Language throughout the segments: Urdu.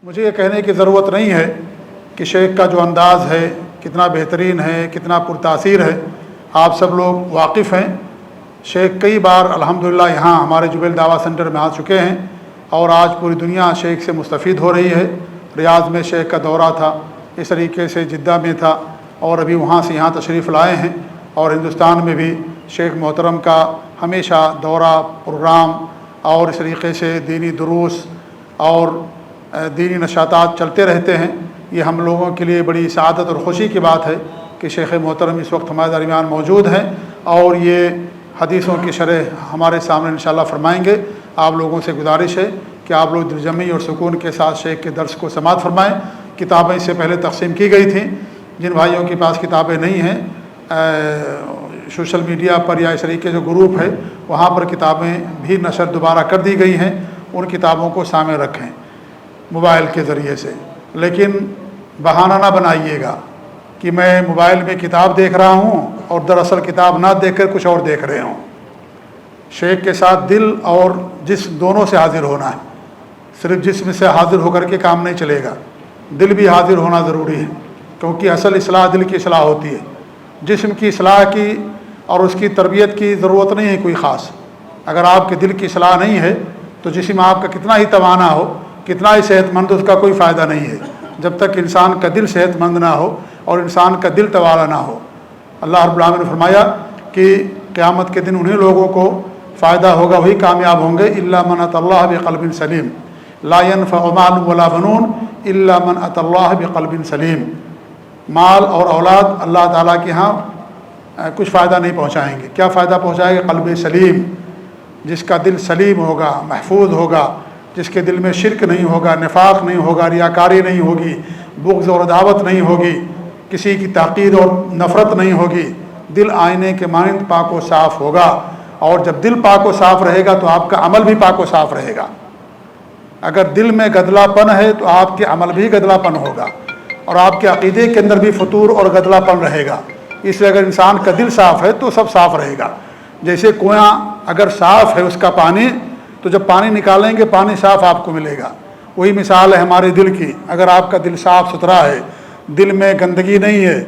مجھے یہ کہنے کی ضرورت نہیں ہے کہ شیخ کا جو انداز ہے کتنا بہترین ہے، کتنا پرتاثیر ہے، آپ سب لوگ واقف ہیں۔ شیخ کئی بار الحمدللہ یہاں ہمارے جبیل دعویٰ سینٹر میں آ چکے ہیں اور آج پوری دنیا شیخ سے مستفید ہو رہی ہے۔ ریاض میں شیخ کا دورہ تھا، اس طریقے سے جدہ میں تھا، اور ابھی وہاں سے یہاں تشریف لائے ہیں، اور ہندوستان میں بھی شیخ محترم کا ہمیشہ دورہ، پروگرام اور اس طریقے سے دینی دروس اور دینی نشاطات چلتے رہتے ہیں۔ یہ ہم لوگوں کے لیے بڑی سعادت اور خوشی کی بات ہے کہ شیخ محترم اس وقت ہمارے درمیان موجود ہیں اور یہ حدیثوں کی شرح ہمارے سامنے انشاءاللہ فرمائیں گے۔ آپ لوگوں سے گزارش ہے کہ آپ لوگ دلجمعی اور سکون کے ساتھ شیخ کے درس کو سماعت فرمائیں۔ کتابیں اس سے پہلے تقسیم کی گئی تھیں، جن بھائیوں کے پاس کتابیں نہیں ہیں سوشل میڈیا پر یا اس طریقے جو گروپ ہے وہاں پر کتابیں بھی نشر دوبارہ کر دی گئی ہیں، ان کتابوں کو سامنے رکھیں موبائل کے ذریعے سے، لیکن بہانہ نہ بنائیے گا کہ میں موبائل میں کتاب دیکھ رہا ہوں اور دراصل کتاب نہ دیکھ کر کچھ اور دیکھ رہے ہوں۔ شیخ کے ساتھ دل اور جسم دونوں سے حاضر ہونا ہے، صرف جسم سے حاضر ہو کر کے کام نہیں چلے گا، دل بھی حاضر ہونا ضروری ہے، کیونکہ اصل اصلاح دل کی اصلاح ہوتی ہے۔ جسم کی اصلاح کی اور اس کی تربیت کی ضرورت نہیں ہے کوئی خاص۔ اگر آپ کے دل کی اصلاح نہیں ہے تو جسم آپ کا کتنا ہی توانا ہو، کتنا ہی صحت مند، اس کا کوئی فائدہ نہیں ہے جب تک انسان کا دل صحت مند نہ ہو اور انسان کا دل توانا نہ ہو۔ اللہ رب العالمین نے فرمایا کہ قیامت کے دن انہیں لوگوں کو فائدہ ہوگا، وہی کامیاب ہوں گے، الا من اتى اللہ بقلب سلیم، لا ينفع مال ولا بنون الا من اتى اللہ بقلب سلیم۔ مال اور اولاد اللہ تعالیٰ کے ہاں کچھ فائدہ نہیں پہنچائیں گے۔ کیا فائدہ پہنچائے گا؟ قلب سلیم، جس کا دل سلیم ہوگا، محفوظ ہوگا، جس کے دل میں شرک نہیں ہوگا، نفاق نہیں ہوگا، ریاکاری نہیں ہوگی، بغض اور عداوت نہیں ہوگی، کسی کی تحقیر اور نفرت نہیں ہوگی، دل آئینے کے مانند پاک و صاف ہوگا۔ اور جب دل پاک و صاف رہے گا تو آپ کا عمل بھی پاک و صاف رہے گا۔ اگر دل میں گدلا پن ہے تو آپ کے عمل بھی گدلا پن ہوگا اور آپ کے عقیدے کے اندر بھی فطور اور گدلا پن رہے گا۔ اس لیے اگر انسان کا دل صاف ہے تو سب صاف رہے گا۔ جیسے کنواں اگر صاف ہے اس کا پانی، تو جب پانی نکالیں گے پانی صاف آپ کو ملے گا۔ وہی مثال ہے ہمارے دل کی۔ اگر آپ کا دل صاف ستھرا ہے، دل میں گندگی نہیں ہے،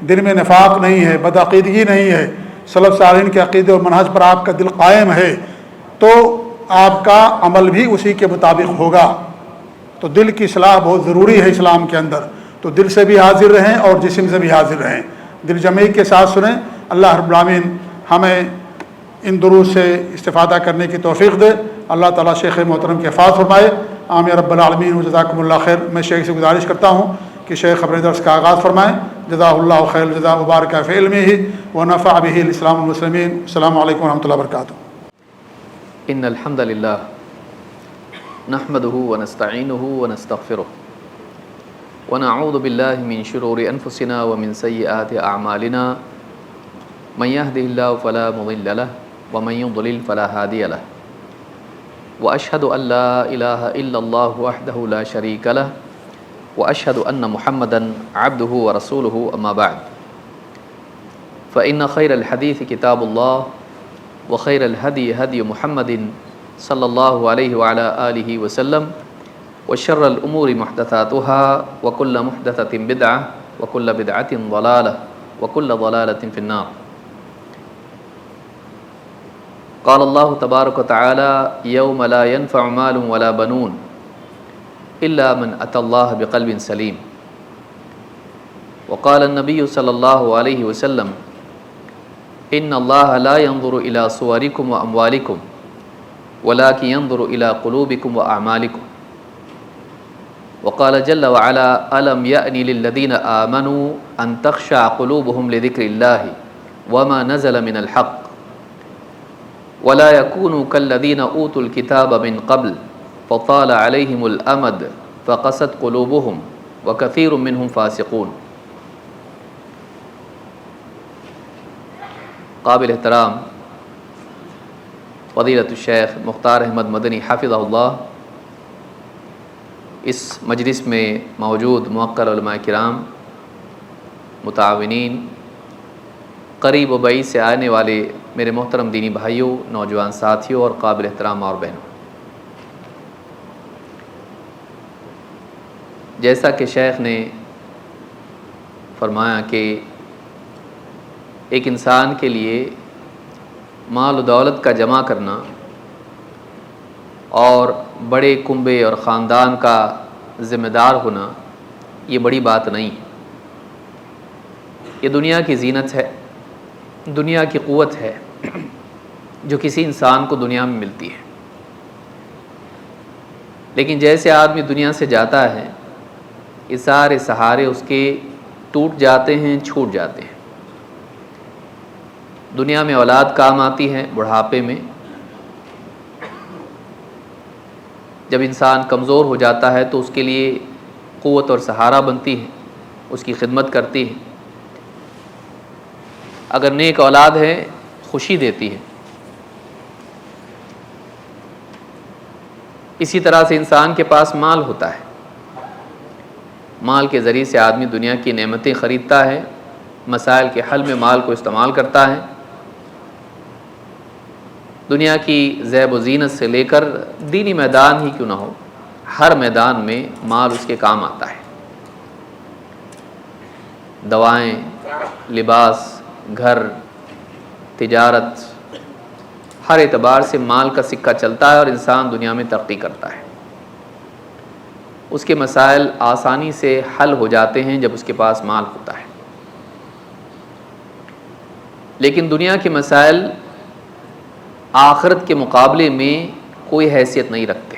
دل میں نفاق نہیں ہے، بدعقیدگی نہیں ہے، سلف صالحین کے عقیدے اور منہج پر آپ کا دل قائم ہے، تو آپ کا عمل بھی اسی کے مطابق ہوگا۔ تو دل کی اصلاح بہت ضروری ہے اسلام کے اندر۔ تو دل سے بھی حاضر رہیں اور جسم سے بھی حاضر رہیں، دل جمعی کے ساتھ سنیں۔ اللہ رب العالمین ہمیں ان دروس سے استفادہ کرنے کی توفیق دے۔ اللہ تعالیٰ شیخ محترم کے حفاظ فرمائے، آمین رب العالمین و جزاکم اللہ خیر۔ میں شیخ سے گزارش کرتا ہوں کہ شیخ اپنے درس کا آغاز فرمائیں۔ جزاہ اللہ خیر الجزاء مبارک فی علمہ ونفع بہ الاسلام والمسلمین۔ السلام علیکم ورحمۃ اللہ وبرکاتہ۔ ان الحمد للہ نحمده ونستعینه ونستغفره ونعوذ باللہ من شرور انفسنا ومن سیئات اعمالنا، من يهده الله فلا مضل له ومن يضلل فلا هادي له، واشهد ان لا اله الا الله وحده لا شريك له، واشهد ان محمدا عبده ورسوله، اما بعد، فان خير الحديث كتاب الله وخير الهدي هدي محمد صلى الله عليه وعلى آله وسلم، وشر الأمور محدثاتها وكل محدثة بدعة وكل بدعة ضلالة وكل ضلالة في النار۔ قال الله تبارك وتعالى يوم لا ينفع مال ولا بنون إلا من أتى الله بقلب سليم، وقال النبي صلى الله عليه وسلم إن الله لا ينظر إلى صوركم وأموالكم ولكن ينظر إلى قلوبكم وأعمالكم، وقال جل وعلا ألم يأن للذين آمنوا أن تخشع قلوبهم لذكر الله وما نزل من الحق ولا يكونوا كالذين أوتوا الكتاب من قبل فطال عليهم الأمد فقست قلوبهم وكثير منهم فاسقون۔ قابل احترام فضیلت الشیخ مختار احمد مدنی حفظہ اللہ، اس مجلس میں موجود موقر علماء کرام، متعاونین، قریب و بعید سے آنے والے میرے محترم دینی بھائیوں، نوجوان ساتھیوں اور قابل احترام اور بہنوں، جیسا کہ شیخ نے فرمایا کہ ایک انسان کے لیے مال و دولت کا جمع کرنا اور بڑے کنبے اور خاندان کا ذمہ دار ہونا یہ بڑی بات نہیں ہے. یہ دنیا کی زینت ہے، دنیا کی قوت ہے جو کسی انسان کو دنیا میں ملتی ہے. لیکن جیسے آدمی دنیا سے جاتا ہے یہ سارے سہارے اس کے ٹوٹ جاتے ہیں، چھوٹ جاتے ہیں. دنیا میں اولاد کام آتی ہے بڑھاپے میں. جب انسان کمزور ہو جاتا ہے تو اس کے لیے قوت اور سہارا بنتی ہے، اس کی خدمت کرتی ہے. اگر نیک اولاد ہے خوشی دیتی ہے. اسی طرح سے انسان کے پاس مال ہوتا ہے، مال کے ذریعے سے آدمی دنیا کی نعمتیں خریدتا ہے، مسائل کے حل میں مال کو استعمال کرتا ہے. دنیا کی زیب و زینت سے لے کر دینی میدان ہی کیوں نہ ہو، ہر میدان میں مال اس کے کام آتا ہے. دوائیں، لباس، گھر، تجارت، ہر اعتبار سے مال کا سکہ چلتا ہے اور انسان دنیا میں ترقی کرتا ہے. اس کے مسائل آسانی سے حل ہو جاتے ہیں جب اس کے پاس مال ہوتا ہے. لیکن دنیا کے مسائل آخرت کے مقابلے میں کوئی حیثیت نہیں رکھتے.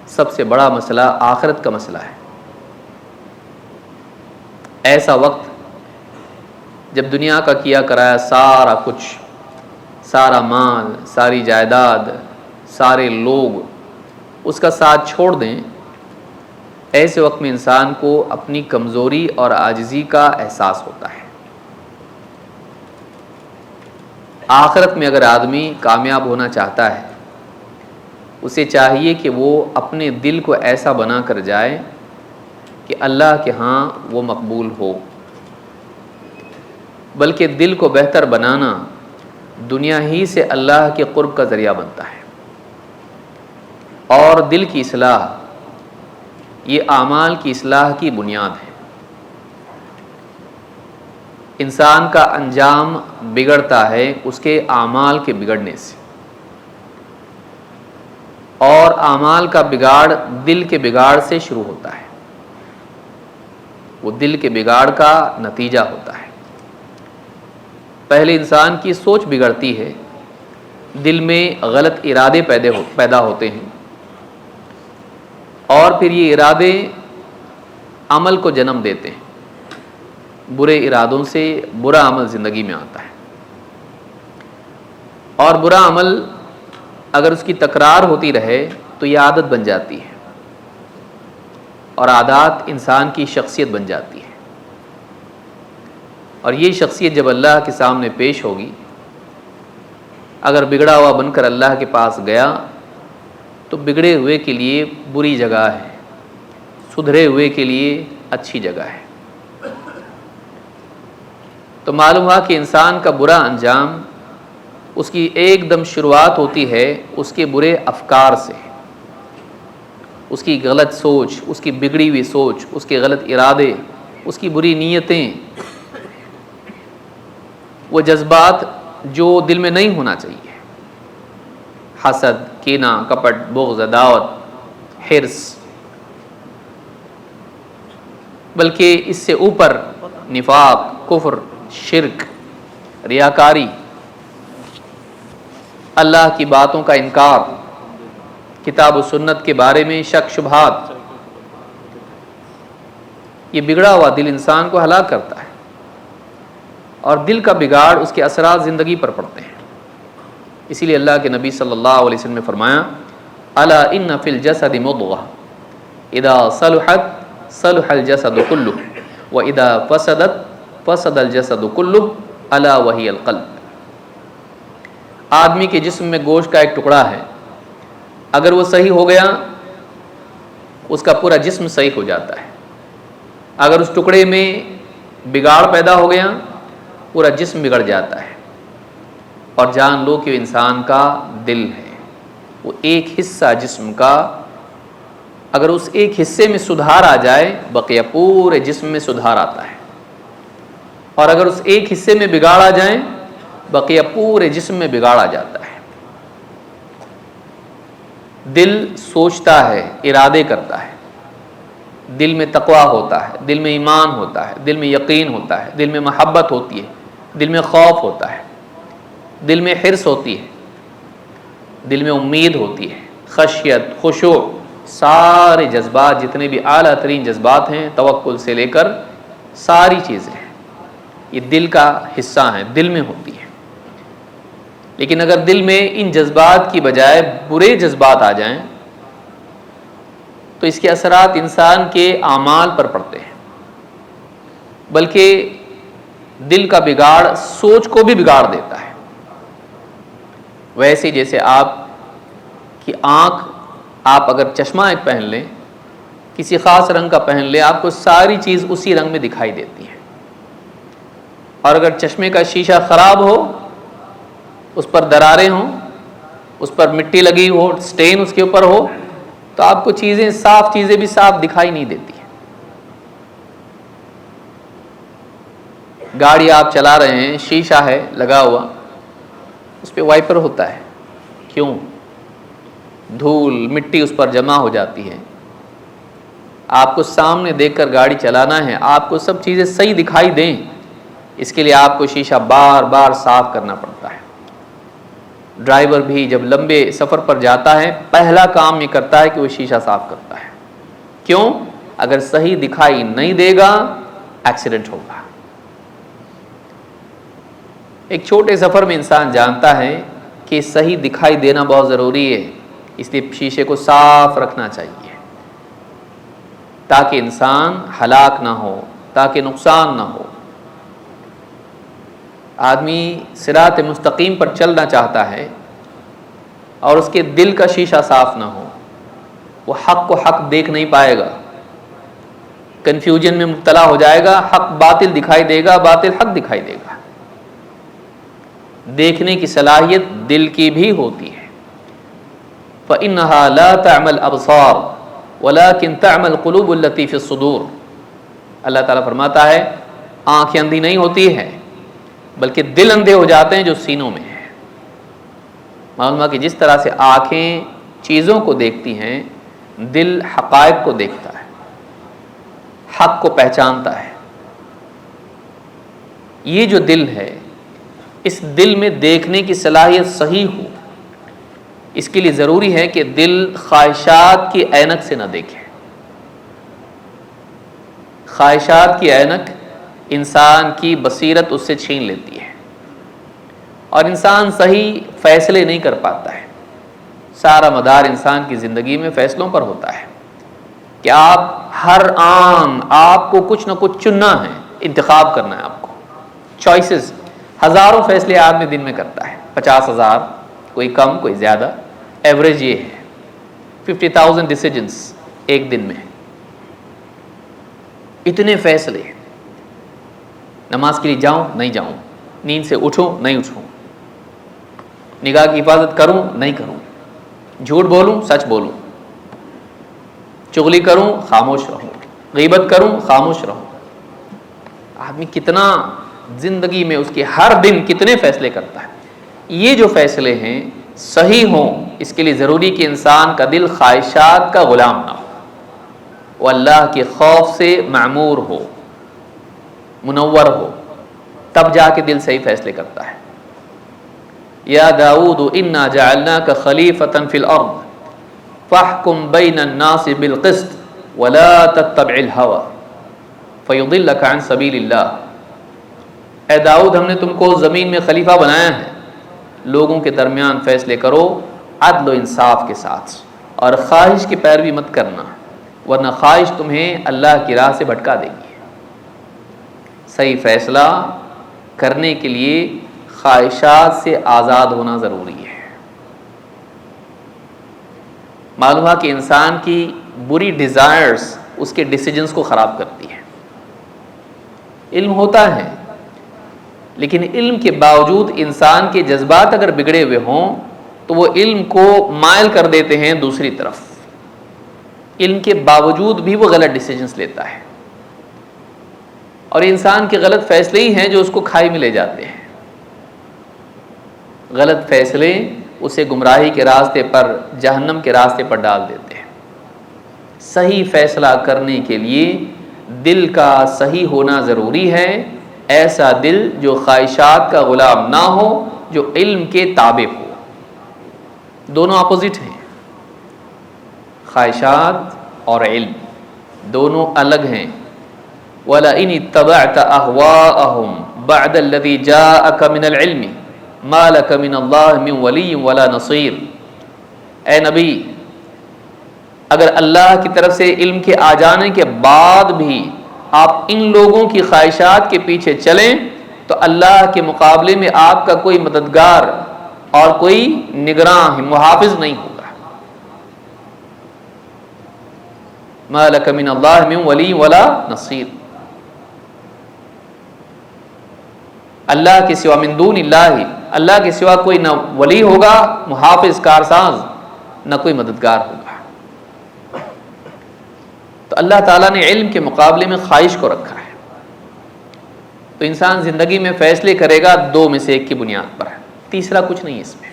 سب سے بڑا مسئلہ آخرت کا مسئلہ ہے. ایسا وقت جب دنیا کا کیا کرایا سارا کچھ، سارا مال، ساری جائیداد، سارے لوگ اس کا ساتھ چھوڑ دیں، ایسے وقت میں انسان کو اپنی کمزوری اور عاجزی کا احساس ہوتا ہے. آخرت میں اگر آدمی کامیاب ہونا چاہتا ہے اسے چاہیے کہ وہ اپنے دل کو ایسا بنا کر جائے کہ اللہ کے ہاں وہ مقبول ہو. بلکہ دل کو بہتر بنانا دنیا ہی سے اللہ کے قرب کا ذریعہ بنتا ہے. اور دل کی اصلاح یہ اعمال کی اصلاح کی بنیاد ہے. انسان کا انجام بگڑتا ہے اس کے اعمال کے بگڑنے سے، اور اعمال کا بگاڑ دل کے بگاڑ سے شروع ہوتا ہے. وہ دل کے بگاڑ کا نتیجہ ہوتا ہے. پہلے انسان کی سوچ بگڑتی ہے، دل میں غلط ارادے پیدا ہوتے ہیں، اور پھر یہ ارادے عمل کو جنم دیتے ہیں. برے ارادوں سے برا عمل زندگی میں آتا ہے، اور برا عمل اگر اس کی تکرار ہوتی رہے تو یہ عادت بن جاتی ہے، اور عادات انسان کی شخصیت بن جاتی ہے. اور یہ شخصیت جب اللہ کے سامنے پیش ہوگی، اگر بگڑا ہوا بن کر اللہ کے پاس گیا تو بگڑے ہوئے کے لیے بری جگہ ہے، سدھرے ہوئے کے لیے اچھی جگہ ہے. تو معلوم ہوا کہ انسان کا برا انجام اس کی ایک دم شروعات ہوتی ہے اس کے برے افکار سے. اس کی غلط سوچ، اس کی بگڑی ہوئی سوچ، اس کے غلط ارادے، اس کی بری نیتیں، وہ جذبات جو دل میں نہیں ہونا چاہیے، حسد، کینہ، کپٹ، بغض، عداوت، حرص، بلکہ اس سے اوپر نفاق، کفر، شرک، ریاکاری، اللہ کی باتوں کا انکار، کتاب و سنت کے بارے میں شک شبہات. یہ بگڑا ہوا دل انسان کو ہلاک کرتا ہے، اور دل کا بگاڑ اس کے اثرات زندگی پر پڑتے ہیں. اسی لیے اللہ کے نبی صلی اللہ علیہ وسلم نے فرمایا الا ان فی الجسد مضغہ اذا صلحت صلح الجسد کلہ واذا فسدت فسد الجسد کلہ الا وہی القلب. آدمی کے جسم میں گوشت کا ایک ٹکڑا ہے، اگر وہ صحیح ہو گیا اس کا پورا جسم صحیح ہو جاتا ہے. اگر اس ٹکڑے میں بگاڑ پیدا ہو گیا پورا جسم بگڑ جاتا ہے. اور جان لو کہ انسان کا دل ہے، وہ ایک حصہ جسم کا اگر اس ایک حصے میں سدھار آ جائے بقیہ پورے جسم میں سدھار آتا ہے، اور اگر اس ایک حصے میں بگاڑ آ جائیں بقیہ پورے جسم میں بگاڑ آ جاتا ہے۔ دل سوچتا ہے، ارادے کرتا ہے، دل میں تقویٰ ہوتا ہے، دل میں ایمان ہوتا ہے، دل میں یقین ہوتا ہے، دل میں محبت ہوتی ہے، دل میں خوف ہوتا ہے، دل میں حرص ہوتی ہے، دل میں امید ہوتی ہے، خشیت، خشوع، سارے جذبات جتنے بھی اعلیٰ ترین جذبات ہیں، توکل سے لے کر ساری چیزیں ہیں، یہ دل کا حصہ ہیں، دل میں ہوتی ہے۔ لیکن اگر دل میں ان جذبات کی بجائے برے جذبات آ جائیں تو اس کے اثرات انسان کے اعمال پر پڑتے ہیں، بلکہ دل کا بگاڑ سوچ کو بھی بگاڑ دیتا ہے۔ ویسے جیسے آپ کی آنکھ، آپ اگر چشمہ ایک پہن لیں، کسی خاص رنگ کا پہن لیں، آپ کو ساری چیز اسی رنگ میں دکھائی دیتی ہے، اور اگر چشمے کا شیشہ خراب ہو، اس پر دراریں ہوں، اس پر مٹی لگی ہو، سٹین اس کے اوپر ہو، تو آپ کو چیزیں بھی صاف دکھائی نہیں دیتی ہیں۔ گاڑی آپ چلا رہے ہیں، شیشہ ہے لگا ہوا، اس پہ وائپر ہوتا ہے، کیوں؟ دھول مٹی اس پر جمع ہو جاتی ہے۔ آپ کو سامنے دیکھ کر گاڑی چلانا ہے، آپ کو سب چیزیں صحیح دکھائی دیں، اس کے لیے آپ کو شیشہ بار بار صاف کرنا پڑتا ہے۔ ڈرائیور بھی جب لمبے سفر پر جاتا ہے، پہلا کام یہ کرتا ہے کہ وہ شیشہ صاف کرتا ہے، کیوں؟ اگر صحیح دکھائی نہیں دے گا ایکسیڈنٹ ہوگا۔ ایک چھوٹے سفر میں انسان جانتا ہے کہ صحیح دکھائی دینا بہت ضروری ہے، اس لیے شیشے کو صاف رکھنا چاہیے تاکہ انسان ہلاک نہ ہو، تاکہ نقصان نہ ہو۔ آدمی صراط مستقیم پر چلنا چاہتا ہے اور اس کے دل کا شیشہ صاف نہ ہو، وہ حق کو حق دیکھ نہیں پائے گا، کنفیوژن میں مبتلا ہو جائے گا، حق باطل دکھائی دے گا، باطل حق دکھائی دے گا۔ دیکھنے کی صلاحیت دل کی بھی ہوتی ہے۔ فَإِنَّهَا لَا تَعْمَى الْأَبْصَارُ وَلَكِنْ تَعْمَى الْقُلُوبُ الَّتِي فِي الصُّدُورِ۔ اللہ تعالیٰ فرماتا ہے آنکھیں اندھی نہیں ہوتی ہے، بلکہ دل اندھے ہو جاتے ہیں جو سینوں میں ہیں۔ معلوم ہے کہ جس طرح سے آنکھیں چیزوں کو دیکھتی ہیں، دل حقائق کو دیکھتا ہے، حق کو پہچانتا ہے۔ یہ جو دل ہے، اس دل میں دیکھنے کی صلاحیت صحیح ہو، اس کے لیے ضروری ہے کہ دل خواہشات کی عینک سے نہ دیکھے۔ خواہشات کی عینک انسان کی بصیرت اس سے چھین لیتی ہے، اور انسان صحیح فیصلے نہیں کر پاتا ہے۔ سارا مدار انسان کی زندگی میں فیصلوں پر ہوتا ہے کہ ہر آن آپ کو کچھ نہ کچھ چننا ہے، انتخاب کرنا ہے آپ کو، چوائسز۔ ہزاروں فیصلے آدمی دن میں کرتا ہے، 50,000، کوئی کم کوئی زیادہ، ایوریج یہ ہے 50,000 ڈیسیجنز ایک دن میں۔ اتنے فیصلے، نماز کے لیے جاؤں نہیں جاؤں، نیند سے اٹھوں نہیں اٹھوں، نگاہ کی حفاظت کروں نہیں کروں، جھوٹ بولوں سچ بولوں، چغلی کروں خاموش رہوں، غیبت کروں خاموش رہوں۔ آدمی کتنا زندگی میں اس کے ہر دن کتنے فیصلے کرتا ہے۔ یہ جو فیصلے ہیں صحیح ہوں، اس کے لیے ضروری کہ انسان کا دل خواہشات کا غلام نہ ہو، وہ اللہ کے خوف سے معمور ہو، منور ہو، تب جا کے دل صحیح فیصلے کرتا ہے۔ یا داؤد انا جعلناک خلیفۃ فی الارض فاحکم بین الناس بالقسط ولا تتبع الہوی فیضلک عن سبیل اللہ۔ اے داؤد، ہم نے تم کو زمین میں خلیفہ بنایا ہے، لوگوں کے درمیان فیصلے کرو عدل و انصاف کے ساتھ، اور خواہش کی پیروی مت کرنا، ورنہ خواہش تمہیں اللہ کی راہ سے بھٹکا دے گی۔ صحیح فیصلہ کرنے کے لیے خواہشات سے آزاد ہونا ضروری ہے۔ معلوم ہے کہ انسان کی بری ڈیزائرز اس کے ڈیسیجنز کو خراب کرتی ہے۔ علم ہوتا ہے، لیکن علم کے باوجود انسان کے جذبات اگر بگڑے ہوئے ہوں تو وہ علم کو مائل کر دیتے ہیں دوسری طرف۔ علم کے باوجود بھی وہ غلط ڈیسیجنز لیتا ہے، اور انسان کے غلط فیصلے ہی ہیں جو اس کو کھائی میں لے جاتے ہیں۔ غلط فیصلے اسے گمراہی کے راستے پر، جہنم کے راستے پر ڈال دیتے ہیں۔ صحیح فیصلہ کرنے کے لیے دل کا صحیح ہونا ضروری ہے، ایسا دل جو خواہشات کا غلام نہ ہو، جو علم کے تابع ہو۔ دونوں اپوزٹ ہیں، خواہشات اور علم دونوں الگ ہیں۔ وَلَئِنِ اتَّبَعْتَ أَهْوَاءَهُمْ بَعْدَ الَّذِي جَاءَكَ مِنَ الْعِلْمِ مَا لَكَ مِنَ اللَّهِ مِنْ وَلِيٍّ وَلَا نَصِيرٍ۔ اے نبی، اگر اللہ کی طرف سے علم کے آ جانے کے بعد بھی آپ ان لوگوں کی خواہشات کے پیچھے چلیں تو اللہ کے مقابلے میں آپ کا کوئی مددگار اور کوئی نگراں محافظ نہیں ہوگا۔ مَا لَكَ مِنَ اللَّهِ مِنْ وَلِيٍّ وَلَا نَصِيرٍ۔ اللہ کے سوا، من دون اللہ، اللہ کے سوا کوئی نہ ولی ہوگا، محافظ، کارساز، نہ کوئی مددگار ہوگا۔ تو اللہ تعالیٰ نے علم کے مقابلے میں خواہش کو رکھا ہے۔ تو انسان زندگی میں فیصلے کرے گا دو میں سے ایک کی بنیاد پر ہے، تیسرا کچھ نہیں اس میں۔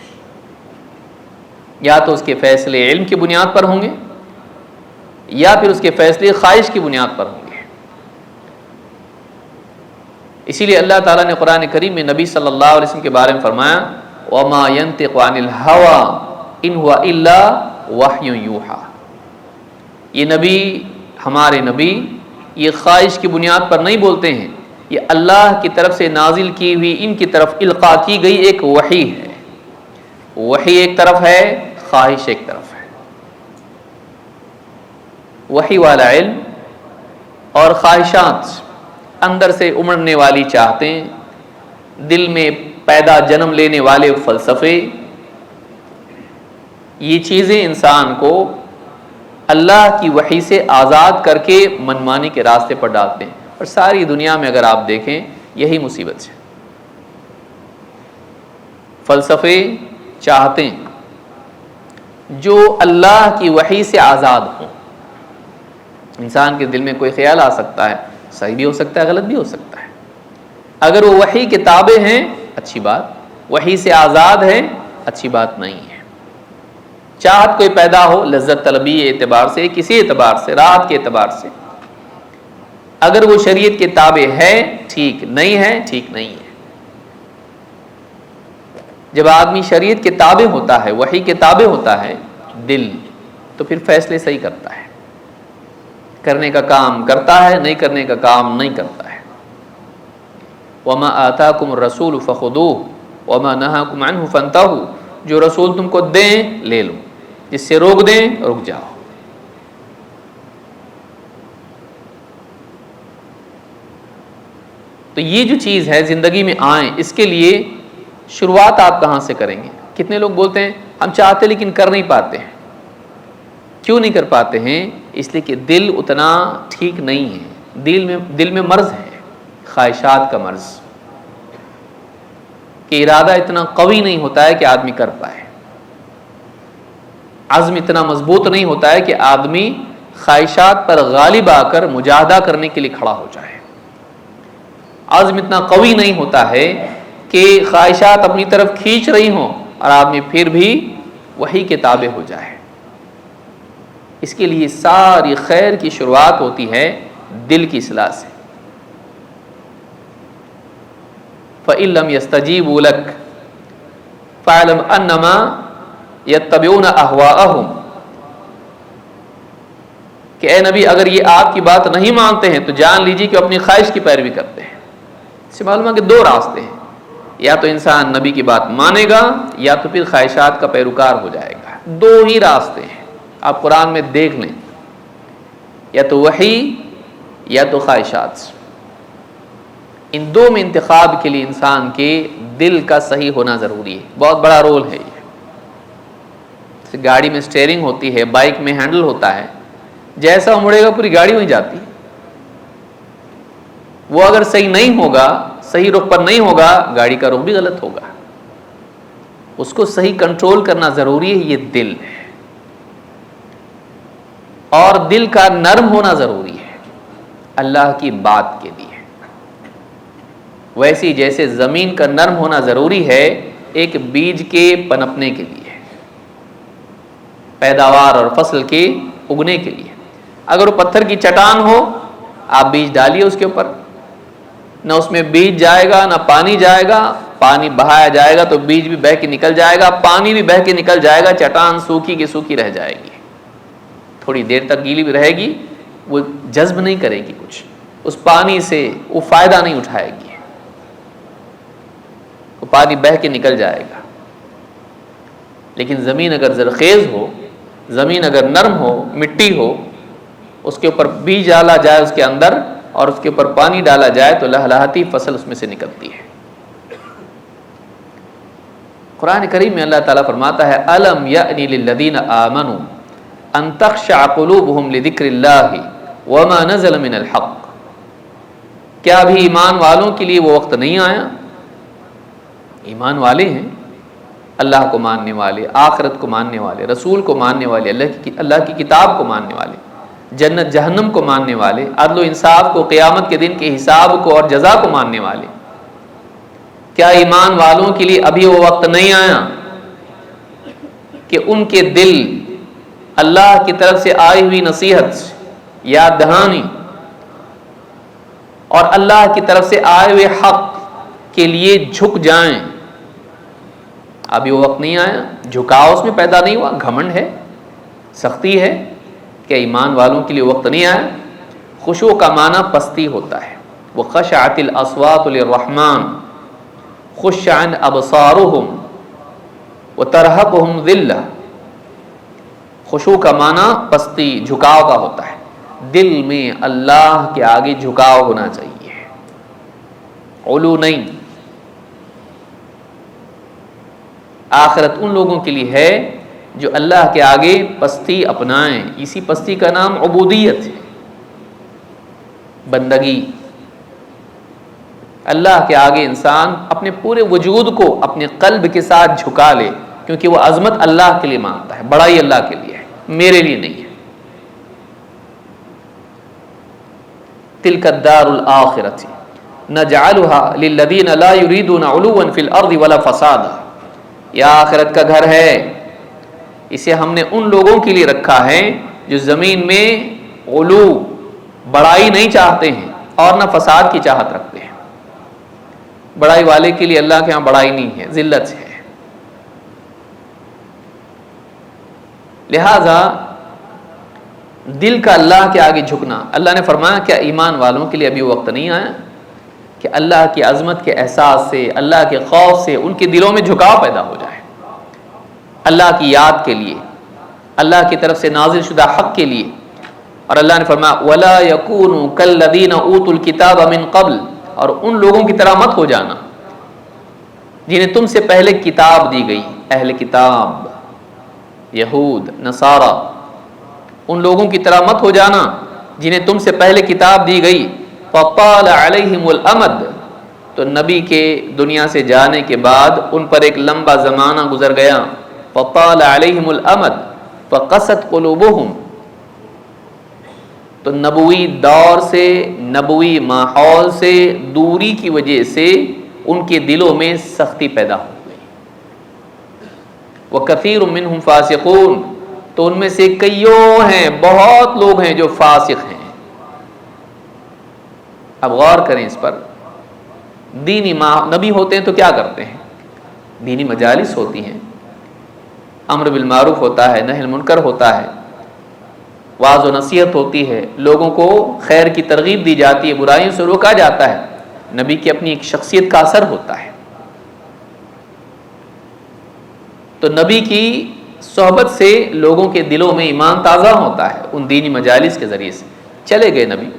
یا تو اس کے فیصلے علم کی بنیاد پر ہوں گے، یا پھر اس کے فیصلے خواہش کی بنیاد پر ہوں گے۔ اسی لیے اللہ تعالیٰ نے قرآن کریم میں نبی صلی اللہ علیہ وسلم کے بارے میں فرمایا وَمَا يَنطِقُ عَنِ الْهَوَىٰ إِنْ هُوَ إِلَّا وَحْيٌ يُوحَىٰ۔ یہ نبی، ہمارے نبی، یہ خواہش کی بنیاد پر نہیں بولتے ہیں، یہ اللہ کی طرف سے نازل کی ہوئی، ان کی طرف القاء کی گئی ایک وحی ہے۔ وحی ایک طرف ہے، خواہش ایک طرف ہے۔ وحی والا علم اور خواہشات، اندر سے امڑنے والی چاہتیں، دل میں پیدا جنم لینے والے فلسفے، یہ چیزیں انسان کو اللہ کی وحی سے آزاد کر کے منمانی کے راستے پر ڈالتے ہیں۔ اور ساری دنیا میں اگر آپ دیکھیں یہی مصیبت ہے۔ فلسفے، چاہتیں جو اللہ کی وحی سے آزاد ہوں۔ انسان کے دل میں کوئی خیال آ سکتا ہے، صحیح بھی ہو سکتا ہے، غلط بھی ہو سکتا ہے۔ اگر وہ وحی کے تابع ہیں اچھی بات، وحی سے آزاد ہے اچھی بات نہیں ہے۔ چاہت کوئی پیدا ہو لذت طلبی اعتبار سے، کسی اعتبار سے، راحت کے اعتبار سے، اگر وہ شریعت کے تابع ہے ٹھیک، نہیں ہے ٹھیک نہیں ہے۔ جب آدمی شریعت کے تابع ہوتا ہے، وحی کے تابع ہوتا ہے دل، تو پھر فیصلے صحیح کرتا ہے، کرنے کا کام کرتا ہے، نہیں کرنے کا کام نہیں کرتا ہے۔ وَمَا آتَاكُمُ الرَّسُولُ فَخُذُوهُ وَمَا نَهَاكُمْ عَنْهُ فَانْتَهُوا۔ جو رسول تم کو دیں لے لو، جس سے روک دیں رک جاؤ۔ تو یہ جو چیز ہے زندگی میں آئیں، اس کے لیے شروعات آپ کہاں سے کریں گے؟ کتنے لوگ بولتے ہیں ہم چاہتے لیکن کر نہیں پاتے ہیں۔ کیوں نہیں کر پاتے ہیں؟ اس لیے کہ دل اتنا ٹھیک نہیں ہے، دل میں مرض ہے، خواہشات کا مرض، کہ ارادہ اتنا قوی نہیں ہوتا ہے کہ آدمی کر پائے، عزم اتنا مضبوط نہیں ہوتا ہے کہ آدمی خواہشات پر غالب آ کر مجاہدہ کرنے کے لیے کھڑا ہو جائے، عزم اتنا قوی نہیں ہوتا ہے کہ خواہشات اپنی طرف کھینچ رہی ہوں اور آدمی پھر بھی وحی کے تابع ہو جائے۔ اس کے لیے ساری خیر کی شروعات ہوتی ہے دل کی اصلاح سے۔ فَإِن لَّمْ يَسْتَجِيبُوا لَكَ فَاعْلَمْ أَنَّمَا يَتَّبِعُونَ أَهْوَاءَهُمْ، کہ اے نبی اگر یہ آپ کی بات نہیں مانتے ہیں تو جان لیجیے کہ اپنی خواہش کی پیروی کرتے ہیں۔ اس سے معلوم ہے کہ دو راستے ہیں، یا تو انسان نبی کی بات مانے گا یا تو پھر خواہشات کا پیروکار ہو جائے گا۔ دو ہی راستے ہیں، آپ قرآن میں دیکھ لیں، یا تو وحی یا تو خواہشات۔ ان دو میں انتخاب کے لیے انسان کے دل کا صحیح ہونا ضروری ہے، بہت بڑا رول ہے یہ۔ گاڑی میں سٹیئرنگ ہوتی ہے، بائک میں ہینڈل ہوتا ہے، جیسا مڑے گا پوری گاڑی وہیں جاتی ہے۔ وہ اگر صحیح نہیں ہوگا، صحیح رخ پر نہیں ہوگا، گاڑی کا رخ بھی غلط ہوگا۔ اس کو صحیح کنٹرول کرنا ضروری ہے، یہ دل ہے۔ اور دل کا نرم ہونا ضروری ہے اللہ کی بات کے لیے، ویسی جیسے زمین کا نرم ہونا ضروری ہے ایک بیج کے پنپنے کے لیے، پیداوار اور فصل کے اگنے کے لیے۔ اگر وہ پتھر کی چٹان ہو، آپ بیج ڈالیے اس کے اوپر، نہ اس میں بیج جائے گا نہ پانی جائے گا، پانی بہایا جائے گا تو بیج بھی بہہ کے نکل جائے گا، پانی بھی بہہ کے نکل جائے گا، چٹان سوکھی کی سوکھی رہ جائے گی، تھوڑی دیر تک گیلی بھی رہے گی، وہ جذب نہیں کرے گی کچھ، اس پانی سے وہ فائدہ نہیں اٹھائے گی، وہ پانی بہہ کے نکل جائے گا۔ لیکن زمین اگر زرخیز ہو، زمین اگر نرم ہو، مٹی ہو، اس کے اوپر بیج ڈالا جائے اس کے اندر اور اس کے اوپر پانی ڈالا جائے تو لہلہاتی فصل اس میں سے نکلتی ہے۔ قرآن کریم میں اللہ تعالیٰ فرماتا ہے الم یأنی للذین آمنوا ان تخشع قلوبہم لذکر اللہ وما نزل من الحق، کیا ابھی ایمان والوں کے لیے وہ وقت نہیں آیا؟ ایمان والے ہیں، اللہ کو ماننے والے، آخرت کو ماننے والے، رسول کو ماننے والے، اللہ کی کتاب کو ماننے والے، جنت جہنم کو ماننے والے، عدل و انصاف کو، قیامت کے دن کے حساب کو اور جزا کو ماننے والے، کیا ایمان والوں کے لیے ابھی وہ وقت نہیں آیا کہ ان کے دل اللہ کی طرف سے آئی ہوئی نصیحت، یاد دہانی اور اللہ کی طرف سے آئے ہوئے حق کے لیے جھک جائیں؟ ابھی وہ وقت نہیں آیا، جھکاؤ اس میں پیدا نہیں ہوا، گھمنڈ ہے، سختی ہے، کہ ایمان والوں کے لیے وقت نہیں آیا۔ خشوع کا معنی پستی ہوتا ہے، وخشعت الاصوات للرحمن خشعا ابصارهم وترهقهم ذلہ۔ خشوع کا معنی پستی، جھکاؤ کا ہوتا ہے، دل میں اللہ کے آگے جھکاؤ ہونا چاہیے، علو نہیں۔ آخرت ان لوگوں کے لیے ہے جو اللہ کے آگے پستی اپنائیں، اسی پستی کا نام عبودیت ہے، بندگی۔ اللہ کے آگے انسان اپنے پورے وجود کو اپنے قلب کے ساتھ جھکا لے، کیونکہ وہ عظمت اللہ کے لیے مانتا ہے، بڑائی اللہ کے لیے ہے، میرے لیے نہیں ہے۔ تلک الدار الآخرۃ نجعلها للذین لا یریدون علوا فی الارض ولا فسادا، یہ آخرت کا گھر ہے، اسے ہم نے ان لوگوں کے لیے رکھا ہے جو زمین میں علو، بڑائی نہیں چاہتے ہیں اور نہ فساد کی چاہت رکھتے ہیں۔ بڑائی والے کے لیے اللہ کے ہاں بڑائی نہیں ہے، ذلت ہے۔ لہذا دل کا اللہ کے آگے جھکنا، اللہ نے فرمایا کیا ایمان والوں کے لیے ابھی وقت نہیں آیا کہ اللہ کی عظمت کے احساس سے، اللہ کے خوف سے ان کے دلوں میں جھکاؤ پیدا ہو جائے، اللہ کی یاد کے لیے، اللہ کی طرف سے نازل شدہ حق کے لیے۔ اور اللہ نے فرمایا وَلَا يَكُونُوا كَالَّذِينَ أُوتُوا الْكِتَابَ مِن قَبْلِ، اور ان لوگوں کی طرح مت ہو جانا جنہیں تم سے پہلے کتاب دی گئی، اہل کتاب، یہود، نصارہ، ان لوگوں کی طرح مت ہو جانا جنہیں تم سے پہلے کتاب دی گئی۔ فَطَالَ عَلَيْهِمُ الْأَمَدُ، تو نبی کے دنیا سے جانے کے بعد ان پر ایک لمبا زمانہ گزر گیا۔ فَطَالَ عَلَيْهِمُ الْأَمَدُ فَقَسَتْ قُلُوبُهُمْ، تو نبوی دور سے، نبوی ماحول سے دوری کی وجہ سے ان کے دلوں میں سختی پیدا ہو گئی۔ وَكَثِيرٌ مِّنْهُمْ فَاسِقُونَ، تو ان میں سے کئیوں ہیں، بہت لوگ ہیں جو فاسق ہیں۔ اب غور کریں اس پر، دینی نبی ہوتے ہیں تو کیا کرتے ہیں؟ دینی مجالس ہوتی ہیں، امر بالمعروف ہوتا ہے، نہی المنکر ہوتا ہے، واعظ و نصیحت ہوتی ہے، لوگوں کو خیر کی ترغیب دی جاتی ہے، برائیوں سے روکا جاتا ہے۔ نبی کی اپنی ایک شخصیت کا اثر ہوتا ہے۔ تو نبی کی صحبت سے لوگوں کے دلوں میں ایمان تازہ ہوتا ہے، ان دینی مجالس کے ذریعے سے۔ چلے گئے نبی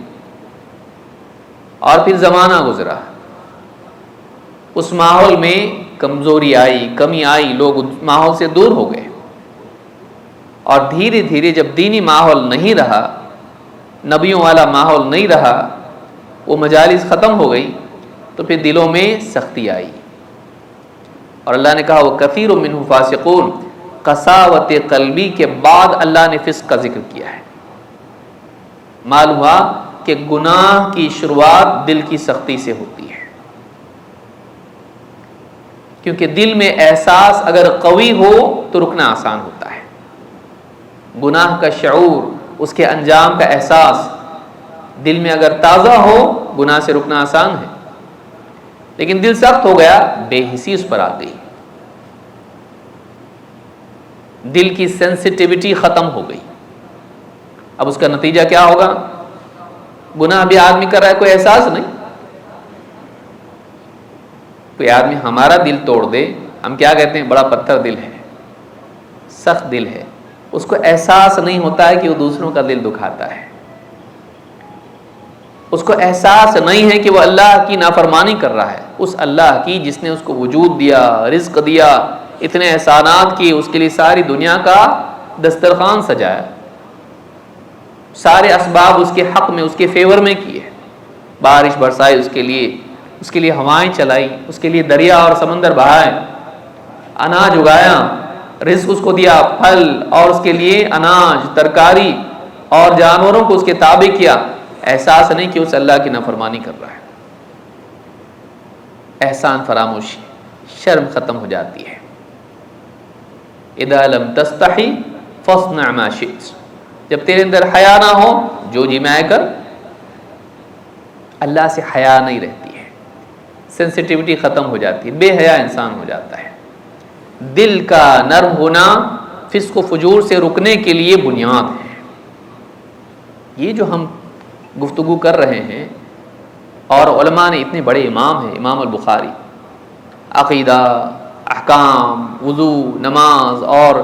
اور پھر زمانہ گزرا، اس ماحول میں کمزوری آئی، کمی آئی، لوگ ماحول سے دور ہو گئے، اور دھیرے دھیرے جب دینی ماحول نہیں رہا، نبیوں والا ماحول نہیں رہا، وہ مجالس ختم ہو گئی، تو پھر دلوں میں سختی آئی، اور اللہ نے کہا وَكَثِيرٌ مِّنْهُمْ فَاسِقُونَ۔ قساوت قلبی کے بعد اللہ نے فسق کا ذکر کیا ہے، معلوم ہوا کہ گناہ کی شروعات دل کی سختی سے ہوتی ہے، کیونکہ دل میں احساس اگر قوی ہو تو رکنا آسان ہوتا ہے۔ گناہ کا شعور، اس کے انجام کا احساس دل میں اگر تازہ ہو، گناہ سے رکنا آسان ہے۔ لیکن دل سخت ہو گیا، بے حسی اس پر آ گئی، دل کی سینسٹیوٹی ختم ہو گئی۔ اب اس کا نتیجہ کیا ہوگا؟ گناہ بھی آدمی کر رہا ہے، کوئی احساس نہیں۔ کوئی آدمی ہمارا دل توڑ دے، ہم کیا کہتے ہیں؟ بڑا پتھر دل ہے، سخت دل ہے۔ اس کو احساس نہیں ہوتا ہے کہ وہ دوسروں کا دل دکھاتا ہے، اس کو احساس نہیں ہے کہ وہ اللہ کی نافرمانی کر رہا ہے، اس اللہ کی جس نے اس کو وجود دیا، رزق دیا، اتنے احسانات کیے، اس کے لیے ساری دنیا کا دسترخوان سجایا، سارے اسباب اس کے حق میں، اس کے فیور میں کیے، بارش برسائی اس کے لیے ہوائیں چلائی، اس کے لیے دریا اور سمندر بہائے، اناج اگایا، رزق اس کو دیا، پھل، اور اس کے لیے اناج، ترکاری اور جانوروں کو اس کے تابع کیا۔ احساس نہیں کہ اس اللہ کی نافرمانی کر رہا ہے، احسان فراموشی، شرم ختم ہو جاتی ہے۔ اذا لم تستحی فاصنع ما شئت، جب تیرے اندر حیا نہ ہو جو جی میں آئے کر۔ اللہ سے حیا نہیں رہتی ہے، سینسٹیوٹی ختم ہو جاتی ہے، بے حیا انسان ہو جاتا ہے۔ دل کا نرم ہونا فسق و فجور سے رکنے کے لیے بنیاد ہے۔ یہ جو ہم گفتگو کر رہے ہیں، اور علماء نے اتنے بڑے امام ہیں، امام البخاری، عقیدہ، احکام، وضو، نماز، اور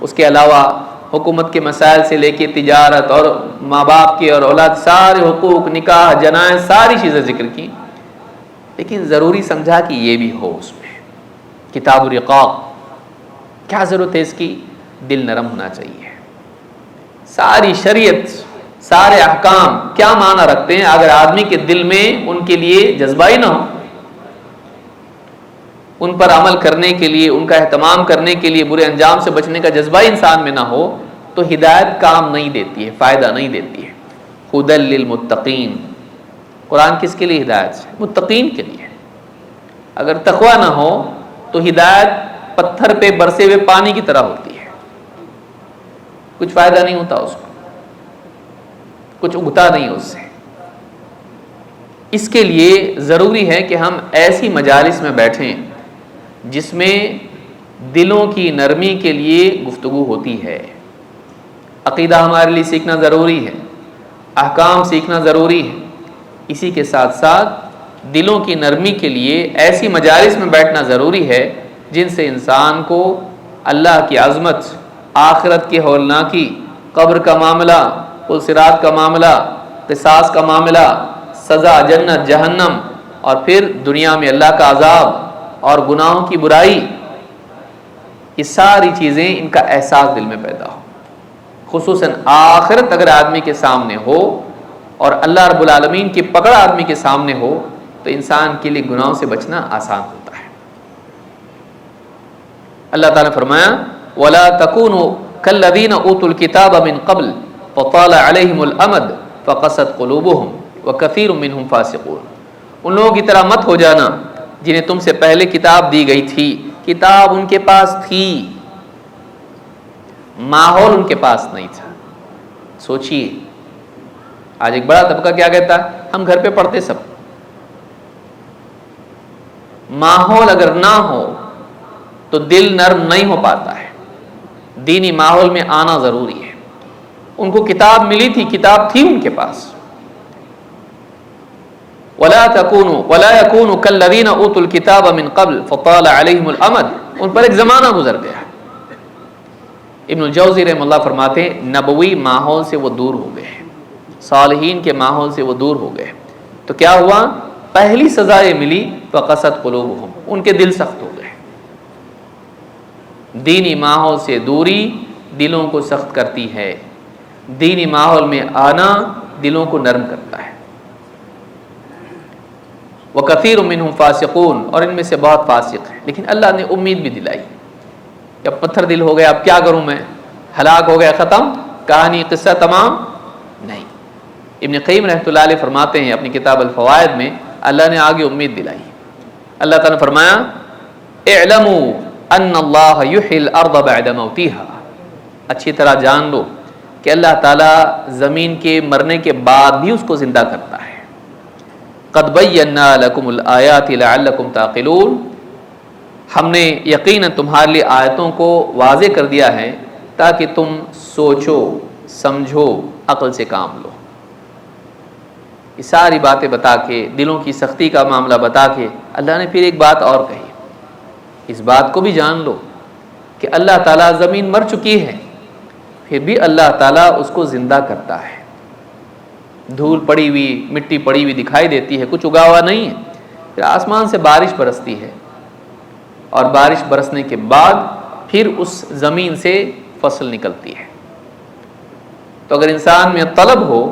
اس کے علاوہ حکومت کے مسائل سے لے کے تجارت اور ماں باپ کے اور اولاد، سارے حقوق، نکاح، جنائز، ساری چیزیں ذکر کی، لیکن ضروری سمجھا کہ یہ بھی ہو اس میں۔ کتاب الرقاق، کیا ضرورت ہے اس کی؟ دل نرم ہونا چاہیے۔ ساری شریعت، سارے احکام کیا معنی رکھتے ہیں اگر آدمی کے دل میں ان کے لیے جذبہ ہی نہ ہو، ان پر عمل کرنے کے لیے، ان کا اہتمام کرنے کے لیے، برے انجام سے بچنے کا جذبہ انسان میں نہ ہو، تو ہدایت کام نہیں دیتی ہے، فائدہ نہیں دیتی ہے۔ ھدی للمتقین، قرآن کس کے لیے ہدایت ہے؟ متقین کے لیے۔ اگر تقوی نہ ہو تو ہدایت پتھر پہ برسے ہوئے پانی کی طرح ہوتی ہے، کچھ فائدہ نہیں ہوتا اس کو، کچھ اگتا نہیں اس سے۔ اس کے لیے ضروری ہے کہ ہم ایسی مجالس میں بیٹھیں جس میں دلوں کی نرمی کے لیے گفتگو ہوتی ہے۔ عقیدہ ہمارے لیے سیکھنا ضروری ہے، احکام سیکھنا ضروری ہے، اسی کے ساتھ ساتھ دلوں کی نرمی کے لیے ایسی مجالس میں بیٹھنا ضروری ہے جن سے انسان کو اللہ کی عظمت، آخرت کی ہولناکی، قبر کا معاملہ، پل صراط کا معاملہ، قصاص کا معاملہ، سزا جنت جہنم، اور پھر دنیا میں اللہ کا عذاب اور گناہوں کی برائی، یہ ساری چیزیں، ان کا احساس دل میں پیدا ہو۔ خصوصاً آخرت اگر آدمی کے سامنے ہو اور اللہ رب العالمین کی پکڑ آدمی کے سامنے ہو تو انسان کے لیے گناہوں سے بچنا آسان ہوتا ہے۔ اللہ تعالیٰ نے فرمایا وَلَا تَكُونُوا كَالَّذِينَ أُوتُوا الْكِتَابَ مِنْ قَبْلِ فَطَالَ عَلَيْهِمُ الْأَمَدُ فَقَسَتْ قُلُوبُهُمْ وَكَثِيرٌ مِّنْهُمْ فَاسِقُونَ، ان لوگوں کی طرح مت ہو جانا جنہیں تم سے پہلے کتاب دی گئی تھی، کتاب ان کے پاس تھی، ماحول ان کے پاس نہیں تھا۔ سوچئے آج ایک بڑا طبقہ کیا کہتا ہے؟ ہم گھر پہ پڑھتے سب۔ ماحول اگر نہ ہو تو دل نرم نہیں ہو پاتا ہے، دینی ماحول میں آنا ضروری ہے۔ ان کو کتاب ملی تھی، کتاب تھی ان کے پاس۔ وَلَا يَكُونُوا كَالَّذِينَ أُوتُوا الْكِتَابَ مِنْ قَبْلِ فَطَالَ عَلَيْهِمُ الْأَمَدُ، ان پر ایک زمانہ گزر گیا۔ ابن الجوزی رحمہ اللہ فرماتے ہیں نبوی ماحول سے وہ دور ہو گئے، صالحین کے ماحول سے وہ دور ہو گئے، تو کیا ہوا؟ پہلی سزا یہ ملی فَقَسَتْ قُلُوبُهُمْ، ان کے دل سخت ہو گئے۔ دینی ماحول سے دوری دلوں کو سخت کرتی ہے، دینی ماحول میں آنا دلوں کو نرم کرتا ہے۔ وَكَثِيرٌ مِّنْهُمْ فَاسِقُونَ، اور ان میں سے بہت فاسق ہیں۔ لیکن اللہ نے امید بھی دلائی کہ اب پتھر دل ہو گیا، اب کیا کروں میں، ہلاک ہو گیا، ختم، کہانی قصہ تمام نہیں۔ ابن قیم رحمۃ اللہ علیہ فرماتے ہیں اپنی کتاب الفوائد میں، اللہ نے آگے امید دلائی. اللہ تعالیٰ نے فرمایا اعلموا ان اللہ یحیی الارض بعد موتها، اچھی طرح جان لو کہ اللہ تعالیٰ زمین کے مرنے کے بعد بھی اس کو زندہ کرتا ہے. قد بینا لکم الآیات لعلکم تعقلون، ہم نے یقیناً تمہارے لیے آیتوں کو واضح کر دیا ہے تاکہ تم سوچو سمجھو عقل سے کام لو. یہ ساری باتیں بتا کے، دلوں کی سختی کا معاملہ بتا کے، اللہ نے پھر ایک بات اور کہی، اس بات کو بھی جان لو کہ اللہ تعالیٰ زمین مر چکی ہے پھر بھی اللہ تعالیٰ اس کو زندہ کرتا ہے. دھول پڑی ہوئی، مٹی پڑی ہوئی دکھائی دیتی ہے، کچھ اگا ہوا نہیں ہے، پھر آسمان سے بارش برستی ہے اور بارش برسنے کے بعد پھر اس زمین سے فصل نکلتی ہے. تو اگر انسان میں طلب ہو،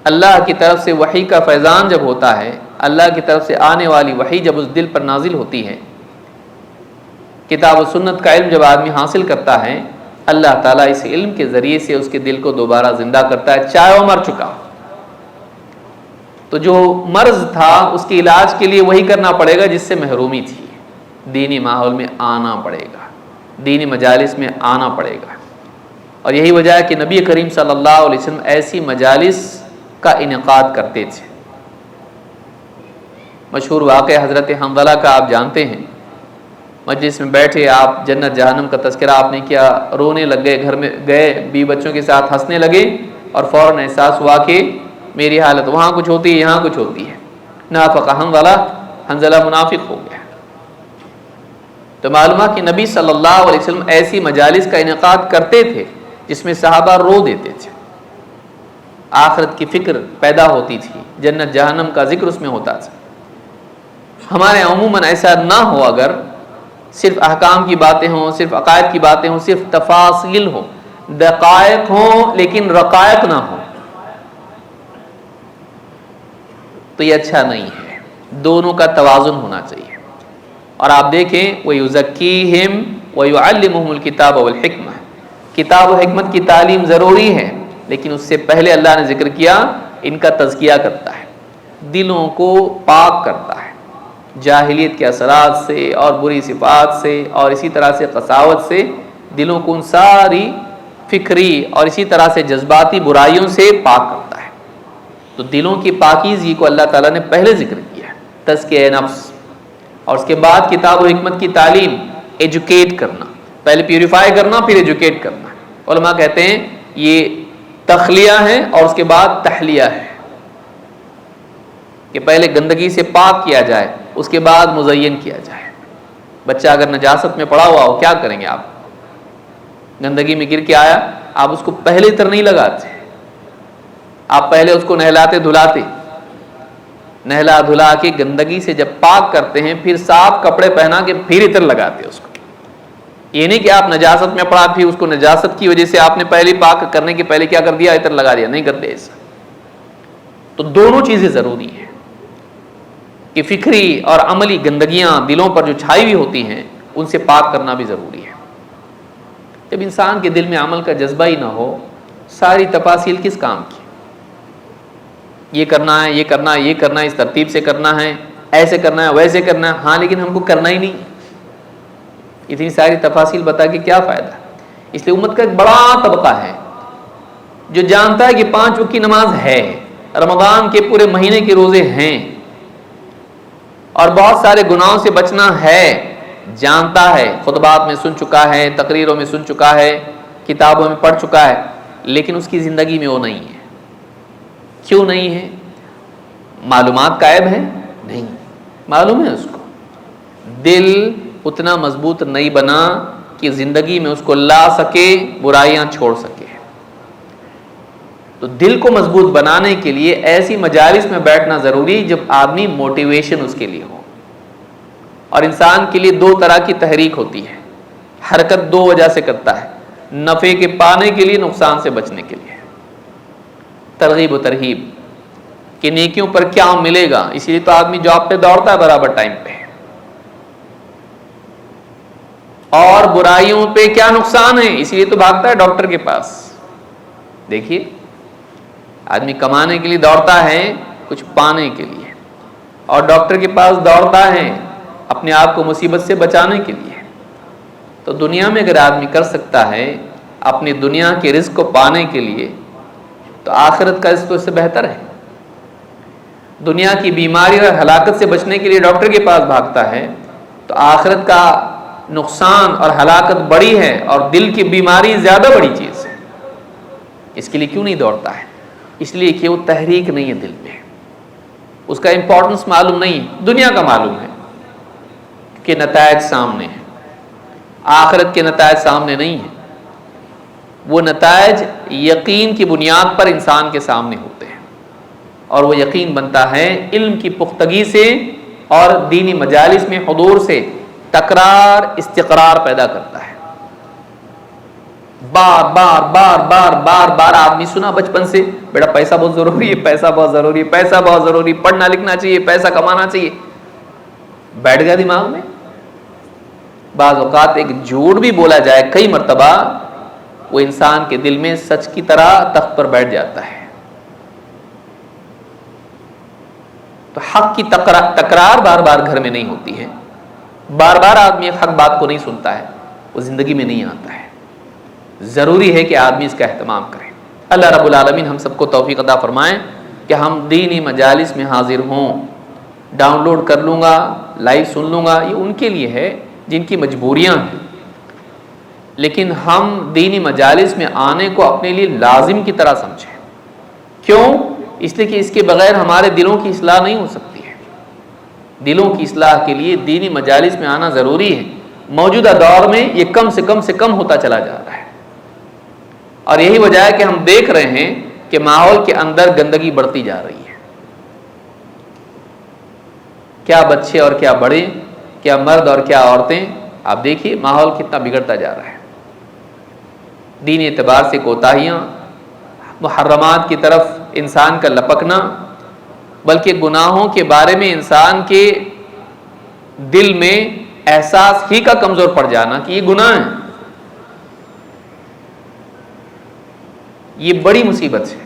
اللہ کی طرف سے وحی کا فیضان جب ہوتا ہے، اللہ کی طرف سے آنے والی وحی جب اس دل پر نازل ہوتی ہے، کتاب و سنت کا علم جب آدمی حاصل کرتا ہے، اللہ تعالیٰ اس علم کے ذریعے سے اس کے دل کو دوبارہ زندہ کرتا ہے، چاہے وہ مر چکا. تو جو مرض تھا اس کے علاج کے لیے وہی کرنا پڑے گا جس سے محرومی تھی. دینی ماحول میں آنا پڑے گا، دینی مجالس میں آنا پڑے گا. اور یہی وجہ ہے کہ نبی کریم صلی اللہ علیہ وسلم ایسی مجالس کا انعقاد کرتے تھے. مشہور واقعہ حضرت حنظلہ کا آپ جانتے ہیں. مجلس میں بیٹھے آپ جنت جہنم کا تذکرہ آپ نے کیا، رونے لگ گئے، گھر میں گئے بیوی بچوں کے ساتھ ہنسنے لگے اور فوراً احساس ہوا کہ میری حالت وہاں کچھ ہوتی ہے یہاں کچھ ہوتی ہے. نافق حنظلہ منافق ہو گیا. تو معلوم ہے کہ نبی صلی اللہ علیہ وسلم ایسی مجالس کا انعقاد کرتے تھے جس میں صحابہ رو دیتے تھے، آخرت کی فکر پیدا ہوتی تھی، جنت جہنم کا ذکر اس میں ہوتا تھا. ہمارے عموماً ایسا نہ ہو، اگر صرف احکام کی باتیں ہوں، صرف عقائد کی باتیں ہوں، صرف تفاصیل ہوں، دقائق ہوں لیکن رقائق نہ ہوں، تو یہ اچھا نہیں ہے. دونوں کا توازن ہونا چاہیے. اور آپ دیکھیں وَيُزَكِّيهِمْ وَيُعَلِّمُهُمُ الْكِتَابَ وَالْحِكْمَةَ، کتاب و حکمت کی تعلیم ضروری ہے، لیکن اس سے پہلے اللہ نے ذکر کیا ان کا تزکیہ کرتا ہے، دلوں کو پاک کرتا ہے جاہلیت کے اثرات سے اور بری صفات سے اور اسی طرح سے قساوت سے. دلوں کو ان ساری فکری اور اسی طرح سے جذباتی برائیوں سے پاک کرتا ہے. تو دلوں کی پاکیزگی کو اللہ تعالیٰ نے پہلے ذکر کیا ہے، تزکیہ نفس، اور اس کے بعد کتاب و حکمت کی تعلیم، ایجوکیٹ کرنا، پہلے پیوریفائی کرنا پھر ایجوکیٹ کرنا. علماء کہتے ہیں یہ تخلیہ ہے اور اس کے بعد تحلیہ ہے، کہ پہلے گندگی سے پاک کیا جائے اس کے بعد مزین کیا جائے. بچہ اگر نجاست میں پڑا ہوا ہو کیا کریں گے آپ؟ گندگی میں گر کے آیا، آپ اس کو پہلے عطر نہیں لگاتے، آپ پہلے اس کو نہلاتے دھلاتے، نہلا دھلا کے گندگی سے جب پاک کرتے ہیں پھر صاف کپڑے پہنا کے پھر عطر لگاتے اس کو. یہ نہیں کہ آپ نجاست میں پڑا پھر اس کو نجاست کی وجہ سے آپ نے پہلے پاک کرنے کے پہلے کیا کر دیا، عطر لگا دیا، نہیں کرتے ایسا. تو دونوں چیزیں ضروری ہیں کہ فکری اور عملی گندگیاں دلوں پر جو چھائی ہوئی ہوتی ہیں ان سے پاک کرنا بھی ضروری ہے. جب انسان کے دل میں عمل کا جذبہ ہی نہ ہو، ساری تفاصیل کس کام کی؟ یہ کرنا ہے، یہ کرنا ہے، یہ کرنا ہے، اس ترتیب سے کرنا ہے، ایسے کرنا ہے، ویسے کرنا ہے، ہاں لیکن ہم کو کرنا ہی نہیں. اتنی ساری تفاصیل بتا کے کیا فائدہ؟ اس لیے امت کا ایک بڑا طبقہ ہے جو جانتا ہے کہ 5 وقت کی نماز ہے، رمضان کے پورے مہینے کے روزے ہیں اور بہت سارے گناہوں سے بچنا ہے، جانتا ہے، خطبات میں سن چکا ہے، تقریروں میں سن چکا ہے، کتابوں میں پڑھ چکا ہے، لیکن اس کی زندگی میں وہ نہیں ہے. کیوں نہیں ہے؟ معلومات کا عیب ہے؟ نہیں، معلوم ہے اس کو، دل اتنا مضبوط نہیں بنا کہ زندگی میں اس کو لا سکے، برائیاں چھوڑ سکے. تو دل کو مضبوط بنانے کے لیے ایسی مجالس میں بیٹھنا ضروری جب آدمی موٹیویشن اس کے لیے ہو. اور انسان کے لیے 2 طرح کی تحریک ہوتی ہے، حرکت 2 وجہ سے کرتا ہے، نفع کے پانے کے لیے، نقصان سے بچنے کے لیے. ترغیب و ترہیب کہ نیکیوں پر کیا ملے گا، اسی لیے تو آدمی جاب پہ دوڑتا ہے برابر ٹائم پہ، اور برائیوں پہ کیا نقصان ہے اسی لیے تو بھاگتا ہے ڈاکٹر کے پاس. دیکھیے آدمی کمانے کے لیے دوڑتا ہے کچھ پانے کے لیے، اور ڈاکٹر کے پاس دوڑتا ہے اپنے آپ کو مصیبت سے بچانے کے لیے۔ تو دنیا میں اگر آدمی کر سکتا ہے اپنی دنیا کے رزق کو پانے کے لیے، تو آخرت کا رزق اس سے بہتر ہے۔ دنیا کی بیماری اور ہلاکت سے بچنے کے لیے ڈاکٹر کے پاس بھاگتا ہے، تو آخرت کا نقصان اور ہلاکت بڑی ہے، اور دل کی بیماری زیادہ بڑی چیز ہے۔ اس کے لیے کیوں نہیں دوڑتا ہے؟ اس لیے کہ وہ تحریک نہیں ہے دل میں، اس کا امپورٹنس معلوم نہیں ہے۔ دنیا کا معلوم ہے کہ نتائج سامنے ہیں، آخرت کے نتائج سامنے نہیں ہیں۔ وہ نتائج یقین کی بنیاد پر انسان کے سامنے ہوتے ہیں، اور وہ یقین بنتا ہے علم کی پختگی سے اور دینی مجالس میں حضور سے تکرار استقرار پیدا کرتا ہے۔ بار بار بار بار بار بار آدمی سنا بچپن سے، بیٹا پیسہ بہت ضروری ہے، پیسہ بہت ضروری ہے، پیسہ بہت ضروری، پڑھنا لکھنا چاہیے، پیسہ کمانا چاہیے، بیٹھ گیا دماغ میں۔ بعض اوقات ایک جھوٹ بھی بولا جائے کئی مرتبہ، وہ انسان کے دل میں سچ کی طرح تخت پر بیٹھ جاتا ہے۔ تو حق کی تکرار بار بار گھر میں نہیں ہوتی ہے، بار بار آدمی ایک حق بات کو نہیں سنتا ہے، وہ زندگی میں نہیں آتا ہے۔ ضروری ہے کہ آدمی اس کا اہتمام کرے۔ اللہ رب العالمین ہم سب کو توفیق عطا فرمائیں کہ ہم دینی مجالس میں حاضر ہوں۔ ڈاؤن لوڈ کر لوں گا، لائیو سن لوں گا، یہ ان کے لیے ہے جن کی مجبوریاں ہیں، لیکن ہم دینی مجالس میں آنے کو اپنے لیے لازم کی طرح سمجھیں۔ کیوں؟ اس لیے کہ اس کے بغیر ہمارے دلوں کی اصلاح نہیں ہو سکتی ہے۔ دلوں کی اصلاح کے لیے دینی مجالس میں آنا ضروری ہے۔ موجودہ دور میں یہ کم سے کم ہوتا چلا جا رہا ہے، اور یہی وجہ ہے کہ ہم دیکھ رہے ہیں کہ ماحول کے اندر گندگی بڑھتی جا رہی ہے۔ کیا بچے اور کیا بڑے، کیا مرد اور کیا عورتیں، آپ دیکھیے ماحول کتنا بگڑتا جا رہا ہے۔ دین اعتبار سے کوتاہیاں، محرمات کی طرف انسان کا لپکنا، بلکہ گناہوں کے بارے میں انسان کے دل میں احساس ہی کا کمزور پڑ جانا کہ یہ گناہ ہے، یہ بڑی مصیبت ہے۔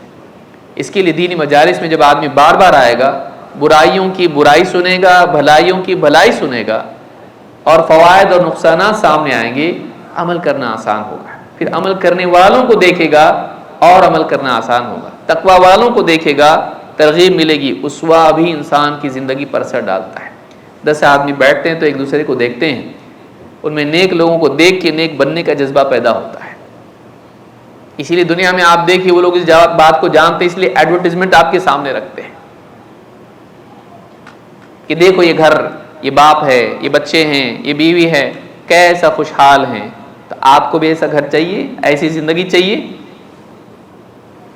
اس کے لیے دینی مجالس میں جب آدمی بار بار آئے گا، برائیوں کی برائی سنے گا، بھلائیوں کی بھلائی سنے گا، اور فوائد اور نقصانات سامنے آئیں گے، عمل کرنا آسان ہوگا۔ پھر عمل کرنے والوں کو دیکھے گا اور عمل کرنا آسان ہوگا۔ تقوی والوں کو دیکھے گا، ترغیب ملے گی۔ اسوہ بھی انسان کی زندگی پر اثر ڈالتا ہے۔ 10 آدمی بیٹھتے ہیں تو ایک دوسرے کو دیکھتے ہیں، ان میں نیک لوگوں کو دیکھ کے نیک بننے کا جذبہ پیدا ہوتا ہے۔ اسی لیے دنیا میں آپ دیکھیے وہ لوگ اس بات کو جانتے ہیں، اس لیے ایڈورٹائزمنٹ آپ کے سامنے رکھتے ہیں کہ دیکھو یہ گھر، یہ باپ ہے، یہ بچے ہیں، یہ بیوی ہے، کیسا خوشحال ہیں۔ تو آپ کو بھی ایسا گھر چاہیے، ایسی زندگی چاہیے؟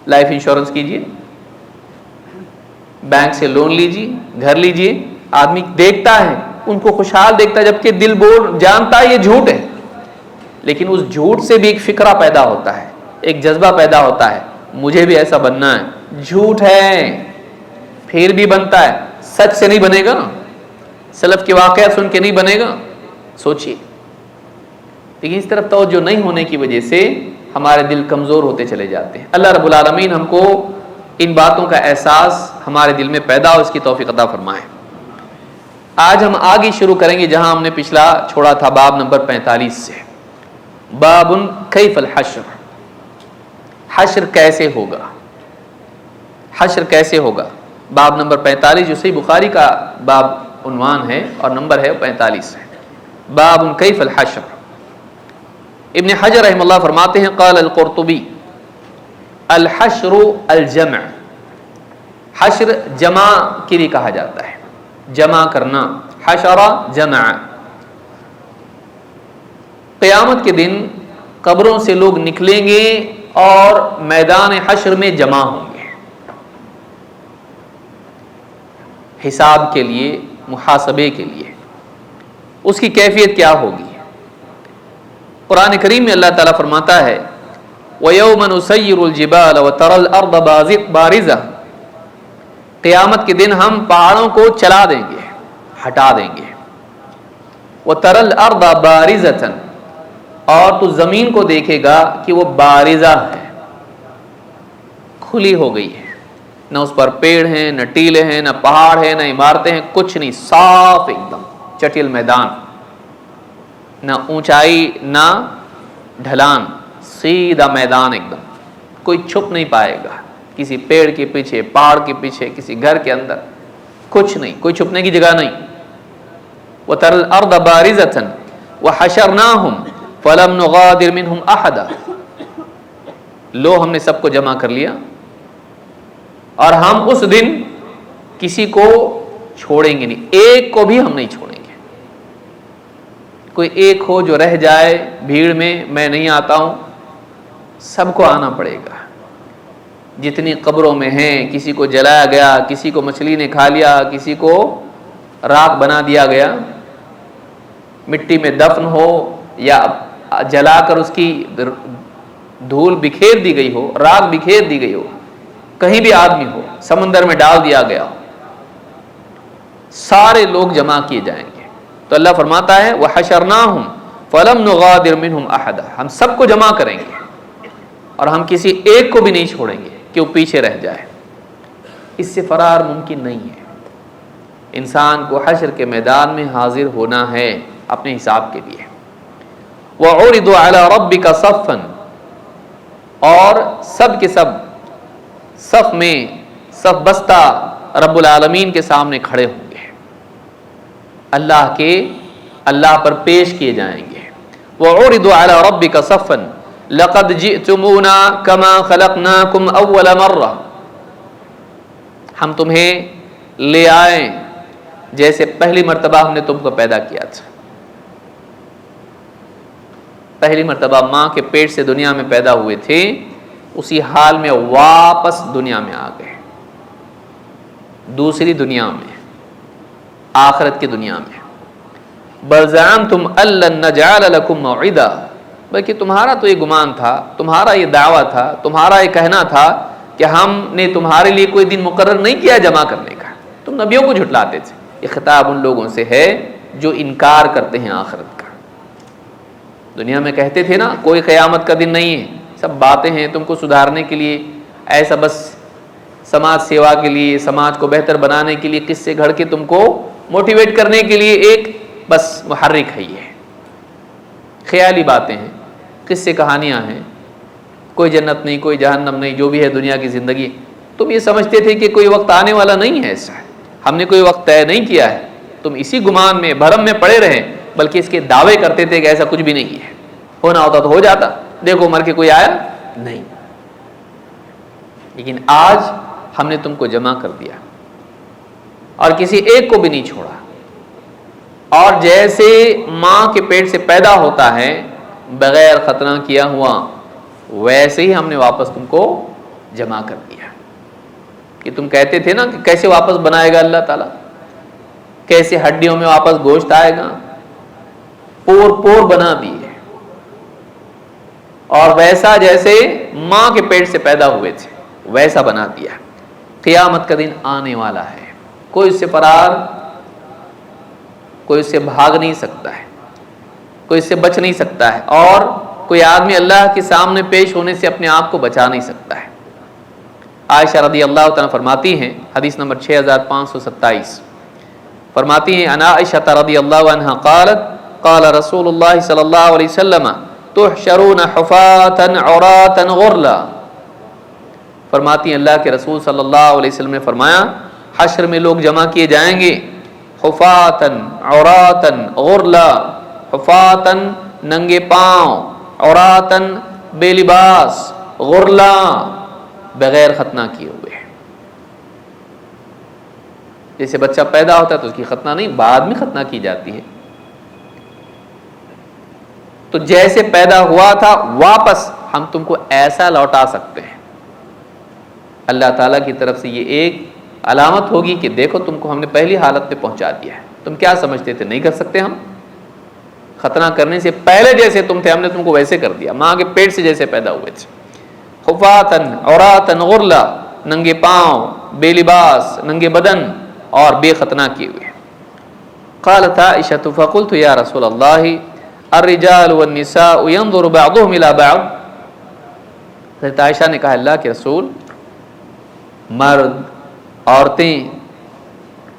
لائف انشورنس کیجئے، بینک سے لون لیجئے، گھر لیجئے۔ آدمی دیکھتا ہے ان کو خوشحال دیکھتا ہے، جبکہ دل جانتا ہے یہ جھوٹ ہے، لیکن اس جھوٹ سے بھی ایک فکرہ پیدا ہوتا ہے، ایک جذبہ پیدا ہوتا ہے، مجھے بھی ایسا بننا ہے۔ جھوٹ ہے پھر بھی بنتا ہے، سچ سے نہیں بنے گا، سلف کے واقعات سن کے نہیں بنے گا۔ سوچئے، لیکن اس طرف توجہ نہیں ہونے کی وجہ سے ہمارے دل کمزور ہوتے چلے جاتے ہیں۔ اللہ رب العالمین ہم کو ان باتوں کا احساس ہمارے دل میں پیدا ہو، اس کی توفیق عطا فرمائے۔ آج ہم آگے شروع کریں گے جہاں ہم نے پچھلا چھوڑا تھا، باب نمبر 45 سے۔ باب کیف الحشر، حشر کیسے ہوگا، حشر کیسے ہوگا۔ باب نمبر 45 جو صحیح بخاری کا باب عنوان ہے اور نمبر ہے 45 ہے۔ باب کیف الحشر۔ ابن حجر رحمہ اللہ فرماتے ہیں، قال القرطبی الحشر الجمع، حشر جمع کے لیے کہا جاتا ہے، جمع کرنا، حشر جمع۔ قیامت کے دن قبروں سے لوگ نکلیں گے اور میدان حشر میں جمع ہوں گے، حساب کے لیے، محاسبے کے لیے۔ اس کی کیفیت کیا ہوگی؟ قرآن کریم میں اللہ تعالیٰ فرماتا ہے، وَيَوْمَ نُسَيِّرُ الْجِبَالَ وَتَرَى الْأَرْضَ بَارِزَةً، قیامت کے دن ہم پہاڑوں کو چلا دیں گے، ہٹا دیں گے۔ وَتَرَى الْأَرْضَ بَارِزَةً، اور تو زمین کو دیکھے گا کہ وہ بارزہ ہے، کھلی ہو گئی ہے، نہ اس پر پیڑ ہیں، نہ ٹیلے ہیں، نہ پہاڑ ہیں، نہ عمارتیں ہیں، کچھ نہیں، صاف ایک دم چٹیل میدان، نہ اونچائی نہ ڈھلان، سیدھا میدان ایک دم، کوئی چھپ نہیں پائے گا کسی پیڑ کے پیچھے، پہاڑ کے پیچھے، کسی گھر کے اندر، کچھ نہیں، کوئی چھپنے کی جگہ نہیں۔ وَتَرَى الْأَرْضَ بَارِزَةً وَحَشَرْنَاهُمْ فَلَمْ نُغَادِرْ مِنْهُمْ أَحَدًا، لو ہم نے سب کو جمع کر لیا اور ہم اس دن کسی کو چھوڑیں گے نہیں، ایک کو بھی ہم نہیں چھوڑیں گے۔ کوئی ایک ہو جو رہ جائے بھیڑ میں نہیں آتا ہوں، سب کو آنا پڑے گا۔ جتنی قبروں میں ہیں، کسی کو جلایا گیا، کسی کو مچھلی نے کھا لیا، کسی کو راکھ بنا دیا گیا، مٹی میں دفن ہو یا جلا کر اس کی دھول بکھیر دی گئی ہو، راکھ بکھیر دی گئی ہو، کہیں بھی آدمی ہو، سمندر میں ڈال دیا گیا ہو، سارے لوگ جمع کیے جائیں گے۔ تو اللہ فرماتا ہے وَحَشَرْنَاهُمْ فَلَمْ نُغَادِرْ مِنْهُمْ أَحَدًا، ہم سب کو جمع کریں گے اور ہم کسی ایک کو بھی نہیں چھوڑیں گے کہ وہ پیچھے رہ جائے۔ اس سے فرار ممکن نہیں ہے۔ انسان کو حشر کے میدان میں حاضر ہونا ہے اپنے حساب کے لیے۔ وَعُرِضُوا عَلَى رَبِّكَ صَفًّا، اور سب کے سب صف میں، صف بستہ رب العالمین کے سامنے کھڑے ہوں گے، اللہ پر پیش کیے جائیں گے۔ وَعُرِضُوا عَلَى رَبِّكَ صَفًّا لَقَدْ جِئْتُمُونَا كَمَا خَلَقْنَاكُمْ أَوَّلَ مَرَّةٍ، ہم تمہیں لے آئیں جیسے پہلی مرتبہ ہم نے تم کو پیدا کیا تھا۔ پہلی مرتبہ ماں کے پیٹ سے دنیا میں پیدا ہوئے تھے، اسی حال میں واپس دنیا میں آ گئے، دوسری دنیا میں، آخرت کی دنیا میں۔ بَلْ زَعَمْتُمْ أَن لَّن نَّجْعَلَ لَكُم مَّوْعِدًا، بلکہ تمہارا تو یہ گمان تھا، تمہارا یہ دعویٰ تھا، تمہارا یہ کہنا تھا کہ ہم نے تمہارے لیے کوئی دن مقرر نہیں کیا جمع کرنے کا، تم نبیوں کو جھٹلاتے تھے۔ یہ خطاب ان لوگوں سے ہے جو انکار کرتے ہیں آخرت کا۔ دنیا میں کہتے تھے نا کوئی قیامت کا دن نہیں ہے، سب باتیں ہیں تم کو سدھارنے کے لیے، ایسا بس سماج سیوا کے لیے، سماج کو بہتر بنانے کے لیے قصے گھڑ کے تم کو موٹیویٹ کرنے کے لیے ایک بس محرک ہے، یہ خیالی باتیں ہیں، قصے کہانیاں ہیں، کوئی جنت نہیں، کوئی جہنم نہیں، جو بھی ہے دنیا کی زندگی۔ تم یہ سمجھتے تھے کہ کوئی وقت آنے والا نہیں ہے، ایسا ہم نے کوئی وقت طے نہیں کیا ہے، تم اسی گمان میں بھرم میں پڑے رہے، بلکہ اس کے دعوے کرتے تھے کہ ایسا کچھ بھی نہیں ہے، ہونا ہوتا تو ہو جاتا، دیکھو مر کے کوئی آیا نہیں۔ لیکن آج ہم نے تم کو جمع کر دیا اور کسی ایک کو بھی نہیں چھوڑا، اور جیسے ماں کے پیٹ سے پیدا ہوتا ہے بغیر ختنہ کیا ہوا، ویسے ہی ہم نے واپس تم کو جمع کر دیا۔ کہ تم کہتے تھے نا کہ کیسے واپس بنائے گا اللہ تعالیٰ، کیسے ہڈیوں میں واپس گوشت آئے گا، پور پور بنا دیے، اور ویسا جیسے ماں کے پیٹ سے پیدا ہوئے تھے ویسا بنا دیا۔ قیامت کا دن آنے والا ہے، کوئی اس سے فرار، کوئی اس سے بھاگ نہیں سکتا ہے، کوئی اس سے بچ نہیں سکتا ہے، اور کوئی آدمی اللہ کے سامنے پیش ہونے سے اپنے آپ کو بچا نہیں سکتا ہے۔ عائشہ رضی اللہ تعالیٰ فرماتی ہیں، حدیث نمبر 6527، فرماتی ہیں ان عائشہ رضی اللہ عنہا قالت قال رسول اللہ صلی اللہ علیہ وسلم تحشرون حفاة عراة غرلا، فرماتی ہیں اللہ کے رسول صلی اللہ علیہ وسلم نے فرمایا حشر میں لوگ جمع کیے جائیں گے، حفاة عراة غرلا، حفاة ننگے پاؤں، عراة بے لباس، غرلا بغیر ختنہ کیے ہوئے۔ جیسے بچہ پیدا ہوتا ہے تو اس کی ختنہ نہیں، بعد میں ختنہ کی جاتی ہے، تو جیسے پیدا ہوا تھا واپس ہم تم کو ایسا لوٹا سکتے ہیں۔ اللہ تعالیٰ کی طرف سے یہ ایک علامت ہوگی کہ دیکھو تم کو ہم نے پہلی حالت میں پہنچا دیا ہے، تم کیا سمجھتے تھے نہیں کر سکتے، ہم ختنہ کرنے سے پہلے جیسے تم تھے ہم نے تم کو ویسے کر دیا، ماں کے پیٹ سے جیسے پیدا ہوئے تھے۔ حفاة عراة غرلا، ننگے پاؤں، بے لباس، ننگے بدن اور بے ختنہ کیے ہوئے۔ قالت عائشة فقلت یا رسول اللہ الرجال والنساء ينظر بعضهم الى بعض، حضرت عائشہ نے کہا اللہ کے رسول مرد عورتیں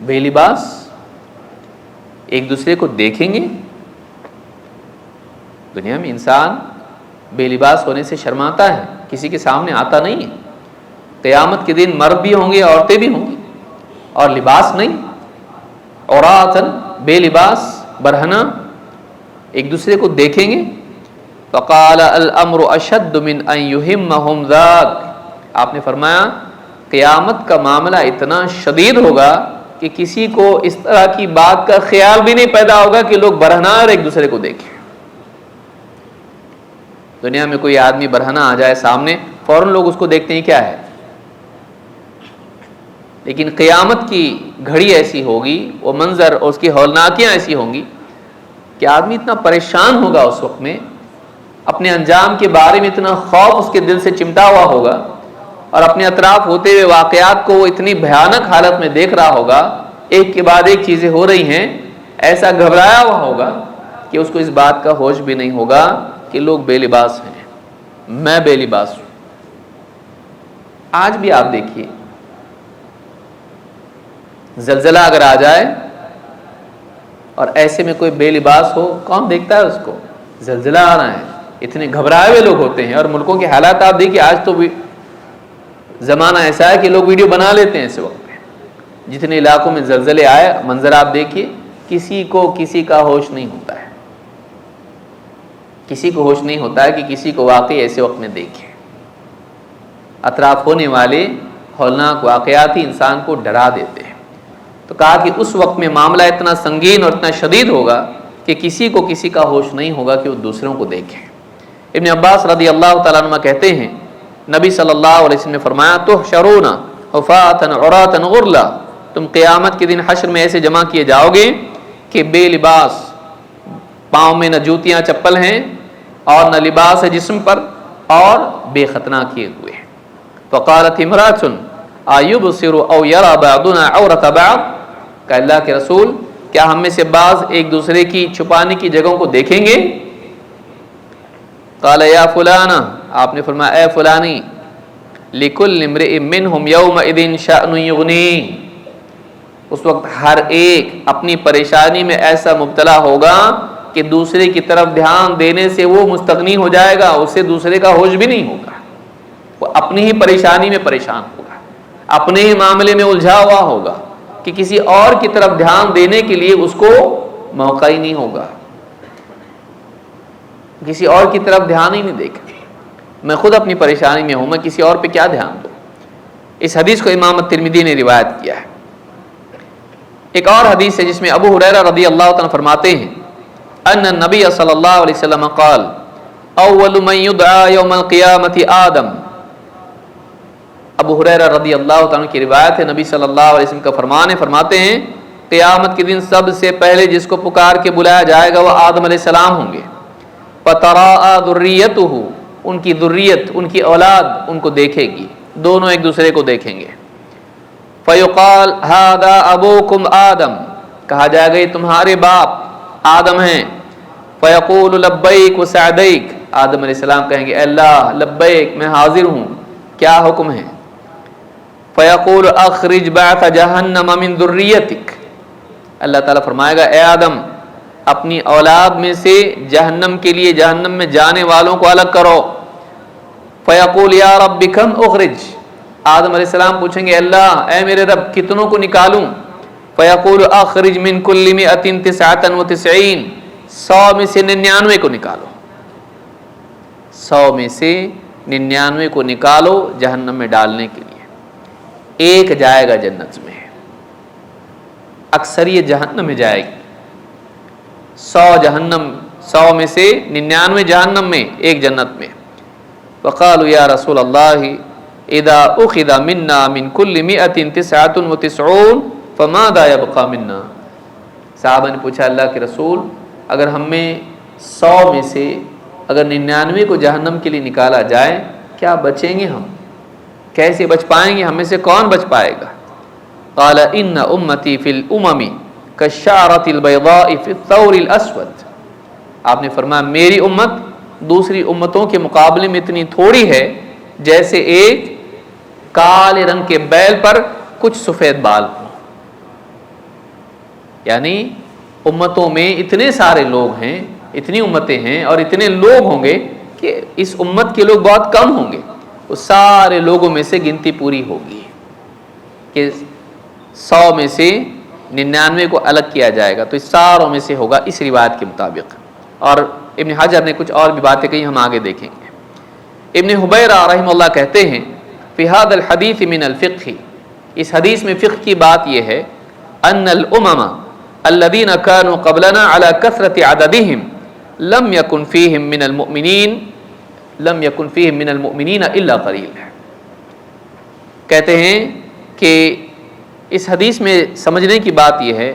بے لباس ایک دوسرے کو دیکھیں گے؟ دنیا میں انسان بے لباس ہونے سے شرماتا ہے، کسی کے سامنے آتا نہیں ہے۔ قیامت کے دن مرد بھی ہوں گے، عورتیں بھی ہوں گی، اور لباس نہیں، عوراتن بے لباس برہنہ ایک دوسرے کو دیکھیں گے۔ فقال الامر اشد من ان يهمهم ذاك، آپ نے فرمایا قیامت کا معاملہ اتنا شدید ہوگا کہ کسی کو اس طرح کی بات کا خیال بھی نہیں پیدا ہوگا کہ لوگ برہنہ اور ایک دوسرے کو دیکھیں۔ دنیا میں کوئی آدمی برہنہ آ جائے سامنے، فوراً لوگ اس کو دیکھتے ہیں کیا ہے، لیکن قیامت کی گھڑی ایسی ہوگی، وہ منظر اور اس کی ہولناکیاں ایسی ہوں گی کہ آدمی اتنا پریشان ہوگا اس وقت میں، اپنے انجام کے بارے میں اتنا خوف اس کے دل سے چمٹا ہوا ہوگا، اور اپنے اطراف ہوتے ہوئے واقعات کو وہ اتنی بھیانک حالت میں دیکھ رہا ہوگا، ایک کے بعد ایک چیزیں ہو رہی ہیں، ایسا گھبرایا ہوا ہوگا کہ اس کو اس بات کا ہوش بھی نہیں ہوگا کہ لوگ بے لباس ہیں، میں بے لباس ہوں۔ آج بھی آپ دیکھیے زلزلہ اگر آ جائے اور ایسے میں کوئی بے لباس ہو، کون دیکھتا ہے اس کو؟ زلزلہ آ رہا ہے، اتنے گھبرائے ہوئے لوگ ہوتے ہیں، اور ملکوں کے حالات آپ دیکھیے، آج تو زمانہ ایسا ہے کہ لوگ ویڈیو بنا لیتے ہیں اس وقت میں، جتنے علاقوں میں زلزلے آئے منظر آپ دیکھیے، کسی کو کسی کا ہوش نہیں ہوتا ہے، کسی کو ہوش نہیں ہوتا ہے کہ کسی کو واقعی ایسے وقت میں دیکھے۔ اطراف ہونے والے ہولناک واقعات ہی انسان کو ڈرا دیتے ہیں۔ تو کہا کہ اس وقت میں معاملہ اتنا سنگین اور اتنا شدید ہوگا کہ کسی کو کسی کا ہوش نہیں ہوگا کہ وہ دوسروں کو دیکھے۔ ابن عباس رضی اللہ تعالیٰ عنہ کہتے ہیں نبی صلی اللہ علیہ وسلم نے فرمایا تحشرون حفاۃ عراۃ غرلا، تم قیامت کے دن حشر میں ایسے جمع کیے جاؤ گے کہ بے لباس، پاؤں میں نہ جوتیاں چپل ہیں اور نہ لباس ہے جسم پر، اور بے ختنہ کیے ہوئے۔ فقالت امرأۃ ایبصر او یری بعضنا عورۃ بعض، کہ اللہ کے رسول کیا ہم میں سے بعض ایک دوسرے کی چھپانے کی جگہوں کو دیکھیں گے؟ قال یا فلانہ، آپ نے فرمایا اے فلانی، لکل امرئ منہم یومئذ شأن یغنیہ، اس وقت ہر ایک اپنی پریشانی میں ایسا مبتلا ہوگا کہ دوسرے کی طرف دھیان دینے سے وہ مستغنی ہو جائے گا، اسے دوسرے کا ہوش بھی نہیں ہوگا، وہ اپنی ہی پریشانی میں پریشان ہوگا، اپنے ہی معاملے میں الجھا ہوا ہوگا کہ کسی اور کی طرف دھیان دینے کے لیے اس کو موقع ہی نہیں ہوگا، کسی اور کی طرف دھیان ہی نہیں دے گا۔ میں خود اپنی پریشانی میں ہوں، میں کسی اور پہ کیا دھیان دوں؟ اس حدیث کو امام ترمذی نے روایت کیا ہے۔ ایک اور حدیث ہے جس میں ابو ہریرہ رضی اللہ تعالیٰ فرماتے ہیں ان النبی صلی اللہ علیہ وسلم قال اول من یدعى یوم القیامت آدم، ابو ہریرہ رضی اللہ تعالیٰ کی روایت ہے، نبی صلی اللہ علیہ وسلم کا فرمان ہے، فرماتے ہیں قیامت کے دن سب سے پہلے جس کو پکار کے بلایا جائے گا وہ آدم علیہ السلام ہوں گے۔ فتراء ذریتہ، ان کی ذریت، ان کی اولاد ان کو دیکھے گی، دونوں ایک دوسرے کو دیکھیں گے۔ فیقال ھذا ابوکم آدم، کہا جائے گا یہ تمہارے باپ آدم ہیں۔ فیقول لبیک وسعدیک، آدم علیہ السلام کہیں گے اے اللہ لبیک، میں حاضر ہوں، کیا حکم ہے؟ فیقول اخرج بعث جہنم من ذریتک، اللہ تعالیٰ فرمائے گا اے آدم اپنی اولاد میں سے جہنم کے لیے جہنم میں جانے والوں کو الگ کرو۔ فیقول یا رب کم اخرج، آدم علیہ السلام پوچھیں گے اللہ اے میرے رب کتنوں کو نکالوں؟ فیقول اخرج من کل مئۃ تسعۃ وتسعین، 100 میں سے 99 کو نکالو، 100 میں سے 99 کو نکالو جہنم میں ڈالنے کے لیے، ایک جائے گا جنت میں، اکثریت جہنم میں جائے گی، 100 جہنم، 100 میں سے 99 جہنم میں، ایک جنت میں۔ وقالوا یا رسول اللہ اذا اخذ منا من كل 199 فماذا يبقى منا، صحابہ نے پوچھا اللہ کے رسول اگر ہم میں 100 میں سے اگر 99 کو جہنم کے لیے نکالا جائے کیا بچیں گے ہم؟ کیسے بچ پائیں گے؟ ہم میں سے کون بچ پائے گا؟ قال ان امتی فی الامم کالشعرۃ البیضاء فی الثور الاسود، آپ نے فرمایا میری امت دوسری امتوں کے مقابلے میں اتنی تھوڑی ہے جیسے ایک کالے رنگ کے بیل پر کچھ سفید بال ہوں. یعنی امتوں میں اتنے سارے لوگ ہیں، اتنی امتیں ہیں اور اتنے لوگ ہوں گے کہ اس امت کے لوگ بہت کم ہوں گے. اس سارے لوگوں میں سے گنتی پوری ہوگی کہ 100 میں سے 99 کو الگ کیا جائے گا، تو اس ساروں میں سے ہوگا اس روایت کے مطابق. اور ابن حجر نے کچھ اور بھی باتیں کہی، ہم آگے دیکھیں گے. ابن حبیرہ رحمہ اللہ کہتے ہیں فی ھذا الحدیث من الفقہ، اس حدیث میں فقہ کی بات یہ ہے، ان الامم الذين كانوا قبلنا على كثرة عددهم لم يكن فيهم من المؤمنين الا قليل. کہتے ہیں کہ اس حدیث میں سمجھنے کی بات یہ ہے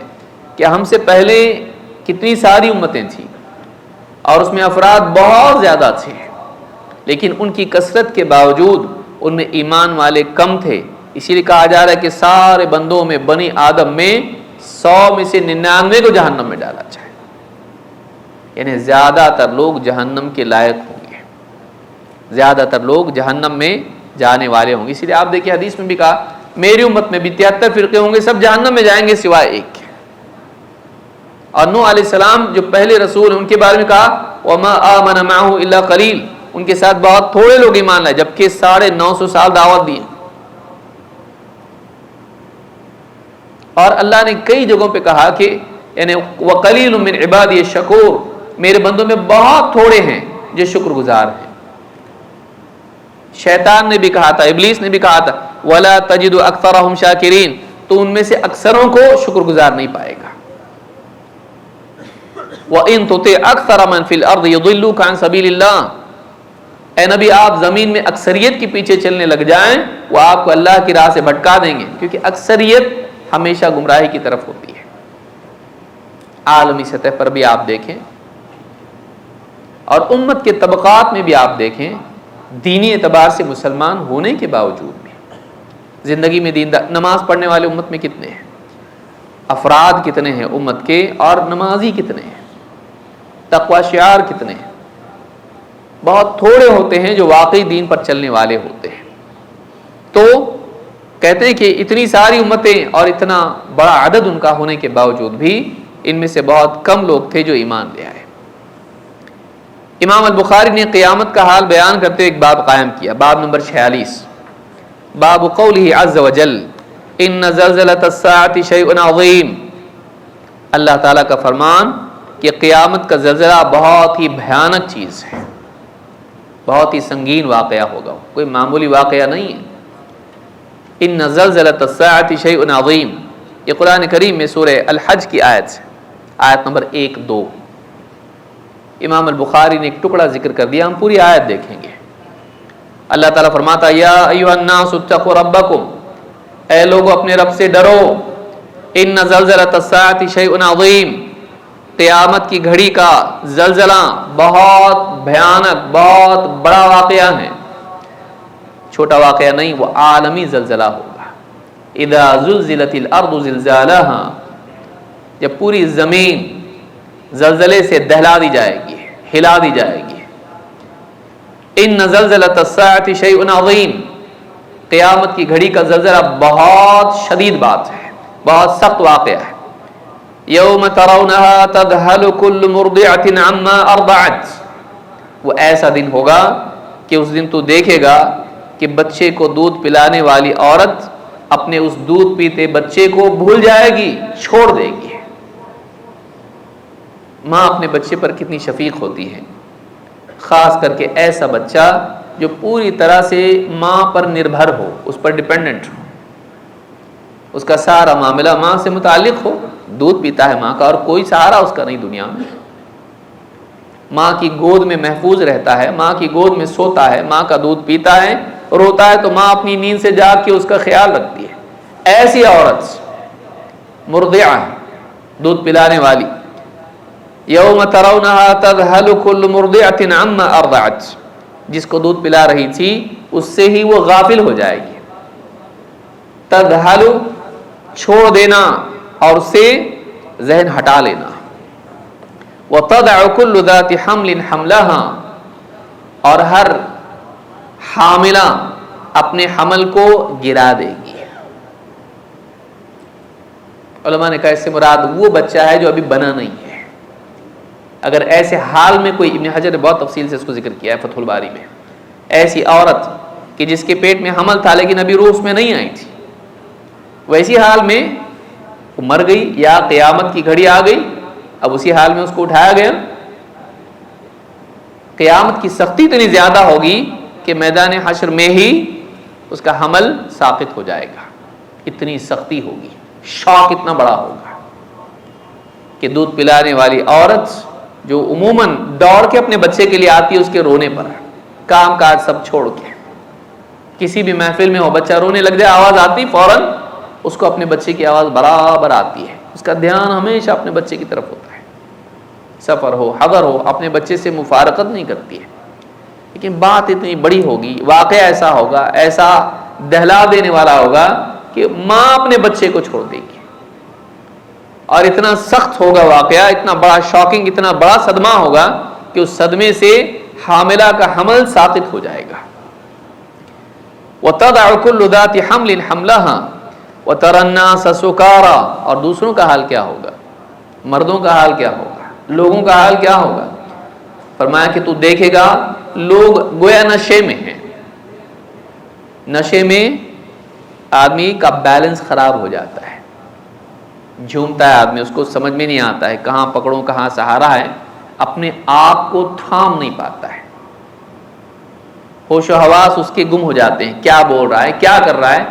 کہ ہم سے پہلے کتنی ساری امتیں تھیں اور اس میں افراد بہت زیادہ تھے، لیکن ان کی کثرت کے باوجود ان میں ایمان والے کم تھے. اسی لیے کہا جا رہا ہے کہ سارے بندوں میں بنی آدم میں 100 میں سے 99 کو جہنم میں ڈالا جائے. یعنی زیادہ تر لوگ جہنم کے لائق ہوں گے، زیادہ تر لوگ جہنم میں جانے والے ہوں گے. اسی لیے آپ دیکھیں حدیث میں بھی کہا میری امت میں بھی 73 فرقے ہوں گے، سب جہنم میں جائیں گے سوائے ایک کے. اور نوح علیہ السلام جو پہلے رسول ہیں ان کے بارے میں کہا وَمَا آمَنَ مَعَهُ إِلَّا قَلِيلٌ، ان کے ساتھ بہت تھوڑے لوگ ایمان لائے، جبکہ 950 سال دعوت دی. اور اللہ نے کئی جگہوں پہ کہا کہ یعنی وَقَلِيلٌ مِّنْ عِبَادِيَ الشَّكُورُ، میرے بندوں میں بہت تھوڑے ہیں جو شکر گزار ہیں. شیطان نے بھی کہا تھا، ابلیس نے بھی کہا تھا وَلَا تَجِدُ أَكْثَرَهُمْ شَاكِرِينَ، تو ان میں سے اکثروں کو شکر گزار نہیں پائے گا. وَإِن تُطِعْ أَكْثَرَ مَنْ فِي الْأَرْضِ يُضِلُّوكَ عَنْ سَبِيلِ اللَّهِ، اے نبی آپ زمین میں اکثریت کے پیچھے چلنے لگ جائیں، وہ آپ کو اللہ کی راہ سے بھٹکا دیں گے، کیونکہ اکثریت ہمیشہ گمراہی کی طرف ہوتی ہے. عالمی سطح پر بھی آپ دیکھیں اور امت کے طبقات میں بھی آپ دیکھیں، دینی اعتبار سے مسلمان ہونے کے باوجود بھی زندگی میں دیندار، نماز پڑھنے والے امت میں کتنے ہیں، افراد کتنے ہیں امت کے، اور نمازی کتنے ہیں، تقوی شعار کتنے ہیں. بہت تھوڑے ہوتے ہیں جو واقعی دین پر چلنے والے ہوتے ہیں. تو کہتے ہیں کہ اتنی ساری امتیں اور اتنا بڑا عدد ان کا ہونے کے باوجود بھی ان میں سے بہت کم لوگ تھے جو ایمان لے آئے. امام البخاری نے قیامت کا حال بیان کرتے ہوئے ایک باب قائم کیا، باب نمبر 46، باب قولہ عز وجل ان زلزلۃ الساعۃ شیء عظیم. اللہ تعالیٰ کا فرمان کہ قیامت کا زلزلہ بہت ہی بھیانک چیز ہے، بہت ہی سنگین واقعہ ہوگا، کوئی معمولی واقعہ نہیں ہے. ان زلزلۃ الساعۃ شیء عظیم، یہ قرآن کریم میں سورہ الحج کی آیت ہے، آیت نمبر 1-2. امام البخاری نے ایک ٹکڑا ذکر کر دیا، ہم پوری آیت دیکھیں گے. اللہ تعالیٰ فرماتا یا ایھا الناس اتقوا ربکم، اے لوگو اپنے رب سے ڈرو. ان زلزلۃ الساعۃ شیء عظیم، قیامت کی گھڑی کا زلزلہ بہت بھیانک، بہت بڑا واقعہ ہے، چھوٹا واقعہ نہیں، وہ عالمی زلزلہ ہوگا. اذا زلزلت الارض زلزالها، جب پوری زمین زلزلے سے دہلا دی جائے گی، ہلا دی جائے گی. ان زلزلۃ الساعۃ شیء عظیم، قیامت کی گھڑی کا زلزلہ بہت شدید بات ہے، بہت سخت واقعہ ہے. یوم ترونها تذہل کل مرضعۃ عما ارضعت، وہ ایسا دن ہوگا کہ اس دن تو دیکھے گا کہ بچے کو دودھ پلانے والی عورت اپنے اس دودھ پیتے بچے کو بھول جائے گی، چھوڑ دے گی. ماں اپنے بچے پر کتنی شفیق ہوتی ہے، خاص کر کے ایسا بچہ جو پوری طرح سے ماں پر نربھر ہو، اس پر ڈیپینڈنٹ ہو، اس کا سارا معاملہ ماں سے متعلق ہو. دودھ پیتا ہے ماں کا اور کوئی سہارا اس کا نہیں دنیا میں. ماں کی گود میں محفوظ رہتا ہے، ماں کی گود میں سوتا ہے، ماں کا دودھ پیتا ہے، روتا ہے تو ماں اپنی نیند سے جاگ کے اس کا خیال رکھتی ہے. ایسی عورت مرضعہ، دودھ پلانے والی، یوم ترونها تذہل کل مرضعۃ عما ارضعت، جس کو دودھ پلا رہی تھی اس سے ہی وہ غافل ہو جائے گی. تذہل چھوڑ دینا اور اس سے ذہن ہٹا لینا. وتضع كل ذات حمل حملها، اور ہر حاملہ اپنے حمل کو گرا دے گی۔ علماء نے کہا اس سے مراد وہ بچہ ہے جو ابھی بنا نہیں ہے۔ اگر ایسے حال میں کوئی، ابن حجر نے بہت تفصیل سے اس کو ذکر کیا ہے فتح الباری میں، ایسی عورت کہ جس کے پیٹ میں حمل تھا لیکن ابھی روح اس میں نہیں آئی تھی، ویسی حال میں وہ مر گئی یا قیامت کی گھڑی آ گئی، اب اسی حال میں اس کو اٹھایا گیا، قیامت کی سختی اتنی زیادہ ہوگی کہ میدان حشر میں ہی اس کا حمل ساقط ہو جائے گا، اتنی سختی ہوگی، شوق اتنا بڑا ہوگا کہ دودھ پلانے والی عورت جو عموماً دوڑ کے اپنے بچے کے لیے آتی ہے اس کے رونے پر، کام کاج سب چھوڑ کے، کسی بھی محفل میں ہو بچہ رونے لگ جائے، آواز آتی فوراً اس کو اپنے بچے کی آواز برابر آتی ہے، اس کا دھیان ہمیشہ اپنے بچے کی طرف ہوتا ہے، سفر ہو حضر ہو اپنے بچے سے مفارقت نہیں کرتی ہے۔ لیکن بات اتنی بڑی ہوگی، واقعہ ایسا ہوگا، ایسا دہلا دینے والا ہوگا کہ ماں اپنے بچے کو چھوڑ دے گی، اور اتنا سخت ہوگا واقعہ، اتنا بڑا شاکنگ، اتنا بڑا صدمہ ہوگا کہ اس صدمے سے حاملہ کا حمل ساقط ہو جائے گا۔ وَتَضَعُ كُلُّ ذَاتِ حَمْلٍ حَمْلَهَا وَتَرَى النَّاسَ سُكَارَى، اور دوسروں کا حال کیا ہوگا، مردوں کا حال کیا ہوگا، لوگوں کا حال کیا ہوگا؟ فرمایا کہ تو دیکھے گا لوگ گویا نشے میں ہیں، نشے میں آدمی کا بیلنس خراب ہو جاتا ہے، جھومتا ہے آدمی، اس کو سمجھ میں نہیں آتا ہے کہاں پکڑوں کہاں سہارا ہے، اپنے آپ کو تھام نہیں پاتا ہے، ہوش و حواس اس کے گم ہو جاتے ہیں، کیا بول رہا ہے کیا کر رہا ہے،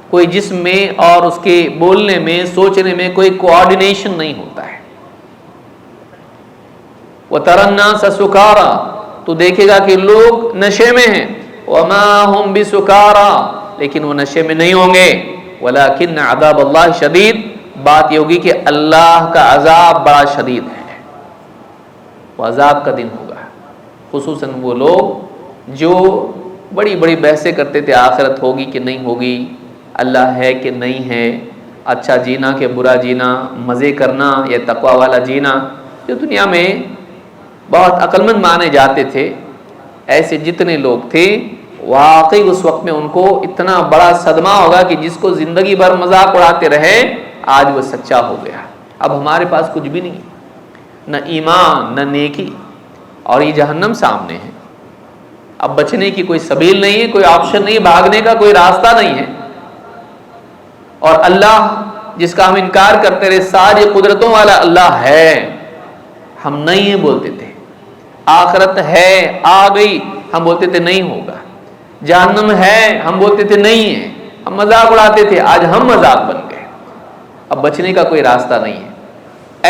کوئی جسم میں اور اس کے بولنے میں سوچنے میں کوئی کوآرڈینیشن نہیں ہوتا ہے۔ وَتَرَى النَّاسَ سُكَارَى، تو دیکھے گا کہ لوگ نشے میں ہیں، وَمَا هُمْ بِسُكَارَى، لیکن وہ نشے میں نہیں ہوں گے، وَلَكِنَّ عَذَابَ اللَّهِ شَدِيدٌ، بات یہ ہوگی کہ اللہ کا عذاب بڑا شدید ہے، وہ عذاب کا دن ہوگا، خصوصاً وہ لوگ جو بڑی بڑی بحثیں کرتے تھے آخرت ہوگی کہ نہیں ہوگی، اللہ ہے کہ نہیں ہے، اچھا جینا کہ برا جینا، مزے کرنا یا تقوی والا جینا، جو دنیا میں بہت عقل مند مانے جاتے تھے، ایسے جتنے لوگ تھے واقعی اس وقت میں ان کو اتنا بڑا صدمہ ہوگا کہ جس کو زندگی بھر مذاق اڑاتے رہے آج وہ سچا ہو گیا، اب ہمارے پاس کچھ بھی نہیں، نہ ایمان نہ نیکی، اور یہ جہنم سامنے ہے، اب بچنے کی کوئی سبیل نہیں ہے، کوئی آپشن نہیں، بھاگنے کا کوئی راستہ نہیں ہے، اور اللہ جس کا ہم انکار کرتے رہے ساری قدرتوں والا اللہ ہے، ہم نہیں بولتے تھے، آخرت ہے آ گئی ہم بولتے تھے نہیں ہوگا، جہنم ہے ہم بولتے تھے نہیں ہے، ہم مذاق اڑاتے تھے، آج ہم مذاق بن گئے، اب بچنے کا کوئی راستہ نہیں ہے،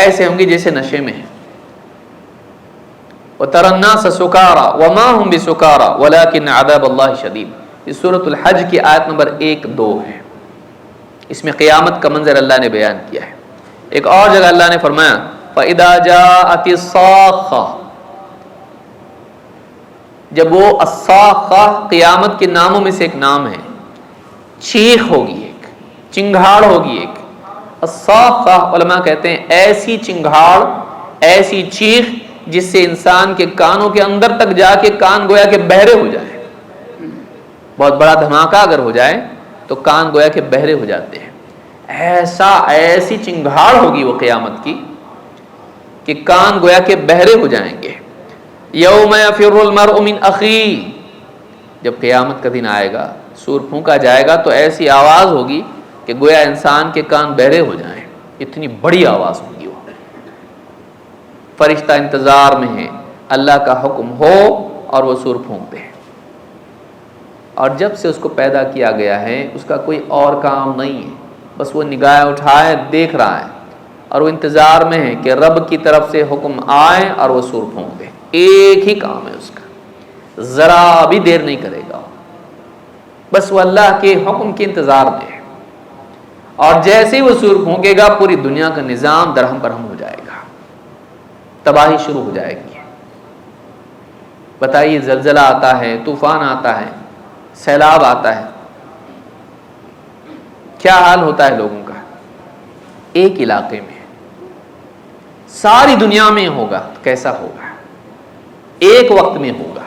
ایسے ہوں گے جیسے نشے میں ہیں۔ وَتَرَى النَّاسَ سُكَارَى وَمَا هُمْ بِسُكَارَى وَلَكِنَّ عَذَابَ اللَّهِ شَدِيدٌ، یہ سورۃ الحج کی آیت نمبر 1-2 ہے، اس میں قیامت کا منظر اللہ نے بیان کیا ہے۔ ایک اور جگہ اللہ نے فرمایا فَإِذَا جَاءَتِ الصَّاخَّةُ، جب وہ الصاخہ قیامت کے ناموں میں سے ایک نام ہے، چیخ ہوگی، ایک چنگھاڑ ہوگی، ایک الصاخہ علماء کہتے ہیں ایسی چنگھاڑ، ایسی چیخ جس سے انسان کے کانوں کے اندر تک جا کے کان گویا کہ بہرے ہو جائے، بہت بڑا دھماکہ اگر ہو جائے تو کان گویا کہ بہرے ہو جاتے ہیں، ایسی چنگھاڑ ہوگی وہ قیامت کی کہ کان گویا کہ بہرے ہو جائیں گے۔ یوم یفر المرء من اخیہ، جب قیامت کا دن آئے گا، سور پھونکا جائے گا تو ایسی آواز ہوگی کہ گویا انسان کے کان بہرے ہو جائیں، اتنی بڑی آواز ہوگی، وہ فرشتہ انتظار میں ہے اللہ کا حکم ہو اور وہ سور پھونک دے، اور جب سے اس کو پیدا کیا گیا ہے اس کا کوئی اور کام نہیں ہے، بس وہ نگاہ اٹھائے دیکھ رہا ہے، اور وہ انتظار میں ہے کہ رب کی طرف سے حکم آئے اور وہ سور پھونک دے، ایک ہی کام ہے اس کا، ذرا بھی دیر نہیں کرے گا، بس وہ اللہ کے حکم کے انتظار میں ہے، اور جیسے ہی وہ سور پھونکے گا پوری دنیا کا نظام درہم برہم ہو جائے گا، تباہی شروع ہو جائے گی۔ بتائیے زلزلہ آتا ہے، طوفان آتا ہے، سیلاب آتا ہے، کیا حال ہوتا ہے لوگوں کا؟ ایک علاقے میں، ساری دنیا میں ہوگا تو کیسا ہوگا؟ ایک وقت میں ہوگا،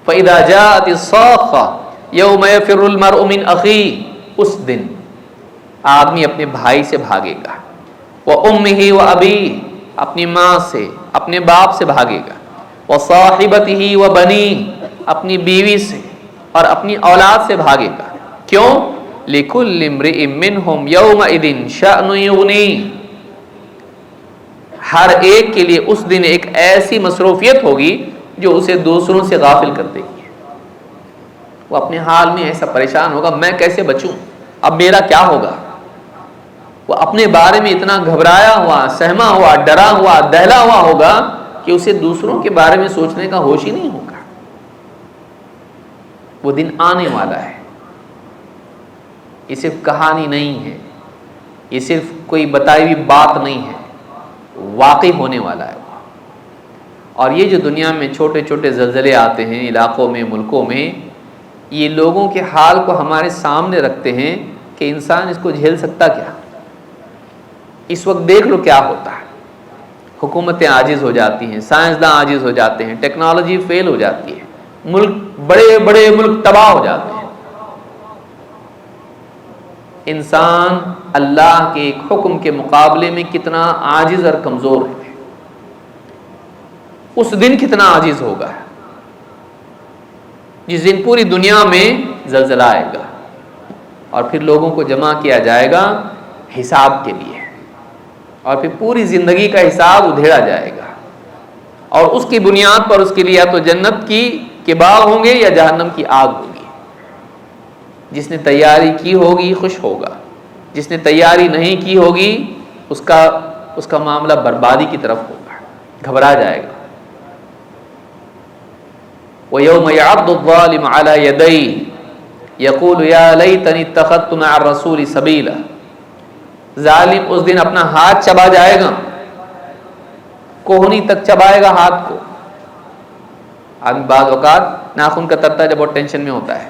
فَإِذَا جَاءَتِ الصَّاخَّةُ يَوْمَ يَفِرُّ الْمَرْءُ مِنْ أَخِيهِ، اس دن آدمی اپنے بھائی سے بھاگے گا، وَأُمِّهِ وَأَبِيهِ، اپنی ماں سے اپنے باپ سے بھاگے گا، وَصَاحِبَتِهِ وَبَنِيهِ، اپنی بیوی سے اور اپنی اولاد سے بھاگے گا۔ کیوں؟ لِكُلِّ امْرِئٍ مِّنْهُمْ يَوْمَئِذٍ شَأْنٌ يُغْنِيهِ، ہر ایک کے لیے اس دن ایک ایسی مصروفیت ہوگی جو اسے دوسروں سے غافل کر دے گی۔ وہ اپنے حال میں ایسا پریشان ہوگا، میں کیسے بچوں، اب میرا کیا ہوگا۔ وہ اپنے بارے میں اتنا گھبرایا ہوا، سہما ہوا، ڈرا ہوا، دہلا ہوا ہوگا کہ اسے دوسروں کے بارے میں سوچنے کا ہوش ہی نہیں ہوگا۔ وہ دن آنے والا ہے، یہ صرف کہانی نہیں ہے، یہ صرف کوئی بتائی ہوئی بات نہیں ہے، واقع ہونے والا ہے۔ اور یہ جو دنیا میں چھوٹے چھوٹے زلزلے آتے ہیں علاقوں میں، ملکوں میں، یہ لوگوں کے حال کو ہمارے سامنے رکھتے ہیں کہ انسان اس کو جھیل سکتا کیا۔ اس وقت دیکھ لو کیا ہوتا ہے، حکومتیں عاجز ہو جاتی ہیں، سائنسداں عاجز ہو جاتے ہیں، ٹیکنالوجی فیل ہو جاتی ہے، ملک، بڑے بڑے ملک تباہ ہو جاتے ہیں۔ انسان اللہ کے ایک حکم کے مقابلے میں کتنا عاجز اور کمزور ہے، اس دن کتنا عاجز ہوگا جس دن پوری دنیا میں زلزلہ آئے گا اور پھر لوگوں کو جمع کیا جائے گا حساب کے لیے، اور پھر پوری زندگی کا حساب ادھیڑا جائے گا، اور اس کی بنیاد پر اس کے لیے یا تو جنت کے باغ ہوں گے یا جہنم کی آگ ہوگی۔ جس نے تیاری کی ہوگی خوش ہوگا، جس نے تیاری نہیں کی ہوگی اس کا معاملہ بربادی کی طرف ہوگا، گھبرا جائے گا۔ وَيَوْمَ يَعَضُّ الظَّالِمُ عَلَى يَدَيْهِ يَقُولُ يَا لَيْتَنِي اتَّخَذْتُ مَعَ الرَّسُولِ سَبِيلًا، ظالم اس دن اپنا ہاتھ چبا جائے گا، کوہنی تک چبائے گا ہاتھ کو۔ آدمی بعض اوقات ناخن کترتا ہے جب بہت ٹینشن میں ہوتا ہے،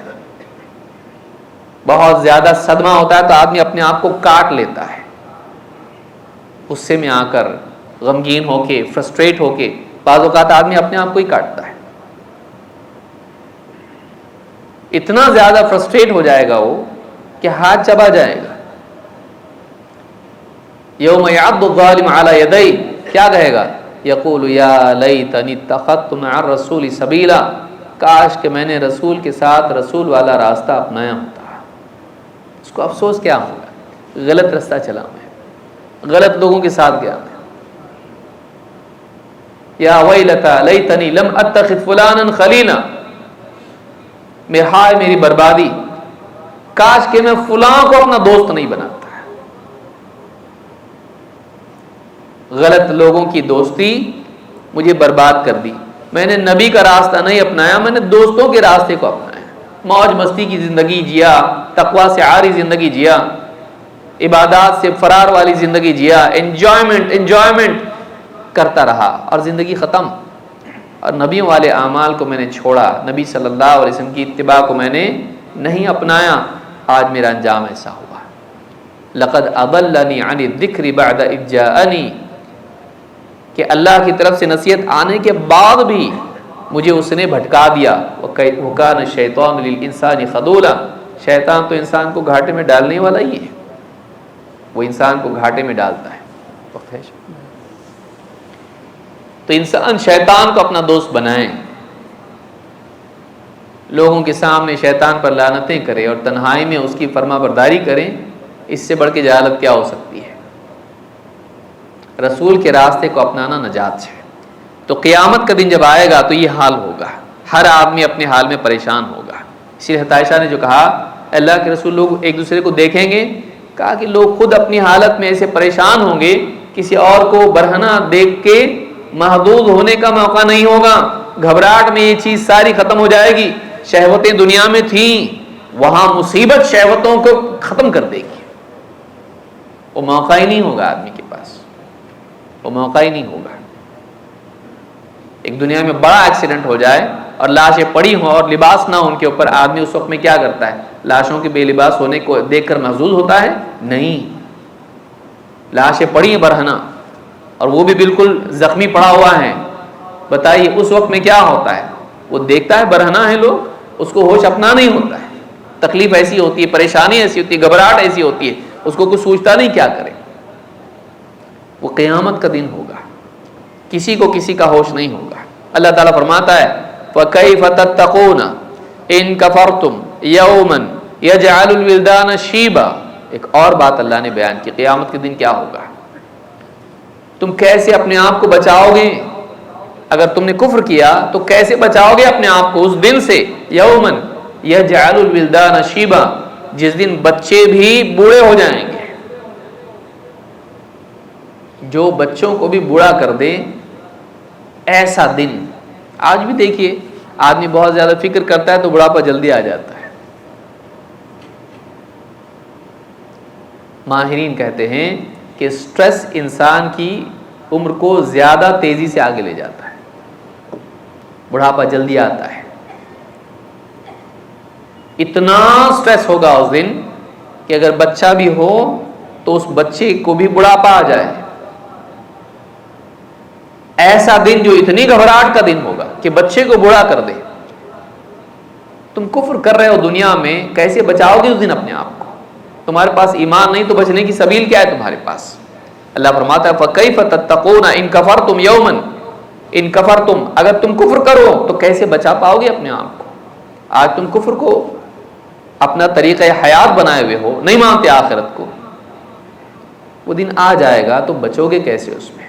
بہت زیادہ صدمہ ہوتا ہے تو آدمی اپنے آپ کو کاٹ لیتا ہے، غصے میں آ کر، غمگین ہو کے، فرسٹریٹ ہو کے بعض اوقات آدمی اپنے آپ کو ہی کاٹتا ہے۔ اتنا زیادہ فرسٹریٹ ہو جائے گا وہ کہ ہاتھ چبا جائے گا۔ یوم یعض الظالم علی یدیہ، کیا کہے گا؟ یقول یا لیتنی اتخذت مع الرسول سبیلا، کاش کہ میں نے رسول کے ساتھ رسول والا راستہ اپنایا ہوتا۔ اس کو افسوس کیا ہوگا، غلط راستہ چلا میں، غلط لوگوں کے ساتھ گیا میں۔ یا ویلتا لیتنی لم اتخذ فلانا خلیلا، ہائے میری بربادی، کاش کہ میں فلاں کو اپنا دوست نہیں بناتا۔ غلط لوگوں کی دوستی مجھے برباد کر دی، میں نے نبی کا راستہ نہیں اپنایا، میں نے دوستوں کے راستے کو اپنایا، موج مستی کی زندگی جیا، تقوی سے عاری زندگی جیا، عبادات سے فرار والی زندگی جیا، انجوائمنٹ کرتا رہا اور زندگی ختم۔ اور نبیوں والے اعمال کو میں نے چھوڑا، نبی صلی اللہ علیہ وسلم کی اتباع کو میں نے نہیں اپنایا، آج میرا انجام ایسا ہوا۔ لقد اضلنی عن الذکر بعد اذ جاءنی، کہ اللہ کی طرف سے نصیحت آنے کے بعد بھی مجھے اس نے بھٹکا دیا۔ وکان الشیطان للانسان خذولا، شیطان تو انسان کو گھاٹے میں ڈالنے والا ہی ہے، وہ انسان کو گھاٹے میں ڈالتا ہے۔ وقت ہے تو انسان شیطان کو اپنا دوست بنائے، لوگوں کے سامنے شیطان پر لعنتیں کرے اور تنہائی میں اس کی فرما برداری کریں، اس سے بڑھ کے جہالت کیا ہو سکتی ہے۔ رسول کے راستے کو اپنانا نجات ہے۔ تو قیامت کا دن جب آئے گا تو یہ حال ہوگا، ہر آدمی اپنے حال میں پریشان ہوگا۔ اسی لیے عائشہ نے جو کہا اللہ کے رسول، لوگ ایک دوسرے کو دیکھیں گے، کہا کہ لوگ خود اپنی حالت میں ایسے پریشان ہوں گے، کسی اور کو برہنہ دیکھ کے محدود ہونے کا موقع نہیں ہوگا، گھبراہٹ میں یہ چیز ساری ختم ہو جائے گی۔ شہوتیں دنیا میں تھیں، وہاں مصیبت شہوتوں کو ختم کر دے گی، وہ موقع ہی نہیں ہوگا آدمی کے پاس، وہ موقع ہی نہیں ہوگا۔ ایک دنیا میں بڑا ایکسیڈنٹ ہو جائے اور لاشیں پڑی ہوں اور لباس نہ ہو ان کے اوپر، آدمی اس وقت میں کیا کرتا ہے؟ لاشوں کے بے لباس ہونے کو دیکھ کر محظوظ ہوتا ہے؟ نہیں، لاشیں پڑی ہیں برہنہ اور وہ بھی بالکل زخمی پڑا ہوا ہے، بتائیے اس وقت میں کیا ہوتا ہے؟ وہ دیکھتا ہے برہنہ ہے لوگ، اس کو ہوش اپنا نہیں ہوتا ہے، تکلیف ایسی ہوتی ہے، پریشانی ایسی ہوتی ہے، گھبراہٹ ایسی ہوتی ہے، اس کو کچھ سوچتا نہیں کیا کرے۔ وہ قیامت کا دن ہوگا، کسی کو کسی کا ہوش نہیں ہوگا۔ اللہ تعالیٰ فرماتا ہے فَكَيْفَ تَتَّقُونَ إِن كَفَرْتُمْ يَوْمًا يَجْعَلُ الْوِلْدَانَ شِيبًا۔ ایک اور بات اللہ نے بیان کی، قیامت کے دن کیا ہوگا، تم کیسے اپنے آپ کو بچاؤ گے؟ اگر تم نے کفر کیا تو کیسے بچاؤ گے اپنے آپ کو اس دن سے؟ یومن یجعل الولدان شیبا، جس دن بچے بھی بوڑھے ہو جائیں گے۔ جو بچوں کو بھی بوڑھا کر دے ایسا دن۔ آج بھی دیکھیے آدمی بہت زیادہ فکر کرتا ہے تو بڑھاپا جلدی آ جاتا ہے۔ ماہرین کہتے ہیں کہ سٹریس انسان کی عمر کو زیادہ تیزی سے آگے لے جاتا ہے، بڑھاپا جلدی آتا ہے۔ اتنا سٹریس ہوگا اس دن کہ اگر بچہ بھی ہو تو اس بچے کو بھی بڑھاپا آ جائے۔ ایسا دن جو اتنی گھبراہٹ کا دن ہوگا کہ بچے کو بوڑھا کر دے۔ تم کفر کر رہے ہو دنیا میں، کیسے بچاؤ گے اس دن اپنے آپ کو؟ تمہارے پاس ایمان نہیں تو بچنے کی سبیل کیا ہے تمہارے پاس؟ اللہ فرماتا ہے فَكَيْفَ تَتَّقُونَ إِن كَفَرْتُمْ يَوْمًا إِن كَفَرْتُمْ، اگر تم کفر کرو تو کیسے بچا پاؤ گے اپنے آپ کو؟ آج تم کفر کو اپنا طریقہ حیات بنائے ہوئے ہو، نہیں مانتے آخرت کو، وہ دن آ جائے گا تو بچو گے کیسے اس میں؟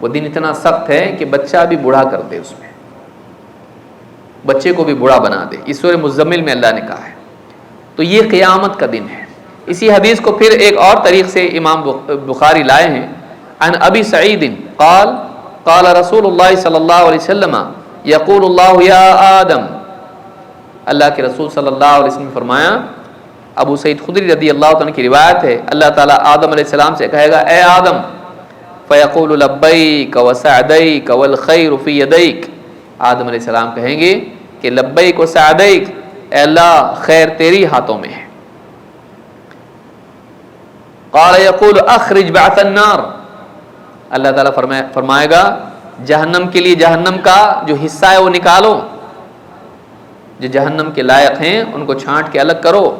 وہ دن اتنا سخت ہے کہ بچہ بھی بوڑھا کر دے، اس میں بچے کو بھی بوڑھا بنا دے۔ اس سورہ مزمل میں اللہ نے کہا ہے۔ تو یہ قیامت کا دن ہے۔ اسی حدیث کو پھر ایک اور طریق سے امام بخاری لائے ہیں، عن ابی سعید قال قال رسول اللہ صلی اللہ علیہ وسلم یقول اللہ یا آدم، اللہ کے رسول صلی اللہ علیہ وسلم نے فرمایا، ابو سعید خدری رضی اللہ عنہ کی روایت ہے، اللہ تعالیٰ آدم علیہ السلام سے کہے گا اے آدم، فیقول لبیک وسعدیک والخیر فی یدیک، آدم علیہ السلام کہیں گے کہ لبیک وسعدیک، اے اللہ خیر تیری ہاتھوں میں ہے۔ قال یقول اخرج بعث النار، اللہ تعالیٰ فرمائے گا جہنم کے لیے جہنم کا جو حصہ ہے وہ نکالو، جو جہنم کے لائق ہیں ان کو چھانٹ کے الگ کرو۔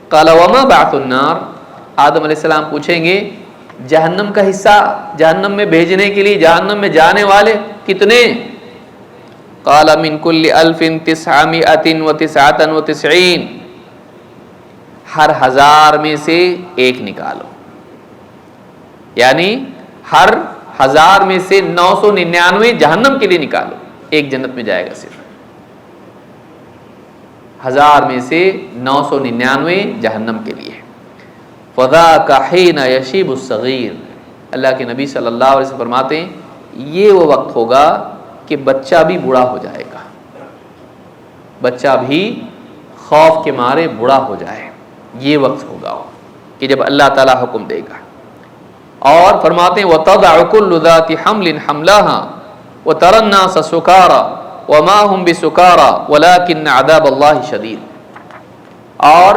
قال وما بعث النار، آدم علیہ السلام پوچھیں گے جہنم کا حصہ، جہنم میں بھیجنے کے لیے جہنم میں جانے والے کتنے؟ قال من كل 1999، ہر 1000 میں سے ایک نکالو، یعنی ہر 1000 میں سے 999 جہنم کے لیے نکالو، ایک جنت میں جائے گا صرف۔ 1000 میں سے 999 جہنم کے لیے۔ فذاک حین یشیب الصغیر، اللہ کے نبی صلی اللہ علیہ وسلم فرماتے ہیں یہ وہ وقت ہوگا کہ بچہ بھی بوڑھا ہو جائے گا، بچہ بھی خوف کے مارے بوڑھا ہو جائے، یہ وقت ہوگا کہ جب اللہ تعالیٰ حکم دے گا۔ اور فرماتے ہیں وَتَضَعُ كُلُّ ذَاتِ حَمْلٍ حَمْلَهَا وَتَرَى النَّاسَ سُكَارَى وَمَا هُمْ بِسُكَارَى وَلَكِنَّ عَذَابَ اللَّهِ شَدِيدٌ، اور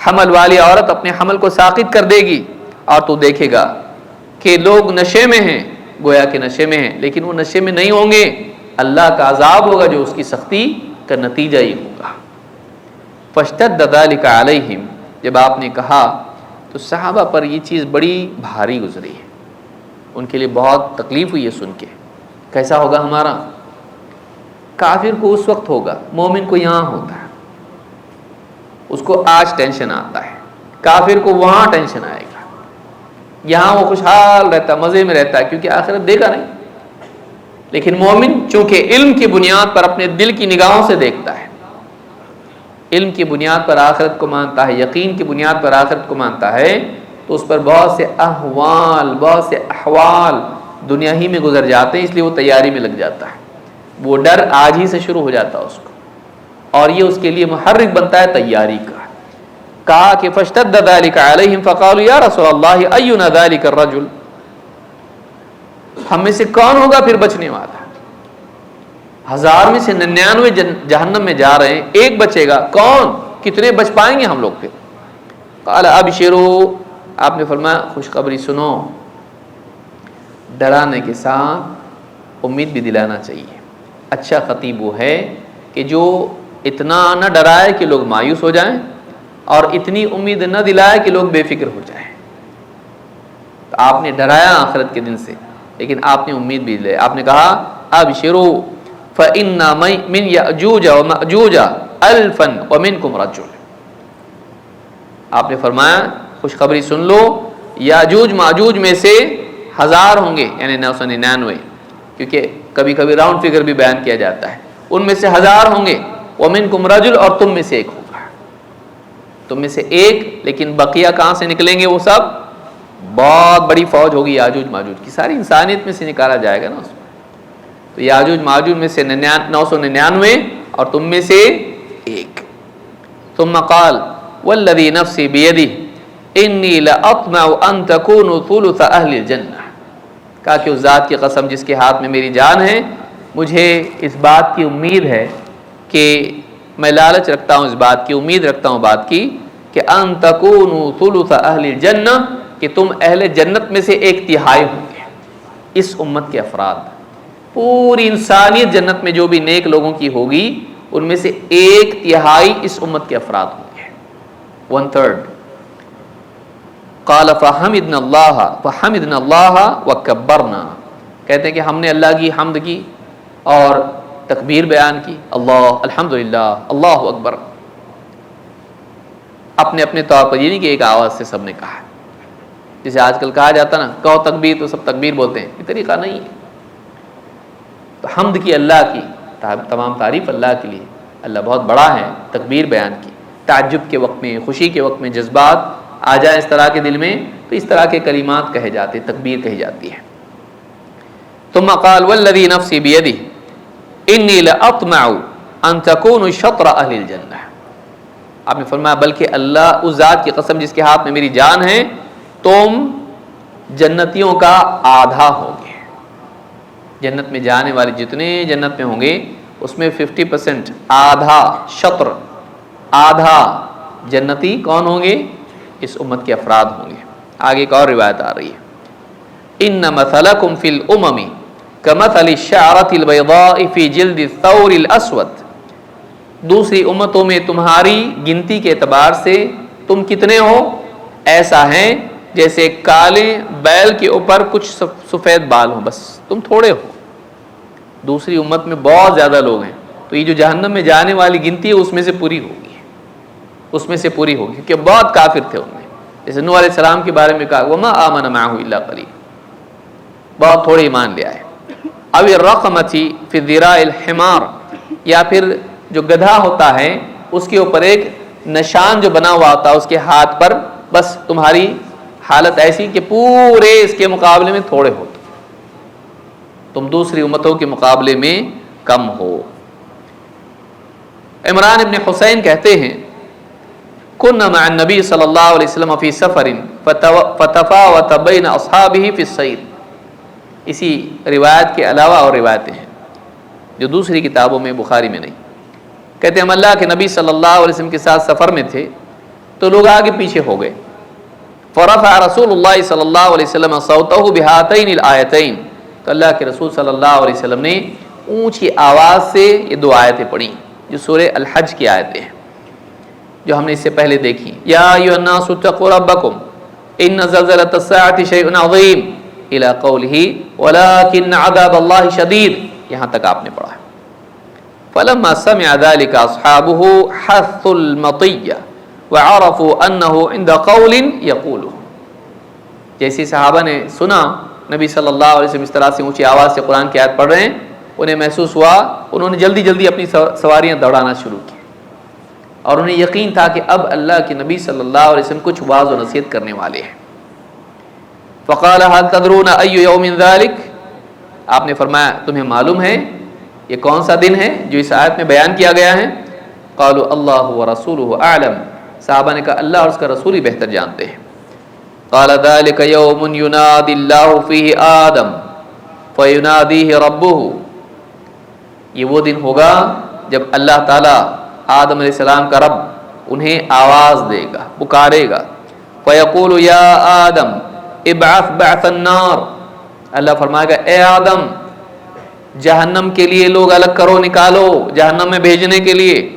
حمل والی عورت اپنے حمل کو ساقط کر دے گی اور تو دیکھے گا کہ لوگ نشے میں ہیں، گویا کہ نشے میں ہیں لیکن وہ نشے میں نہیں ہوں گے، اللہ کا عذاب ہوگا جو اس کی سختی کا نتیجہ ہی ہوگا۔ فاشتد ذلك علیہم، جب آپ نے کہا تو صحابہ پر یہ چیز بڑی بھاری گزری ہے، ان کے لیے بہت تکلیف ہوئی ہے سن کے، کیسا ہوگا ہمارا؟ کافر کو اس وقت ہوگا، مومن کو یہاں ہوتا ہے، اس کو آج ٹینشن آتا ہے، کافر کو وہاں ٹینشن آئے گا، یہاں وہ خوشحال رہتا ہے، مزے میں رہتا ہے کیونکہ آخرت دیکھا نہیں، لیکن مومن چونکہ علم کی بنیاد پر اپنے دل کی نگاہوں سے دیکھتا ہے، علم کی بنیاد پر آخرت کو مانتا ہے، یقین کی بنیاد پر آخرت کو مانتا ہے، تو اس پر بہت سے احوال، بہت سے احوال دنیا ہی میں گزر جاتے ہیں، اس لیے وہ تیاری میں لگ جاتا ہے، وہ ڈر آج ہی سے شروع ہو جاتا ہے اس کو، اور یہ اس کے لیے محرک بنتا ہے تیاری کا۔ کہا کہ فاشتد ذلك علیہم فقالوا یا رسول اللہ اینا ذلك الرجل، ہم میں سے کون ہوگا پھر بچنے والا؟ 1000 میں سے 99 جہنم میں جا رہے ہیں، ایک بچے گا، کون؟ کتنے بچ پائیں گے ہم لوگ پھر؟ قال ابشروا، آپ نے فرمایا خوشخبری سنو، ڈرانے کے ساتھ امید بھی دلانا چاہیے۔ اچھا خطیب وہ ہے کہ جو اتنا نہ ڈرائے کہ لوگ مایوس ہو جائیں اور اتنی امید نہ دلائے کہ لوگ بے فکر ہو جائیں. تو آپ نے ڈرایا آخرت کے دن سے، لیکن آپ نے امید بھی لی. آپ نے کہا ابشروا فإن من یأجوج ومأجوج الفا ومنکم رجل. آپ نے فرمایا خوشخبری سن لو، یاجوج ماجوج میں سے 1000 ہوں گے، یعنی 999، کیونکہ کبھی کبھی راؤنڈ فگر بھی بیان کیا جاتا ہے. ان میں سے 1000 ہوں گے، ومنکم رجل، اور تم میں سے ایک ہوگا. تم میں سے ایک، لیکن بقیہ کہاں سے نکلیں گے؟ وہ سب بہت بڑی فوج ہوگی یاجوج ماجوج کی، ساری انسانیت میں سے نکالا جائے گا نا اس میں. تو یاجوج ماجوج میں سے 999 اور تم میں سے ایک. ثم قال والذی نفسی بیدہ انی لاطمع ان تکونوا ثلث اہل الجنہ. کہا کہ اس ذات کی قسم جس کے ہاتھ میں میری جان ہے، مجھے اس بات کی امید ہے کہ میں لالچ رکھتا ہوں، اس بات کی امید رکھتا ہوں بات کی کہ ان تکونوا ثلث اہل الجنہ، کہ تم اہل جنت میں سے 1/3 ہوں گے. اس امت کے افراد، پوری انسانیت جنت میں جو بھی نیک لوگوں کی ہوگی، ان میں سے 1/3 اس امت کے افراد ہوں گے. 1/3. قال فحمدنا اللہ وکبرنا. کہتے ہیں کہ ہم نے اللہ کی حمد کی اور تکبیر بیان کی، اللہ الحمدللہ اللہ اکبر. اپنے اپنے طور پر، یہ نہیں کہ ایک آواز سے سب نے کہا، جسے آج کل کہا جاتا نا کہو تکبیر تو سب تکبیر بولتے ہیں، یہ طریقہ نہیں ہے. تو حمد کی اللہ کی، تمام تعریف اللہ کے لیے، اللہ بہت بڑا ہے. تکبیر بیان کی، تعجب کے وقت میں، خوشی کے وقت میں جذبات آ جائیں اس طرح کے دل میں تو اس طرح کے کلمات کہے جاتے، تکبیر کہی جاتی ہے. ثم قال والذی نفسی بیدہ انی لاطمع ان تکونوا شطر اہل الجنہ. آپ نے فرمایا بلکہ اللہ، اس ذات کی قسم جس کے ہاتھ میں میری جان ہے، تم جنتیوں کا آدھا ہوگے. جنت میں جانے والے جتنے جنت میں ہوں گے اس میں 50%، آدھا، شطر آدھا جنتی کون ہوں گے؟ اس امت کے افراد ہوں گے. آگے ایک اور روایت آ رہی ہے، ان مثلکم فی الامم کمثل الشعرۃ البیضاء فی جلد الثور الاسود. دوسری امتوں میں تمہاری گنتی کے اعتبار سے تم کتنے ہو؟ ایسا ہیں جیسے کالے بیل کے اوپر کچھ سفید بال ہوں، بس تم تھوڑے ہو. دوسری امت میں بہت زیادہ لوگ ہیں، تو یہ جو جہنم میں جانے والی گنتی ہے اس میں سے پوری ہوگی، اس میں سے پوری ہوگی، کیونکہ بہت کافر تھے ان میں. جیسے نوح علیہ السلام کے بارے میں کہا وما آمن معه الا قلیل، بہت تھوڑے ایمان لے آئے. او الرقمۃ فی ذراع الحمار، یا پھر جو گدھا ہوتا ہے اس کے اوپر ایک نشان جو بنا ہوا ہوتا ہے اس کے ہاتھ پر، بس تمہاری حالت ایسی کہ پورے اس کے مقابلے میں تھوڑے ہو، تم دوسری امتوں کے مقابلے میں کم ہو. عمران ابن حسین کہتے ہیں كنا مع النبی صلی اللہ علیہ وسلم فی سفر فتفاوت بین اصحابہ فی السیر. اسی روایت کے علاوہ اور روایتیں ہیں جو دوسری کتابوں میں، بخاری میں نہیں. کہتے ہیں ہم اللہ کے نبی صلی اللہ علیہ وسلم کے ساتھ سفر میں تھے تو لوگ آگے پیچھے ہو گئے. فرفع رسول اللہ صلی اللہ علیہ وسلم صوتہ بہاتین الآیتین، تو اللہ کے رسول صلی اللہ علیہ وسلم نے اونچی آواز سے یہ 2 آیتیں پڑھی جو سورہ الحج کی آیتیں ہیں، جو ہم نے اس سے پہلے دیکھی. یا ایھا الناس اتقوا ربکم ان زلزلۃ الساعۃ شیء عظیم الی قولہ ولکن عذاب اللہ شدید، یہاں تک آپ نے پڑھا. فلما سمع ذلك اصحابه حثوا المطیہ وعرفوا انه عند قول یقوله. جیسے صحابہ نے سنا نبی صلی اللہ علیہ وسلم اس طرح سے اونچی آواز سے قرآن کی آیت پڑھ رہے ہیں، انہیں محسوس ہوا، انہوں نے جلدی جلدی اپنی سواریاں دوڑانا شروع کی، اور انہیں یقین تھا کہ اب اللہ کے نبی صلی اللہ علیہ وسلم کچھ واعظ و نصیحت کرنے والے ہیں. فقال هل تدرون ای یوم ذلک، آپ نے فرمایا تمہیں معلوم ہے یہ کون سا دن ہے جو اس آیت میں بیان کیا گیا ہے؟ قالوا اللہ ورسولہ اعلم، صحابہ نے کہا اللہ اور اس کا رسول ہی بہتر جانتے ہیں. قال ذلك يوم ينادي الله فيه آدم فيناديه ربه، یہ وہ دن ہوگا جب اللہ تعالیٰ آدم علیہ السلام کا رب انہیں آواز دے گا، پکارے گا. فيقول يا آدم ابعث بعث النار، اللہ فرمائے گا اے آدم جہنم کے لیے لوگ الگ کرو، نکالو جہنم میں بھیجنے کے لیے.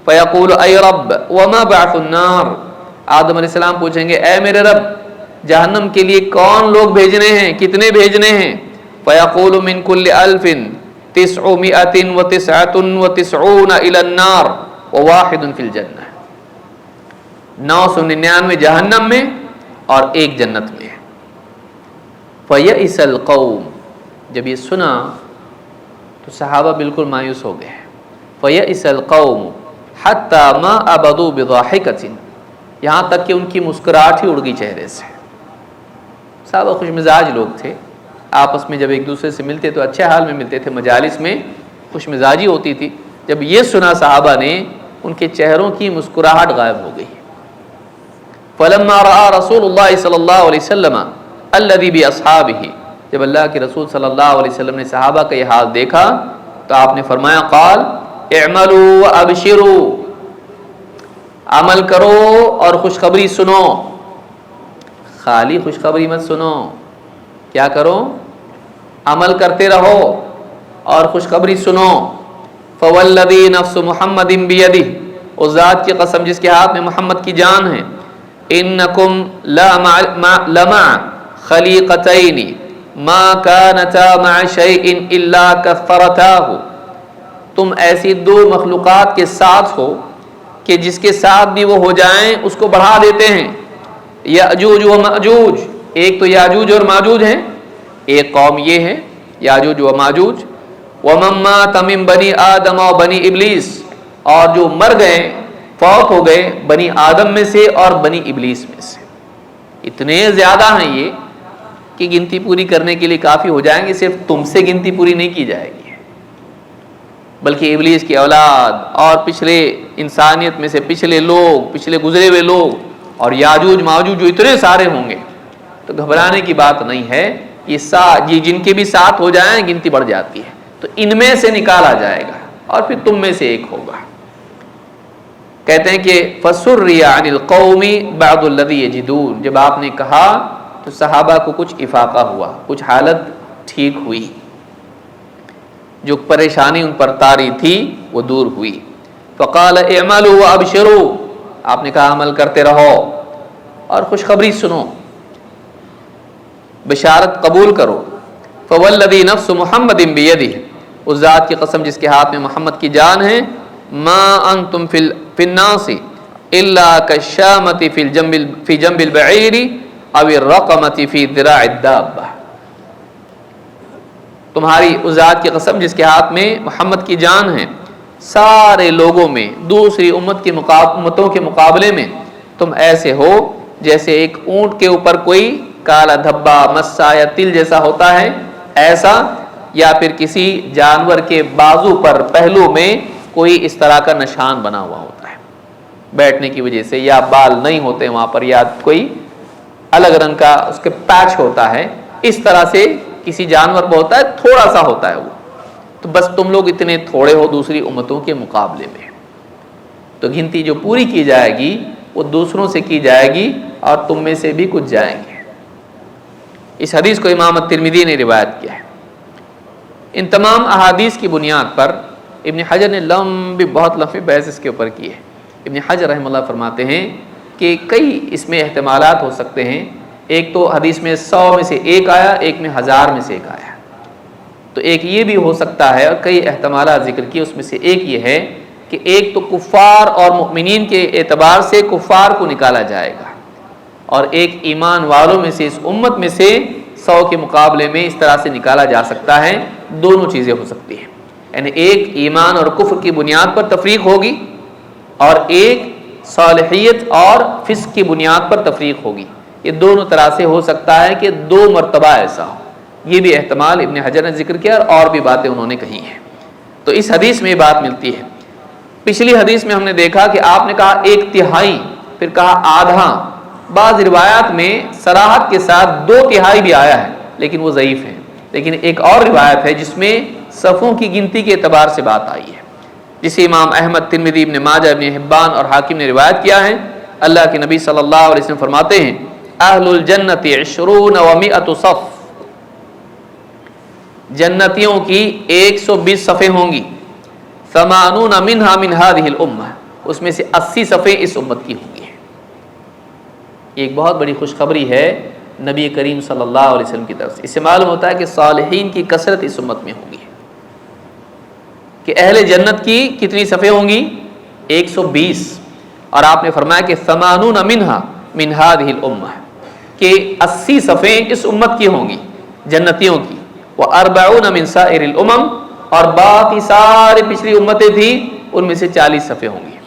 فیقول اے رب وما بعث النار، آدم علیہ السلام پوچھیں گے اے میرے رب جہنم کے لیے کون لوگ بھیجنے ہیں، کتنے بھیجنے ہیں؟ فیقول من کل 1999 الی النار وواحد فی الجنہ، 999 جہنم میں اور ایک جنت میں. فیئس القوم، جب یہ سنا تو صحابہ بالکل مایوس ہو گئے. فیئس القوم حتی ما ابدوا بضاحکۃ، یہاں تک کہ ان کی مسکراہٹ ہی اڑ گئی چہرے سے. صحابہ خوش مزاج لوگ تھے، آپس میں جب ایک دوسرے سے ملتے تو اچھے حال میں ملتے تھے، مجالس میں خوش مزاجی ہوتی تھی. جب یہ سنا صحابہ نے، ان کے چہروں کی مسکراہٹ غائب ہو گئی. فلما رأى رسول اللہ صلی اللہ علیہ وسلم الذی باصحابہ، جب اللہ کے رسول صلی اللہ علیہ وسلم نے صحابہ کا یہ حال دیکھا تو آپ نے فرمایا قال اعملوا وابشروا، عمل کرو اور خوشخبری سنو. خالی خوشخبری مت سنو، کیا کرو؟ عمل کرتے رہو اور خوشخبری سنو. فوالذی نفس محمد بیدہ، اس ذات کی قسم جس کے ہاتھ میں محمد کی جان ہے، انکم لمع خلیقتین ما کانتا مع شیء الا کثرتاہ، تم ایسی دو مخلوقات کے ساتھ ہو کہ جس کے ساتھ بھی وہ ہو جائیں اس کو بڑھا دیتے ہیں. یاجوج و ماجوج، ایک تو یاجوج اور ماجوج ہیں، ایک قوم یہ ہے یاجوج و ماجوج. ومن مات من بنی آدم و بنی ابلیس، اور جو مر گئے فوت ہو گئے بنی آدم میں سے اور بنی ابلیس میں سے. اتنے زیادہ ہیں یہ کہ گنتی پوری کرنے کے لیے کافی ہو جائیں گے. صرف تم سے گنتی پوری نہیں کی جائے گی، بلکہ ابلیس کی اولاد اور پچھلے انسانیت میں سے پچھلے لوگ، پچھلے گزرے ہوئے لوگ، اور یاجوج ماجوج جو اتنے سارے ہوں گے. تو گھبرانے کی بات نہیں ہے، یہ جن کے بھی ساتھ ہو جائیں گنتی بڑھ جاتی ہے. تو ان میں سے نکالا جائے گا اور پھر تم میں سے ایک ہوگا. کہتے ہیں کہ فَسُرِّيَ عَنِ الْقَوْمِ بَعْضُ الَّذِي يَجِدُونَ، جب آپ نے کہا تو صحابہ کو کچھ افاقہ ہوا، کچھ حالت ٹھیک ہوئی، جو پریشانی ان پر طاری تھی وہ دور ہوئی. فقال اعملوا وابشروا، آپ نے کہا عمل کرتے رہو اور خوشخبری سنو، بشارت قبول کرو. فوالذی نفس محمد بیدہ، اس ذات کی قسم جس کے ہاتھ میں محمد کی جان ہے، ما انتم فی الناس الا کالشامۃ فی جنب البعیر او الرقمۃ فی ذراع الدابہ، تمہاری اس ذات کی قسم جس کے ہاتھ میں محمد کی جان ہے، سارے لوگوں میں دوسری امتوں کے مقابلے میں تم ایسے ہو جیسے ایک اونٹ کے اوپر کوئی کالا دھبا مسا یا تل جیسا ہوتا ہے ایسا، یا پھر کسی جانور کے بازو پر پہلو میں کوئی اس طرح کا نشان بنا ہوا ہوتا ہے بیٹھنے کی وجہ سے، یا بال نہیں ہوتے وہاں پر، یا کوئی الگ رنگ کا اس کے پیچ ہوتا ہے، اس طرح سے کسی جانور پر ہوتا ہے، تھوڑا سا ہوتا ہے وہ. تو بس تم لوگ اتنے تھوڑے ہو دوسری امتوں کے مقابلے میں. تو گنتی جو پوری کی جائے گی وہ دوسروں سے کی جائے گی اور تم میں سے بھی کچھ جائیں گے. اس حدیث کو امام الترمذی نے روایت کیا ہے. ان تمام احادیث کی بنیاد پر ابن حجر نے بہت لمبی بحث اس کے اوپر کی ہے. ابن حجر رحمہ اللہ فرماتے ہیں کہ کئی اس میں احتمالات ہو سکتے ہیں. ایک تو حدیث میں 100 میں سے ایک آیا، ایک میں 1000 میں سے ایک آیا. تو ایک یہ بھی ہو سکتا ہے، اور کئی احتمالات ذکر کیے، اس میں سے ایک یہ ہے کہ ایک تو کفار اور مؤمنین کے اعتبار سے کفار کو نکالا جائے گا، اور ایک ایمان والوں میں سے اس امت میں سے 100 کے مقابلے میں اس طرح سے نکالا جا سکتا ہے. دونوں چیزیں ہو سکتی ہیں، یعنی ایک ایمان اور کفر کی بنیاد پر تفریق ہوگی، اور ایک صالحیت اور فسق کی بنیاد پر تفریق ہوگی. یہ دونوں طرح سے ہو سکتا ہے کہ 2 مرتبہ ایسا ہو. یہ بھی احتمال ابن حجر نے ذکر کیا، اور بھی باتیں انہوں نے کہی ہیں. تو اس حدیث میں یہ بات ملتی ہے. پچھلی حدیث میں ہم نے دیکھا کہ آپ نے کہا 1/3، پھر کہا آدھا. بعض روایات میں صراحت کے ساتھ 2/3 بھی آیا ہے، لیکن وہ ضعیف ہے. لیکن ایک اور روایت ہے جس میں صفوں کی گنتی کے اعتبار سے بات آئی ہے، جسے امام احمد، ترمذی، ابن ماجہ، ابن حبان اور حاکم نے روایت کیا ہے. اللہ کے نبی صلی اللہ علیہ وسلم فرماتے ہیں اہل الجنت 20 و 100 صف، جنتیوں کی 120 صفیں ہوں گی، 80 منها من هذه الامه، اس میں سے 80 صفیں اس امت کی ہوں گی۔ یہ ایک بہت بڑی خوشخبری ہے نبی کریم صلی اللہ علیہ وسلم کی طرف سے۔ اس سے معلوم ہوتا ہے کہ صالحین کی کثرت اس امت میں ہوگی، کہ اہل جنت کی کتنی صفیں ہوں گی؟ 120، اور آپ نے فرمایا کہ 80 منها من هذه الامه، کہ 80 صفیں اس امت کی ہوں گی جنتیوں کی، و40 من سائر الامم، اور باقی ساری پچھلی امتیں تھیں ان میں سے 40 صفیں ہوں گی۔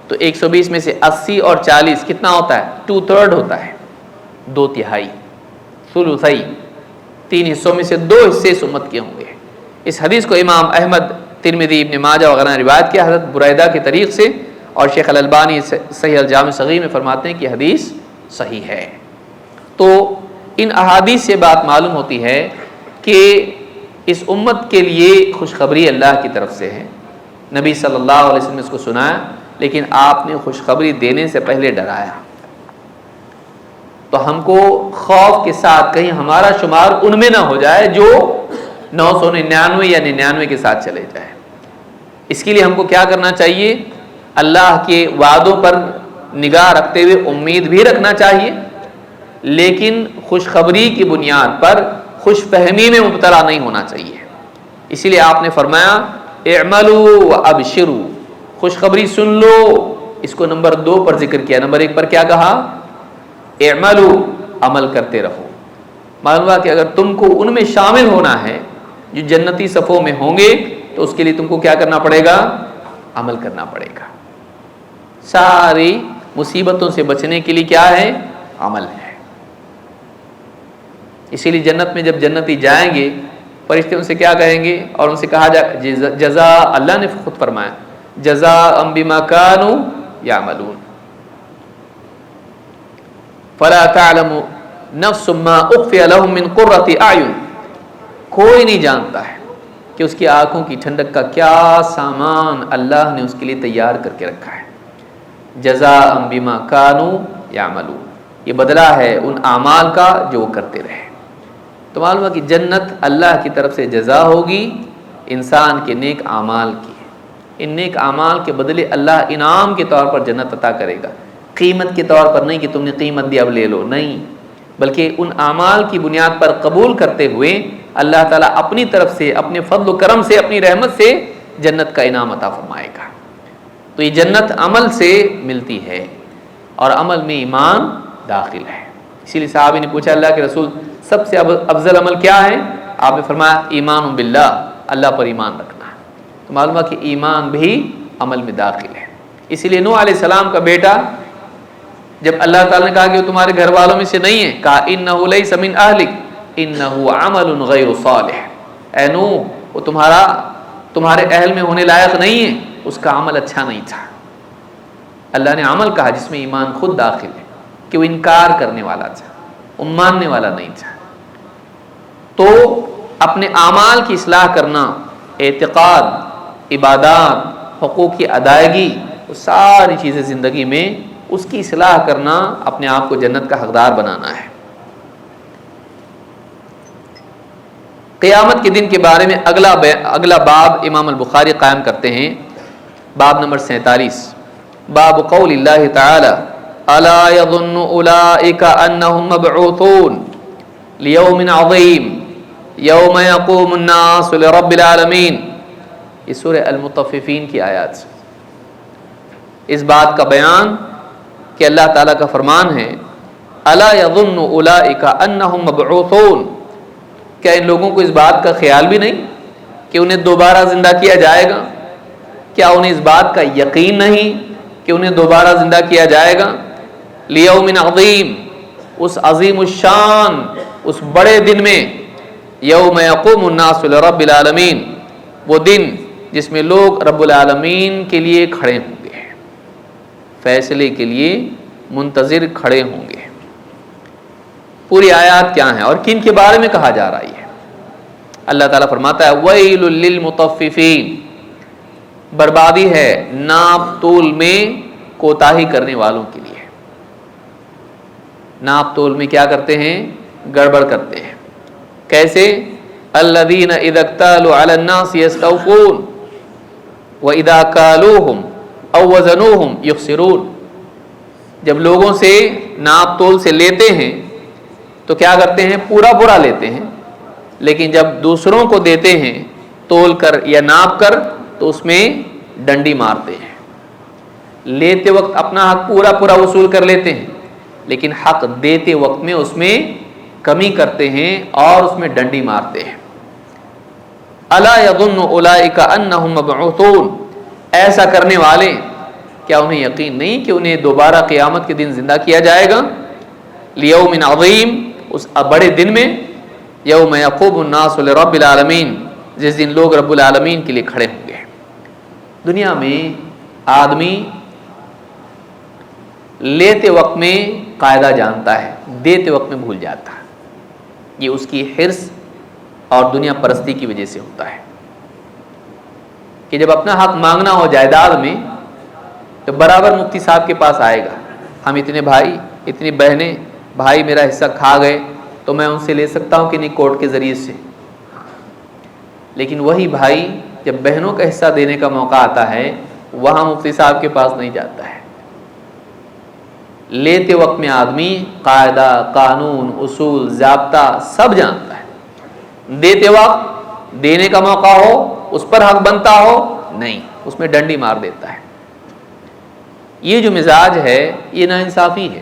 تو 120 میں سے 80 اور 40 کتنا ہوتا ہے؟ 2/3 ہوتا ہے، 2/3، ثلثی، 3 حصوں میں سے 2 حصے اس امت کے ہوں گے۔ اس حدیث کو امام احمد، ترمذی، ابن ماجہ وغیرہ نے روایت کیا حضرت بریدہ کے طریق سے، اور شیخ الالبانی صحیح الجامع صغیر میں فرماتے ہیں کہ حدیث صحیح ہے۔ تو ان احادیث سے بات معلوم ہوتی ہے کہ اس امت کے لیے خوشخبری اللہ کی طرف سے ہے، نبی صلی اللہ علیہ وسلم نے اس کو سنایا، لیکن آپ نے خوشخبری دینے سے پہلے ڈرایا۔ تو ہم کو خوف کے ساتھ کہیں ہمارا شمار ان میں نہ ہو جائے جو 999 یا 99 کے ساتھ چلے جائے۔ اس کے لیے ہم کو کیا کرنا چاہیے؟ اللہ کے وعدوں پر نگاہ رکھتے ہوئے امید بھی رکھنا چاہیے، لیکن خوشخبری کی بنیاد پر خوش فہمی میں مبتلا نہیں ہونا چاہیے۔ اسی لیے آپ نے فرمایا اعملوا وابشروا، خوشخبری سن لو، اس کو نمبر 2 پر ذکر کیا، نمبر 1 پر کیا کہا؟ اعملوا، عمل کرتے رہو۔ معلوم ہوا کہ اگر تم کو ان میں شامل ہونا ہے جو جنتی صفوں میں ہوں گے تو اس کے لیے تم کو کیا کرنا پڑے گا؟ عمل کرنا پڑے گا۔ ساری مصیبتوں سے بچنے کے لیے کیا ہے؟ عمل ہے۔ اسی لیے جنت میں جب جنتی جائیں گے فرشتے ان سے کیا کہیں گے؟ اور ان سے کہا جائے جزا، اللہ نے خود فرمایا جزاء بما كانوا يعملون، فلا تعلم نفس ما اخفي لهم من قرة اعین، کوئی نہیں جانتا ہے کہ اس کی آنکھوں کی ٹھنڈک کا کیا سامان اللہ نے اس کے لیے تیار کر کے رکھا ہے۔ جزاء بما كانوا يعملون، یہ بدلہ ہے ان اعمال کا جو وہ کرتے رہے۔ تو معلوم ہے کہ جنت اللہ کی طرف سے جزا ہوگی انسان کے نیک اعمال کی، ان نیک اعمال کے بدلے اللہ انعام کے طور پر جنت عطا کرے گا، قیمت کے طور پر نہیں کہ تم نے قیمت دی اب لے لو، نہیں، بلکہ ان اعمال کی بنیاد پر قبول کرتے ہوئے اللہ تعالیٰ اپنی طرف سے، اپنے فضل و کرم سے، اپنی رحمت سے جنت کا انعام عطا فرمائے گا۔ تو یہ جنت عمل سے ملتی ہے، اور عمل میں ایمان داخل ہے۔ اسی لیے صحابی نے پوچھا اللہ کے رسول سب سے افضل عمل کیا ہے؟ آپ نے فرمایا ایمان باللہ، اللہ پر ایمان رکھنا۔ تو معلوم ہے کہ ایمان بھی عمل میں داخل ہے۔ اسی لیے نوح علیہ السلام کا بیٹا جب اللہ تعالیٰ نے کہا کہ وہ تمہارے گھر والوں میں سے نہیں ہے، کہا انہ لیس من اہلک انہ عمل غیر صالح، اے نوح وہ تمہارے اہل میں ہونے لائق نہیں ہے، اس کا عمل اچھا نہیں تھا۔ اللہ نے عمل کہا جس میں ایمان خود داخل ہے، کہ وہ انکار کرنے والا تھا، وہ ماننے والا نہیں تھا۔ تو اپنے اعمال کی اصلاح کرنا، اعتقاد، عبادات، حقوق کی ادائیگی، وہ ساری چیزیں زندگی میں اس کی اصلاح کرنا، اپنے آپ کو جنت کا حقدار بنانا ہے۔ قیامت کے دن کے بارے میں اگلا باب امام البخاری قائم کرتے ہیں، باب نمبر 47، باب قول اللہ تعالی الا يظن اولئک انہم مبعوثون لیوم عظیم یوم یقوم الناس لرب العالمین۔ یہ سورہ المطففین کی آیات سے اس بات کا بیان کہ اللہ تعالیٰ کا فرمان ہے الا یظن اولئک انہم مبعوثون، کیا ان لوگوں کو اس بات کا خیال بھی نہیں کہ انہیں دوبارہ زندہ کیا جائے گا؟ کیا انہیں اس بات کا یقین نہیں کہ انہیں دوبارہ زندہ کیا جائے گا؟ لیوم عظیم، اس عظیم الشان، اس بڑے دن میں، یوم یقوم الناس لرب العالمین، وہ دن جس میں لوگ رب العالمین کے لیے کھڑے ہوں گے، فیصلے کے لیے منتظر کھڑے ہوں گے۔ پوری آیات کیا ہیں اور کن کے بارے میں کہا جا رہا ہے؟ اللہ تعالیٰ فرماتا ہے ویل للمطففین، بربادی ہے ناپ تول میں کوتاہی کرنے والوں کے لیے۔ ناپ تول میں کیا کرتے ہیں؟ گڑبڑ کرتے ہیں۔ کیسے؟ الذین اذا اکتالوا علی الناس یستوفون واذا کالوہم او وزنوہم یخسرون. جب لوگوں سے ناپ تول سے لیتے ہیں تو کیا کرتے ہیں؟ پورا پورا لیتے ہیں، لیکن جب دوسروں کو دیتے ہیں تول کر یا ناپ کر تو اس میں ڈنڈی مارتے ہیں. لیتے وقت اپنا حق پورا پورا وصول کر لیتے ہیں، لیکن حق دیتے وقت میں اس میں کمی کرتے ہیں اور اس میں ڈنڈی مارتے ہیں. الا یظن اولئک انہم مبعوثون، ایسا کرنے والے کیا انہیں یقین نہیں کہ انہیں دوبارہ قیامت کے دن زندہ کیا جائے گا؟ لیوم عظیم، اس بڑے دن میں، یوم یقوم الناس لرب العالمین، جس دن لوگ رب العالمین کے لیے کھڑے ہوں گے. دنیا میں آدمی لیتے وقت میں قاعدہ جانتا ہے، دیتے وقت میں بھول جاتا ہے. یہ اس کی حرص اور دنیا پرستی کی وجہ سے ہوتا ہے کہ جب اپنا حق مانگنا ہو جائیداد میں تو برابر مفتی صاحب کے پاس آئے گا. ہم اتنے بھائی، اتنی بہنیں، بھائی میرا حصہ کھا گئے تو میں ان سے لے سکتا ہوں کہ نہیں کورٹ کے ذریعے سے. لیکن وہی بھائی جب بہنوں کا حصہ دینے کا موقع آتا ہے وہاں مفتی صاحب کے پاس نہیں جاتا ہے. لیتے وقت میں آدمی قاعدہ، قانون، اصول، ضابطہ سب جانتا ہے. دیتے وقت دینے کا موقع ہو، اس پر حق بنتا ہو، نہیں، اس میں ڈنڈی مار دیتا ہے. یہ جو مزاج ہے یہ ناانصافی ہے.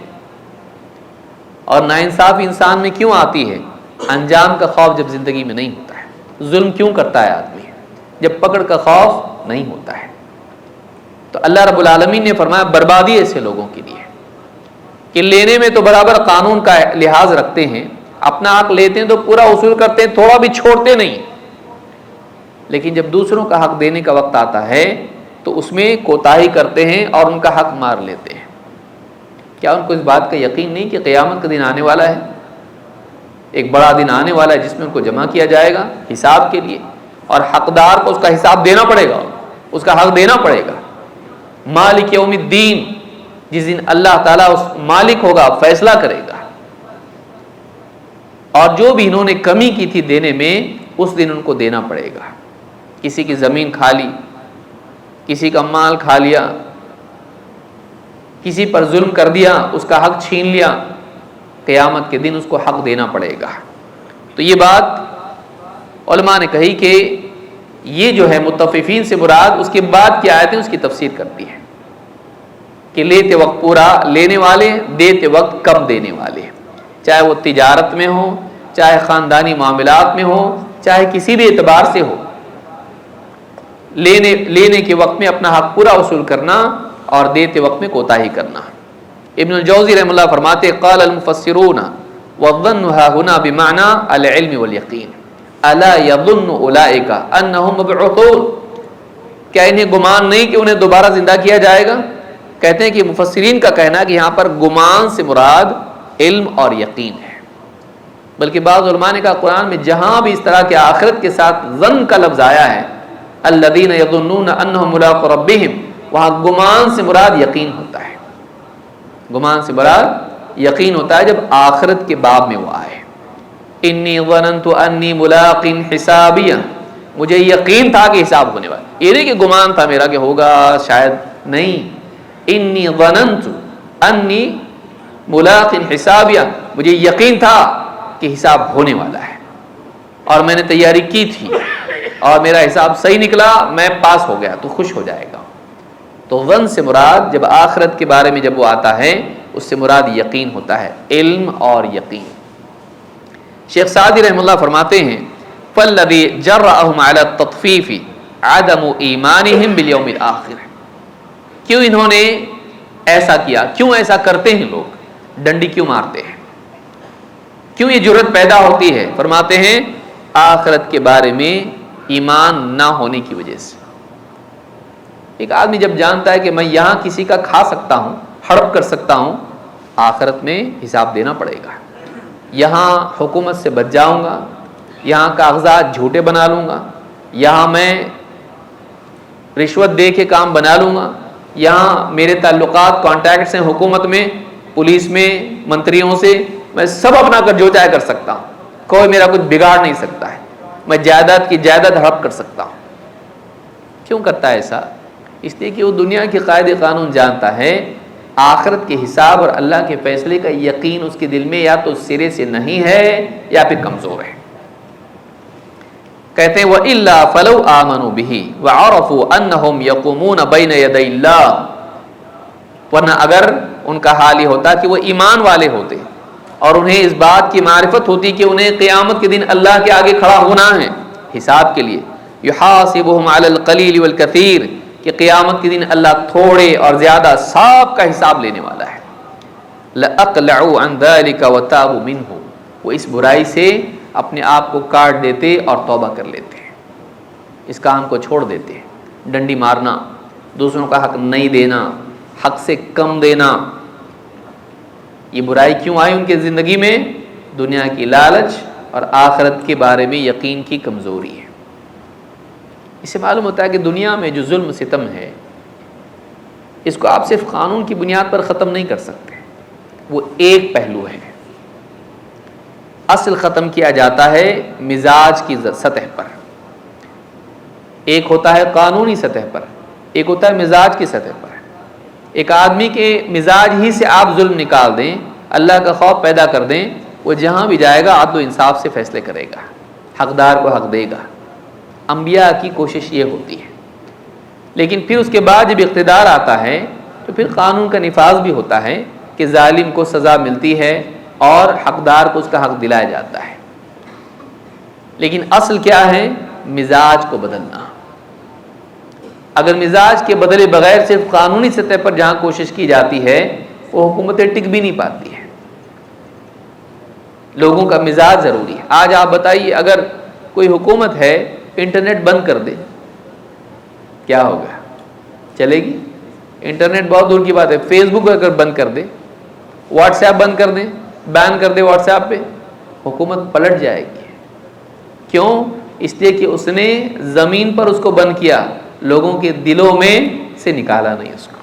اور ناانصافی انسان میں کیوں آتی ہے؟ انجام کا خوف جب زندگی میں نہیں ہوتا ہے. ظلم کیوں کرتا ہے آدمی؟ جب پکڑ کا خوف نہیں ہوتا ہے. تو اللہ رب العالمین نے فرمایا بربادی ایسے لوگوں کے لیے کہ لینے میں تو برابر قانون کا لحاظ رکھتے ہیں، اپنا حق لیتے ہیں تو پورا وصول کرتے ہیں، تھوڑا بھی چھوڑتے نہیں، لیکن جب دوسروں کا حق دینے کا وقت آتا ہے تو اس میں کوتاہی کرتے ہیں اور ان کا حق مار لیتے ہیں. کیا ان کو اس بات کا یقین نہیں کہ قیامت کا دن آنے والا ہے؟ ایک بڑا دن آنے والا ہے جس میں ان کو جمع کیا جائے گا حساب کے لیے، اور حقدار کو اس کا حساب دینا پڑے گا، اس کا حق دینا پڑے گا. مالک یوم الدین، جس دن اللہ تعالیٰ اس مالک ہوگا، فیصلہ کرے گا. اور جو بھی انہوں نے کمی کی تھی دینے میں اس دن ان کو دینا پڑے گا. کسی کی زمین کھا لی، کسی کا مال کھا لیا، کسی پر ظلم کر دیا، اس کا حق چھین لیا، قیامت کے دن اس کو حق دینا پڑے گا. تو یہ بات علماء نے کہی کہ یہ جو ہے متففین سے مراد اس کے بعد کی آیتیں اس کی تفسیر کرتی ہیں کہ لیتے وقت پورا لینے والے، دیتے وقت کم دینے والے، چاہے وہ تجارت میں ہو، چاہے خاندانی معاملات میں ہو، چاہے کسی بھی اعتبار سے ہو. لینے کے وقت میں اپنا حق پورا وصول کرنا اور دیتے وقت میں کوتاہی کرنا. ابن الجوزی رحمہ اللہ فرماتے قال المفسرون والظن ها هنا بمعنى العلم واليقين الا يظن اولئك انهم مبعوثون. کیا انہیں گمان نہیں کہ انہیں دوبارہ زندہ کیا جائے گا؟ کہتے ہیں کہ مفسرین کا کہنا ہے کہ یہاں پر گمان سے مراد علم اور یقین ہے. بلکہ بعض علماء نے کہا قرآن میں جہاں بھی اس طرح کے آخرت کے ساتھ ظن کا لفظ آیا ہے الذین یظنون انہم ملاقو ربہم، وہاں گمان سے مراد یقین ہوتا ہے. گمان سے مراد یقین ہوتا ہے جب آخرت کے باب میں وہ آئے. انی ظننت انی ملاق حسابیہ، مجھے یقین تھا کہ حساب ہونے والا. یہ نہیں کہ گمان تھا میرا کہ ہوگا شاید، نہیں. انی ظننت انی ملاق حسابیہ، مجھے یقین تھا کہ حساب ہونے والا ہے اور میں نے تیاری کی تھی اور میرا حساب صحیح نکلا، میں پاس ہو گیا، تو خوش ہو جائے گا. تو ظن سے مراد جب آخرت کے بارے میں جب وہ آتا ہے اس سے مراد یقین ہوتا ہے، علم اور یقین. شیخ سعدی رحمہ اللہ فرماتے ہیں فالذی جرأہم علی التطفیف عدم ایمانہم بالیوم الآخر. کیوں انہوں نے ایسا کیا؟ کیوں ایسا کرتے ہیں لوگ؟ ڈنڈی کیوں مارتے ہیں؟ کیوں یہ جرأت پیدا ہوتی ہے؟ فرماتے ہیں آخرت کے بارے میں ایمان نہ ہونے کی وجہ سے. ایک آدمی جب جانتا ہے کہ میں یہاں کسی کا کھا سکتا ہوں، ہڑپ کر سکتا ہوں، آخرت میں حساب دینا پڑے گا. یہاں حکومت سے بچ جاؤں گا، یہاں کاغذات جھوٹے بنا لوں گا، یہاں میں رشوت دے کے کام بنا لوں گا، یہاں میرے تعلقات کانٹیکٹس ہیں حکومت میں، پولیس میں، منتریوں سے، میں سب اپنا کر جو چاہے کر سکتا ہوں، کوئی میرا کچھ بگاڑ نہیں سکتا ہے. میں جائیداد کی جائیداد ہڑپ کر سکتا ہوں. کیوں کرتا ہے ایسا؟ اس لیے کہ وہ دنیا کے قاعدے قانون جانتا ہے. آخرت کے حساب اور اللہ کے فیصلے کا یقین اس کے دل میں یا تو سرے سے نہیں ہے یا پھر کمزور ہے. کہتے ہیں وَإِلَّا فَلَوْ آمَنُوا بِهِ وَعَرَفُوا أَنَّهُمْ يَقُومُونَ بَيْنَ يَدَيِ اللَّهِ، ورنہ اگر ان کا حال یہ ہوتا کہ وہ ایمان والے ہوتے اور انہیں اس بات کی معرفت ہوتی کہ انہیں قیامت کے دن اللہ کے آگے کھڑا ہونا ہے حساب کے لیے. يُحَاسِبُهُمْ عَلَى الْقَلِيلِ وَالْكَثِيرِ، کہ قیامت کے دن اللہ تھوڑے اور زیادہ سب کا حساب لینے والا ہے. لَأَقْلَعُوا عَنْ ذَلِكَ وَتَابُوا مِنْهُ، وہ اس برائی سے اپنے آپ کو کاٹ دیتے اور توبہ کر لیتے، اس کام کو چھوڑ دیتے. ڈنڈی مارنا، دوسروں کا حق نہیں دینا، حق سے کم دینا، یہ برائی کیوں آئی ان کے زندگی میں؟ دنیا کی لالچ اور آخرت کے بارے میں یقین کی کمزوری ہے. اس سے معلوم ہوتا ہے کہ دنیا میں جو ظلم ستم ہے اس کو آپ صرف قانون کی بنیاد پر ختم نہیں کر سکتے. وہ ایک پہلو ہے. اصل ختم کیا جاتا ہے مزاج کی سطح پر. ایک ہوتا ہے قانونی سطح پر، ایک ہوتا ہے مزاج کی سطح پر. ایک آدمی کے مزاج ہی سے آپ ظلم نکال دیں، اللہ کا خوف پیدا کر دیں، وہ جہاں بھی جائے گا عدل و انصاف سے فیصلے کرے گا، حقدار کو حق دے گا. انبیاء کی کوشش یہ ہوتی ہے. لیکن پھر اس کے بعد جب اقتدار آتا ہے تو پھر قانون کا نفاذ بھی ہوتا ہے کہ ظالم کو سزا ملتی ہے اور حقدار کو اس کا حق دلایا جاتا ہے. لیکن اصل کیا ہے؟ مزاج کو بدلنا. اگر مزاج کے بدلے بغیر صرف قانونی سطح پر جہاں کوشش کی جاتی ہے وہ حکومتیں ٹک بھی نہیں پاتی ہیں. لوگوں کا مزاج ضروری ہے. آج آپ بتائیے اگر کوئی حکومت ہے انٹرنیٹ بند کر دے کیا ہوگا؟ چلے گی؟ انٹرنیٹ بہت دور کی بات ہے، فیس بک اگر بند کر دے، واٹس ایپ بند کر دیں، بین کر دے واٹس ایپ پہ، حکومت پلٹ جائے گی. کیوں؟ اس لیے کہ اس نے زمین پر اس کو بند کیا، لوگوں کے دلوں میں سے نکالا نہیں اس کو.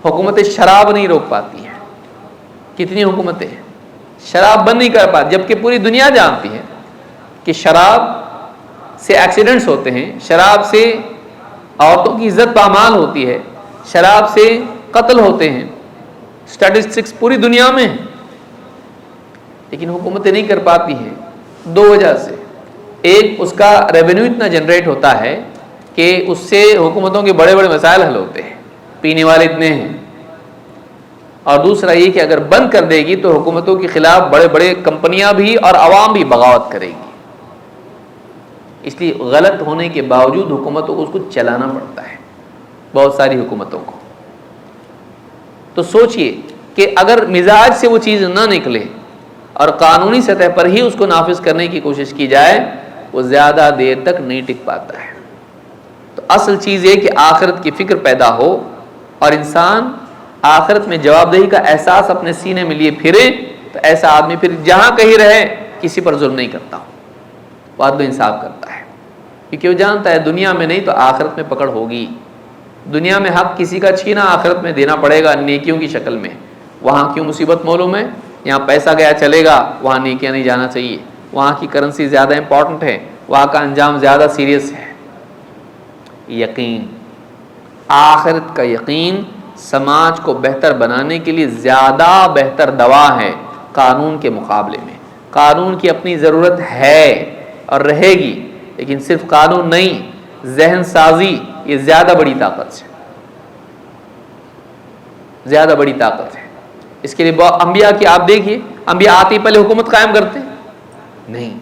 حکومتیں شراب نہیں روک پاتی ہیں. کتنی حکومتیں شراب بند نہیں کر پاتی، جبکہ پوری دنیا جانتی ہے کہ شراب سے ایکسیڈنٹس ہوتے ہیں، شراب سے عورتوں کی عزت پامال ہوتی ہے، شراب سے قتل ہوتے ہیں. اسٹیٹسٹکس پوری دنیا میں ہیں، لیکن حکومتیں نہیں کر پاتی ہیں. دو وجہ سے. ایک، اس کا ریونیو اتنا جنریٹ ہوتا ہے کہ اس سے حکومتوں کے بڑے بڑے مسائل حل ہوتے ہیں، پینے والے اتنے ہیں. اور دوسرا یہ کہ اگر بند کر دے گی تو حکومتوں کے خلاف بڑے بڑے کمپنیاں بھی اور عوام بھی بغاوت کرے گی. اس لیے غلط ہونے کے باوجود حکومتوں کو اس کو چلانا پڑتا ہے، بہت ساری حکومتوں کو. تو سوچئے کہ اگر مزاج سے وہ چیز نہ نکلے اور قانونی سطح پر ہی اس کو نافذ کرنے کی کوشش کی جائے، وہ زیادہ دیر تک نہیں ٹک پاتا ہے. تو اصل چیز یہ کہ آخرت کی فکر پیدا ہو اور انسان آخرت میں جواب دہی کا احساس اپنے سینے میں لیے پھرے، تو ایسا آدمی پھر جہاں کہیں رہے کسی پر ظلم نہیں کرتا، وہ عدل و انصاف کرتا ہے. کیونکہ وہ جانتا ہے دنیا میں نہیں تو آخرت میں پکڑ ہوگی. دنیا میں حق کسی کا چھینا آخرت میں دینا پڑے گا نیکیوں کی شکل میں. وہاں کیوں مصیبت معلوم ہے؟ یہاں پیسہ گیا چلے گا، وہاں نیکیاں نہیں جانا چاہیے. وہاں کی کرنسی زیادہ امپورٹنٹ ہے، وہاں کا انجام زیادہ سیریس ہے. یقین، آخرت کا یقین سماج کو بہتر بنانے کے لیے زیادہ بہتر دوا ہے قانون کے مقابلے میں. قانون کی اپنی ضرورت ہے اور رہے گی، لیکن صرف قانون نہیں، ذہن سازی یہ زیادہ بڑی طاقت ہے، زیادہ بڑی طاقت ہے. اس کے لیے انبیاء کی آپ دیکھیے، انبیاء آتے ہی پہلے حکومت قائم کرتے نہیں.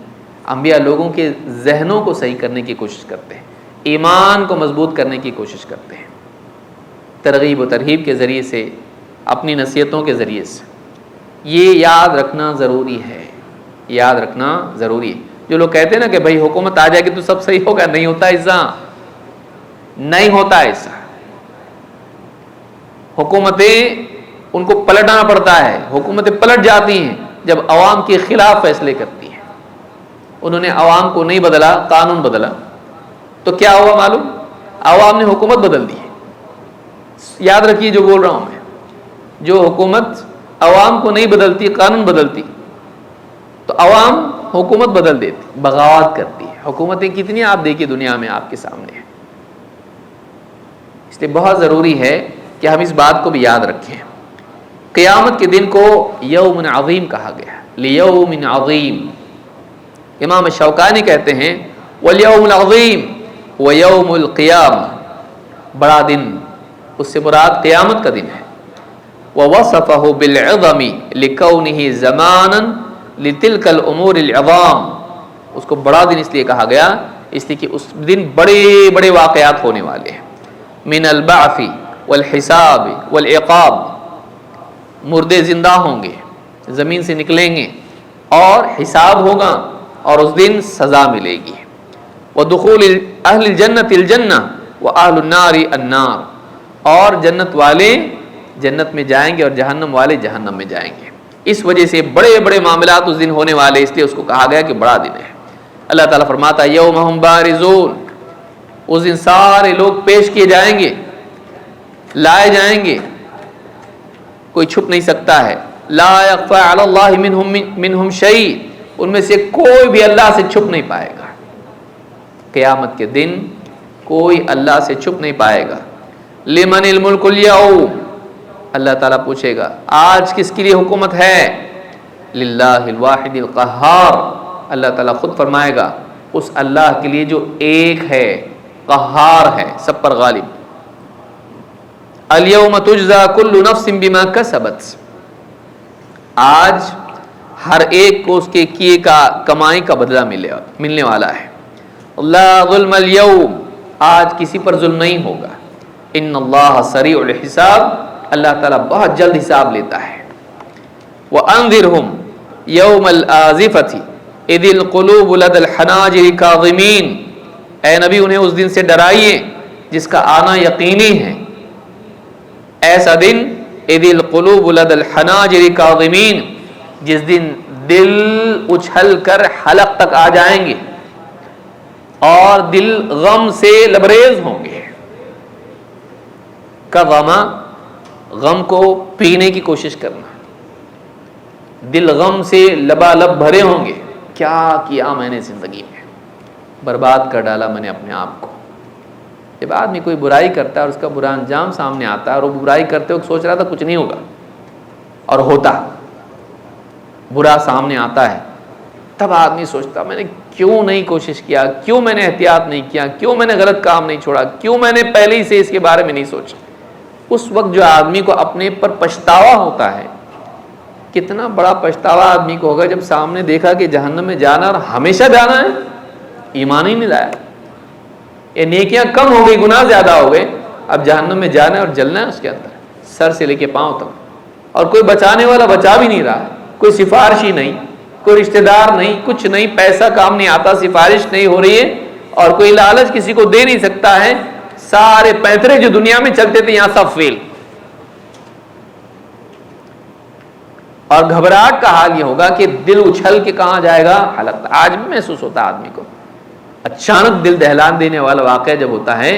انبیاء لوگوں کے ذہنوں کو صحیح کرنے کی کوشش کرتے ہیں، ایمان کو مضبوط کرنے کی کوشش کرتے ہیں، ترغیب و ترہیب کے ذریعے سے، اپنی نصیحتوں کے ذریعے سے. یہ یاد رکھنا ضروری ہے، یاد رکھنا ضروری ہے. جو لوگ کہتے ہیں نا کہ بھائی حکومت آ جائے گی تو سب صحیح ہوگا، نہیں ہوتا ایسا، نہیں ہوتا ایسا. حکومتیں ان کو پلٹنا پڑتا ہے. حکومتیں پلٹ جاتی ہیں جب عوام کے خلاف فیصلے کرتی ہیں. انہوں نے عوام کو نہیں بدلا، قانون بدلا، تو کیا ہوا معلوم؟ عوام نے حکومت بدل دی. یاد رکھیے جو بول رہا ہوں میں، جو حکومت عوام کو نہیں بدلتی، قانون بدلتی، تو عوام حکومت بدل دیتی، بغاوت کرتی ہے. حکومتیں کتنی آپ دیکھیے دنیا میں آپ کے سامنے ہیں. اس لیے بہت ضروری ہے کہ ہم اس بات کو بھی یاد رکھیں. قیامت کے دن کو یوم عظیم کہا گیا، لیوم عظیم. امام شوکانی کہتے ہیں والیوم العظیم ویوم القیامہ، بڑا دن اس سے مراد قیامت کا دن ہے. ووصفه بالعظم لكونه زمانا لتلك الامور العظام، اس کو بڑا دن اس لیے کہا گیا اس لیے کہ اس دن بڑے بڑے واقعات ہونے والے ہیں. من البعث والحساب والعقاب، مردے زندہ ہوں گے، زمین سے نکلیں گے اور حساب ہوگا اور اس دن سزا ملے گی. ودخول اہل الجنت الجنہ واہل النار النار، اور جنت والے جنت میں جائیں گے اور جہنم والے جہنم میں جائیں گے. اس وجہ سے بڑے بڑے معاملات اس دن ہونے والے، اس لیے اس کو کہا گیا کہ بڑا دن ہے. اللہ تعالیٰ فرماتا ہے یوم ہم بارزون، اس دن سارے لوگ پیش کیے جائیں گے، لائے جائیں گے، کوئی چھپ نہیں سکتا ہے. لا یخفی علی اللہ منہم شیء، ان میں سے کوئی بھی اللہ سے چھپ نہیں پائے گا. قیامت کے دن کوئی اللہ سے چھپ نہیں پائے گا. لمن الملک اليوم، اللہ تعالیٰ پوچھے گا آج کس کے لیے حکومت ہے؟ للہ الواحد القہار، اللہ تعالیٰ خود فرمائے گا اس اللہ کے لیے جو ایک ہے، قہار ہے، سب پر غالب. الیوم تجزا کل نفس بما کسبت، آج ہر ایک کو اس کے کیے کا کمائی کا بدلہ ملنے والا ہے. لا ظلم اليوم، آج کسی پر ظلم نہیں ہوگا. ان اللہ سریع الحساب، اللہ تعالیٰ بہت جلد حساب لیتا ہے. وَأَنذِرْهُمْ يَوْمَ الْآزِفَةِ اِذِ الْقُلُوبُ لَدَى الْحَنَاجِرِ كَاظِمِينَ، اے نبی انہیں اس دن سے ڈرائیے جس کا آنا یقینی ہے. ایسا دن اِذِ الْقُلُوبُ لَدَى الْحَنَاجِرِ كَاظِمِينَ، جس دن دل اچھل کر حلق تک آ جائیں گے اور دل غم سے لبریز ہوں گے. کظما، غم کو پینے کی کوشش کرنا، دل غم سے لبالب بھرے ہوں گے. کیا کیا میں نے زندگی میں، برباد کر ڈالا میں نے اپنے آپ کو. جب آدمی کوئی برائی کرتا ہے اور اس کا برا انجام سامنے آتا ہے اور وہ برائی کرتے وقت سوچ رہا تھا کچھ نہیں ہوگا اور ہوتا، برا سامنے آتا ہے، تب آدمی سوچتا میں نے کیوں نہیں کوشش کیا، کیوں میں نے احتیاط نہیں کیا، کیوں میں نے غلط کام نہیں چھوڑا، کیوں میں نے پہلے ہی سے اس کے بارے میں نہیں سوچا. اس وقت جو آدمی کو اپنے پر پچھتاوا ہوتا ہے، کتنا بڑا پچھتاوا آدمی کو ہوگا جب سامنے دیکھا کہ جہنم میں جانا اور ہمیشہ جانا ہے، ایمان ہی نہیں لایا. یہ نیکیاں کم ہو گئی، گناہ زیادہ ہو گئے، اب جہنم میں جانا ہے اور جلنا ہے اس کے اندر، سر سے لے کے پاؤں تک. اور کوئی بچانے والا بچا بھی نہیں رہا، کوئی سفارشی نہیں، کوئی رشتہ دار نہیں، کچھ نہیں، پیسہ کام نہیں آتا، سفارش نہیں ہو رہی ہے اور کوئی لالچ کسی کو دے نہیں سکتا ہے. سارے پیترے جو دنیا میں چلتے تھے یہاں سب فیل. اور گھبراہٹ کا حال یہ ہوگا کہ دل اچھل کے کہاں جائے گا، حلق. آج بھی محسوس ہوتا ہے آدمی کو، اچانک دل دہلان دینے والا واقعہ جب ہوتا ہے،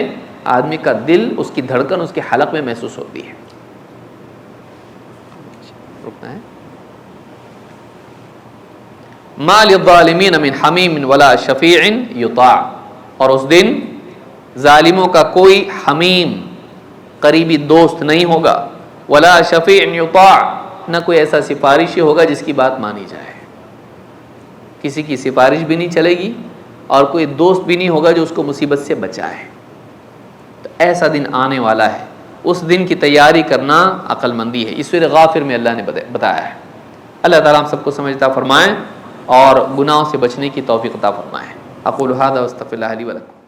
آدمی کا دل، اس کی دھڑکن اس کے حلق میں محسوس ہوتی ہے. رکنا ہے. ما للظالمین من حمیم ولا شفیع یطاع، اور اس دن ظالموں کا کوئی حمیم قریبی دوست نہیں ہوگا، ولا شفیع یطاع، نہ کوئی ایسا سفارشی ہوگا جس کی بات مانی جائے. کسی کی سفارش بھی نہیں چلے گی اور کوئی دوست بھی نہیں ہوگا جو اس کو مصیبت سے بچائے. تو ایسا دن آنے والا ہے، اس دن کی تیاری کرنا عقل مندی ہے. اس سورہ غافر میں اللہ نے بتایا ہے. اللہ تعالیٰ ہم سب کو سمجھتا فرمائیں اور گناہوں سے بچنے کی توفیق عطا فرمائیں. اقول ھذا واستغفر اللہ لی ولکم.